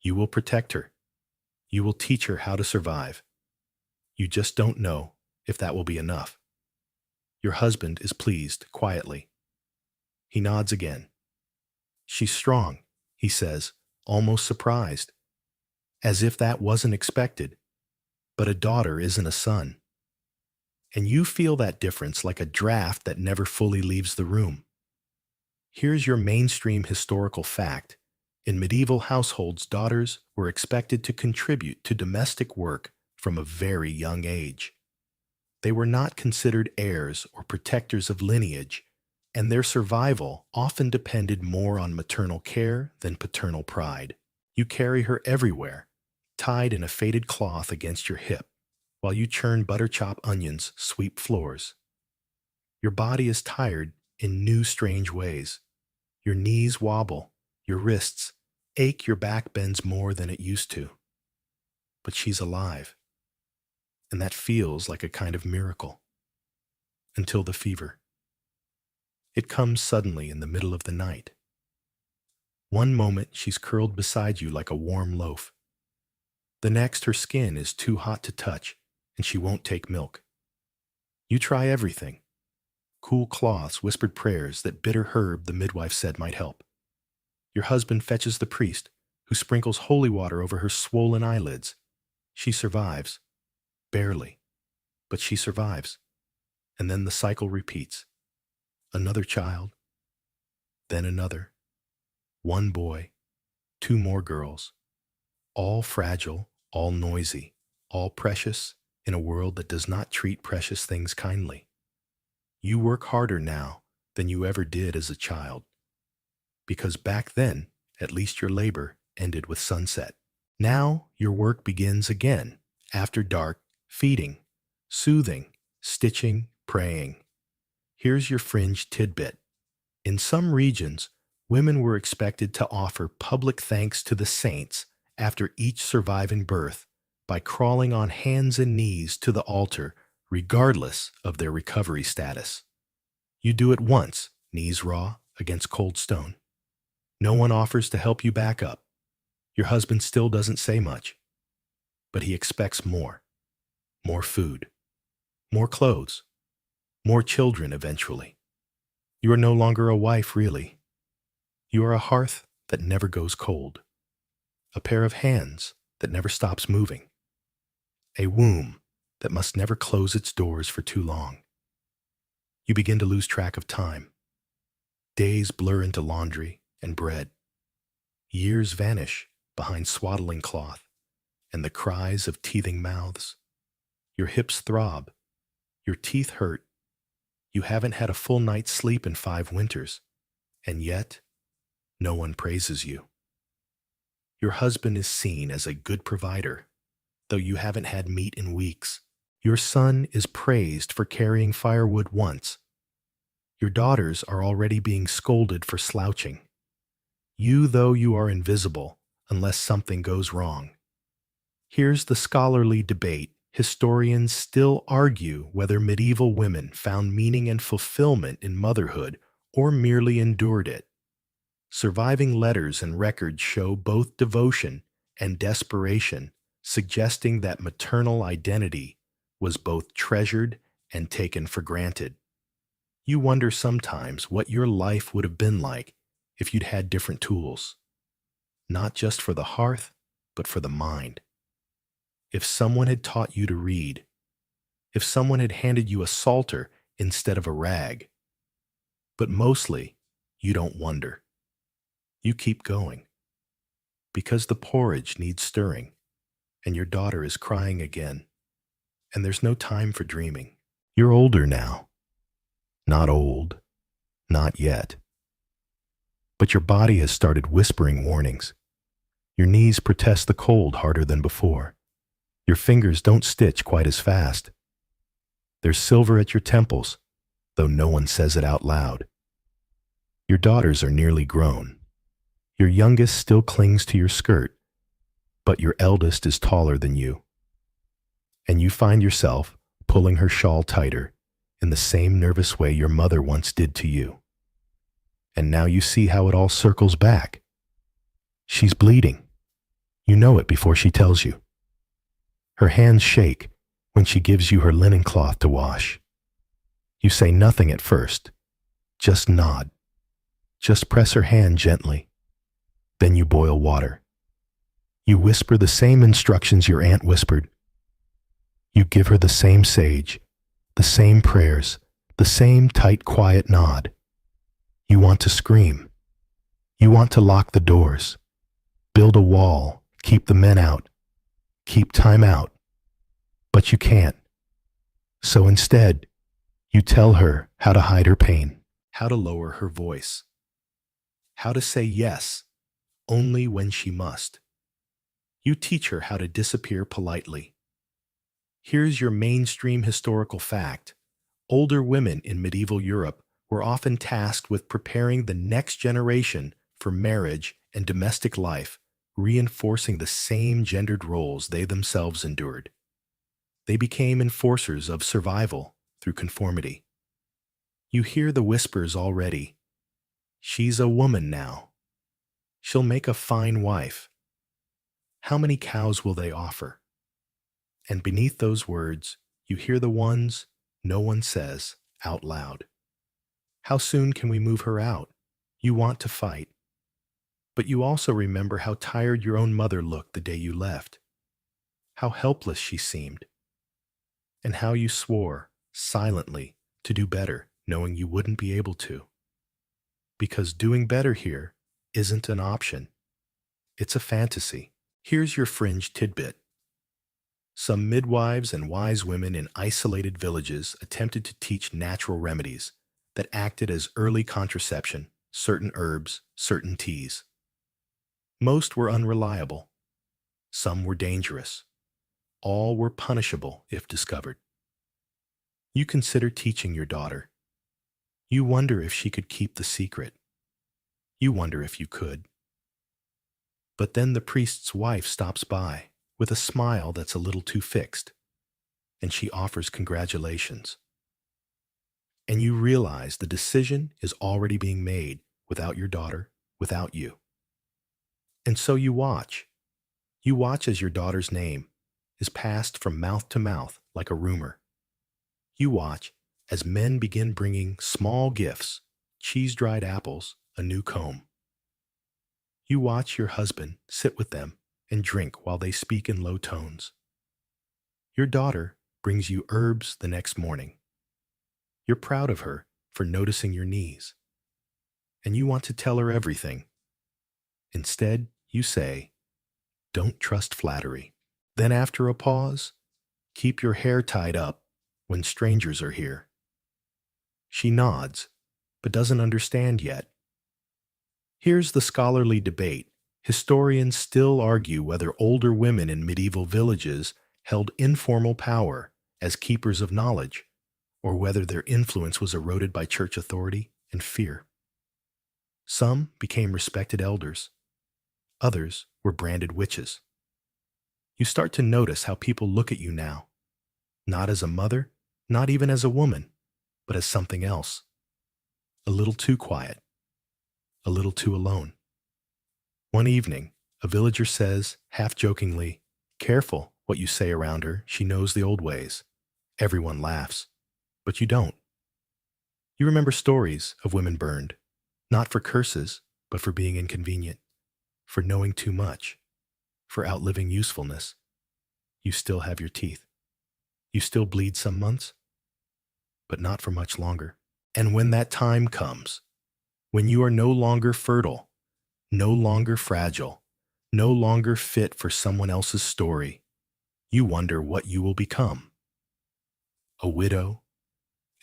You will protect her. You will teach her how to survive. You just don't know if that will be enough. Your husband is pleased, quietly. He nods again. She's strong, he says, almost surprised, as if that wasn't expected. But a daughter isn't a son. And you feel that difference like a draft that never fully leaves the room. Here's your mainstream historical fact. In medieval households, daughters were expected to contribute to domestic work from a very young age. They were not considered heirs or protectors of lineage, and their survival often depended more on maternal care than paternal pride. You carry her everywhere, tied in a faded cloth against your hip, while you churn butter chop onions, sweep floors. Your body is tired in new strange ways. Your knees wobble, your wrists ache, your back bends more than it used to. But she's alive, and that feels like a kind of miracle. Until the fever. It comes suddenly in the middle of the night. One moment she's curled beside you like a warm loaf. The next her skin is too hot to touch, and she won't take milk. You try everything. Cool cloths, whispered prayers, that bitter herb the midwife said might help. Your husband fetches the priest, who sprinkles holy water over her swollen eyelids. She survives. Barely. But she survives. And then the cycle repeats. Another child. Then another. One boy. 2 more girls. All fragile, all noisy, all precious in a world that does not treat precious things kindly. You work harder now than you ever did as a child. Because back then, at least your labor ended with sunset. Now your work begins again, after dark, feeding, soothing, stitching, praying. Here's your fringe tidbit. In some regions, women were expected to offer public thanks to the saints after each surviving birth by crawling on hands and knees to the altar, regardless of their recovery status. You do it once, knees raw, against cold stone. No one offers to help you back up. Your husband still doesn't say much, but he expects more. More food. More clothes. More children eventually. You are no longer a wife, really. You are a hearth that never goes cold. A pair of hands that never stops moving. A womb that must never close its doors for too long. You begin to lose track of time. Days blur into laundry and bread. Years vanish behind swaddling cloth and the cries of teething mouths. Your hips throb. Your teeth hurt. You haven't had a full night's sleep in 5 winters, and yet no one praises you. Your husband is seen as a good provider, though you haven't had meat in weeks. Your son is praised for carrying firewood once. Your daughters are already being scolded for slouching. Though you are invisible, unless something goes wrong. Here's the scholarly debate. Historians still argue whether medieval women found meaning and fulfillment in motherhood or merely endured it. Surviving letters and records show both devotion and desperation, suggesting that maternal identity was both treasured and taken for granted. You wonder sometimes what your life would have been like if you'd had different tools, not just for the hearth, but for the mind. If someone had taught you to read, if someone had handed you a psalter instead of a rag. But mostly, you don't wonder. You keep going. Because the porridge needs stirring, and your daughter is crying again, and there's no time for dreaming. You're older now. Not old. Not yet. But your body has started whispering warnings. Your knees protest the cold harder than before. Your fingers don't stitch quite as fast. There's silver at your temples, though no one says it out loud. Your daughters are nearly grown. Your youngest still clings to your skirt, but your eldest is taller than you. And you find yourself pulling her shawl tighter in the same nervous way your mother once did to you. And now you see how it all circles back. She's bleeding. You know it before she tells you. Her hands shake when she gives you her linen cloth to wash. You say nothing at first, just nod. Just press her hand gently. Then you boil water. You whisper the same instructions your aunt whispered. You give her the same sage, the same prayers, the same tight, quiet nod. You want to scream. You want to lock the doors, build a wall, keep the men out, keep time out. But you can't. So instead, you tell her how to hide her pain, how to lower her voice, how to say yes only when she must. You teach her how to disappear politely. Here's your mainstream historical fact. Older women in medieval Europe were often tasked with preparing the next generation for marriage and domestic life, reinforcing the same gendered roles they themselves endured. They became enforcers of survival through conformity. You hear the whispers already. She's a woman now. She'll make a fine wife. How many cows will they offer? And beneath those words, you hear the ones no one says out loud. How soon can we move her out? You want to fight. But you also remember how tired your own mother looked the day you left. How helpless she seemed. And how you swore, silently, to do better, knowing you wouldn't be able to. Because doing better here isn't an option. It's a fantasy. Here's your fringe tidbit. Some midwives and wise women in isolated villages attempted to teach natural remedies that acted as early contraception, certain herbs, certain teas. Most were unreliable. Some were dangerous. All were punishable if discovered. You consider teaching your daughter. You wonder if she could keep the secret. You wonder if you could. But then the priest's wife stops by with a smile that's a little too fixed, and she offers congratulations. And you realize the decision is already being made without your daughter, without you. And so you watch. You watch as your daughter's name is passed from mouth to mouth like a rumor. You watch as men begin bringing small gifts, cheese-dried apples, a new comb. You watch your husband sit with them and drink while they speak in low tones. Your daughter brings you herbs the next morning. You're proud of her for noticing your knees, and you want to tell her everything. Instead, you say, "Don't trust flattery." Then after a pause, "Keep your hair tied up when strangers are here." She nods, but doesn't understand yet. Here's the scholarly debate. Historians still argue whether older women in medieval villages held informal power as keepers of knowledge, or whether their influence was eroded by church authority and fear. Some became respected elders, others were branded witches. You start to notice how people look at you now, not as a mother, not even as a woman, but as something else. A little too quiet, a little too alone. One evening, a villager says, half jokingly, "Careful what you say around her, she knows the old ways." Everyone laughs, but you don't. You remember stories of women burned, not for curses, but for being inconvenient, for knowing too much, for outliving usefulness. You still have your teeth. You still bleed some months, but not for much longer. And when that time comes, when you are no longer fertile, no longer fragile, no longer fit for someone else's story, you wonder what you will become. A widow,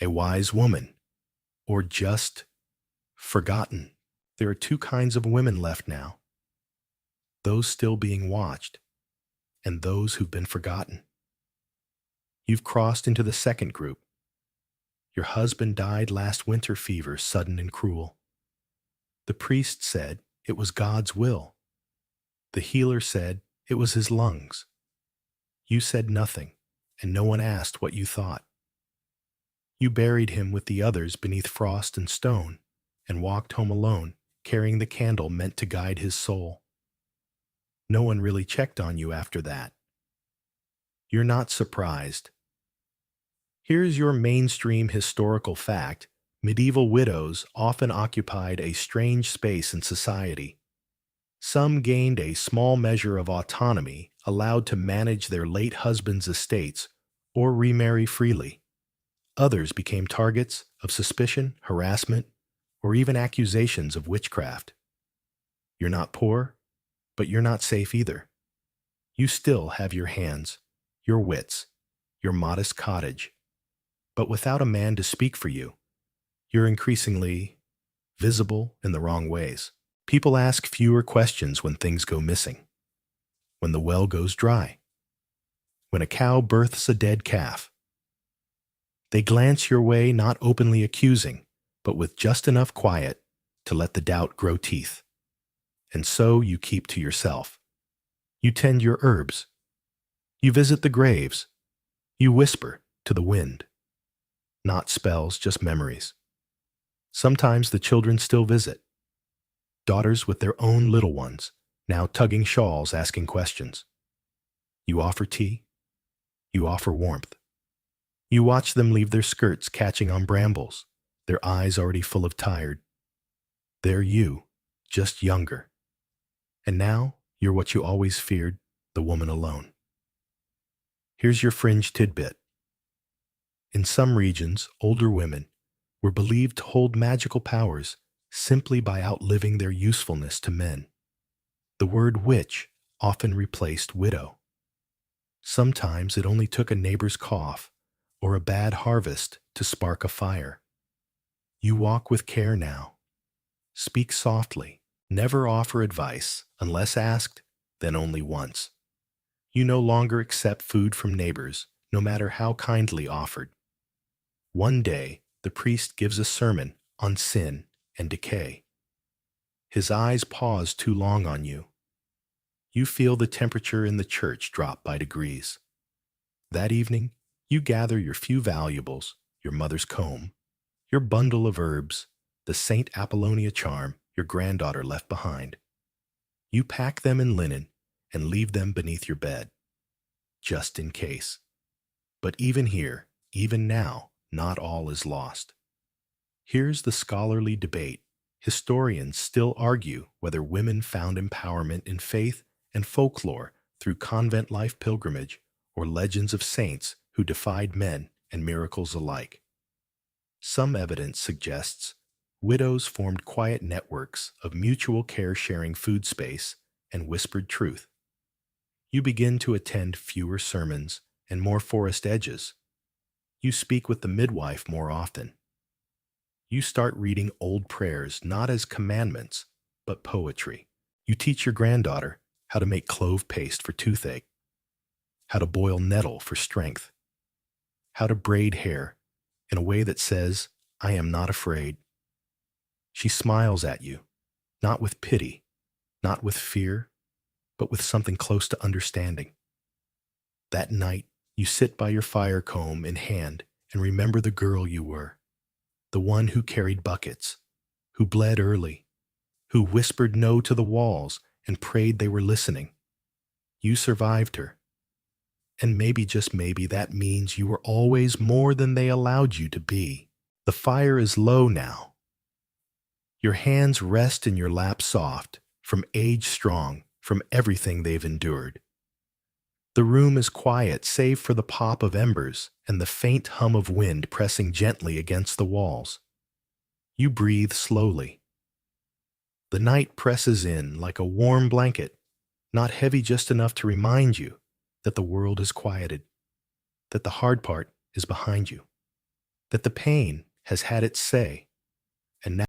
a wise woman, or just forgotten. There are two kinds of women left now: those still being watched, and those who've been forgotten. You've crossed into the second group. Your husband died last winter fever, sudden and cruel. The priest said it was God's will. The healer said it was his lungs. You said nothing, and no one asked what you thought. You buried him with the others beneath frost and stone, and walked home alone, carrying the candle meant to guide his soul. No one really checked on you after that. You're not surprised. Here's your mainstream historical fact: medieval widows often occupied a strange space in society. Some gained a small measure of autonomy, allowed to manage their late husband's estates or remarry freely. Others became targets of suspicion, harassment, or even accusations of witchcraft. You're not poor, but you're not safe either. You still have your hands, your wits, your modest cottage, but without a man to speak for you, you're increasingly visible in the wrong ways. People ask fewer questions when things go missing, when the well goes dry, when a cow births a dead calf. They glance your way, not openly accusing, but with just enough quiet to let the doubt grow teeth. And so you keep to yourself. You tend your herbs. You visit the graves. You whisper to the wind. Not spells, just memories. Sometimes the children still visit. Daughters with their own little ones, now tugging shawls, asking questions. You offer tea. You offer warmth. You watch them leave their skirts catching on brambles, their eyes already full of tired. They're you, just younger. And now you're what you always feared, the woman alone. Here's your fringe tidbit. In some regions, older women were believed to hold magical powers simply by outliving their usefulness to men. The word witch often replaced widow. Sometimes it only took a neighbor's cough or a bad harvest to spark a fire. You walk with care now. Speak softly. Never offer advice unless asked, then only once. You no longer accept food from neighbors, no matter how kindly offered. One day, the priest gives a sermon on sin and decay. His eyes pause too long on you. You feel the temperature in the church drop by degrees. That evening, you gather your few valuables, your mother's comb, your bundle of herbs, the St. Apollonia charm your granddaughter left behind. You pack them in linen and leave them beneath your bed, just in case. But even here, even now, not all is lost. Here's the scholarly debate. Historians still argue whether women found empowerment in faith and folklore through convent life pilgrimage or legends of saints who defied men and miracles alike. Some evidence suggests widows formed quiet networks of mutual care, sharing food space and whispered truth. You begin to attend fewer sermons and more forest edges. You speak with the midwife more often. You start reading old prayers not as commandments, but poetry. You teach your granddaughter how to make clove paste for toothache. how to boil nettle for strength, how to braid hair in a way that says, I am not afraid. She smiles at you, not with pity, not with fear, but with something close to understanding. That night, you sit by your fire comb in hand and remember the girl you were, the one who carried buckets, who bled early, who whispered no to the walls and prayed they were listening. You survived her. And maybe, just maybe, that means you were always more than they allowed you to be. The fire is low now. Your hands rest in your lap soft, from age strong, from everything they've endured. The room is quiet save for the pop of embers and the faint hum of wind pressing gently against the walls. You breathe slowly. The night presses in like a warm blanket, not heavy just enough to remind you that the world is quieted, that the hard part is behind you, that the pain has had its say, and now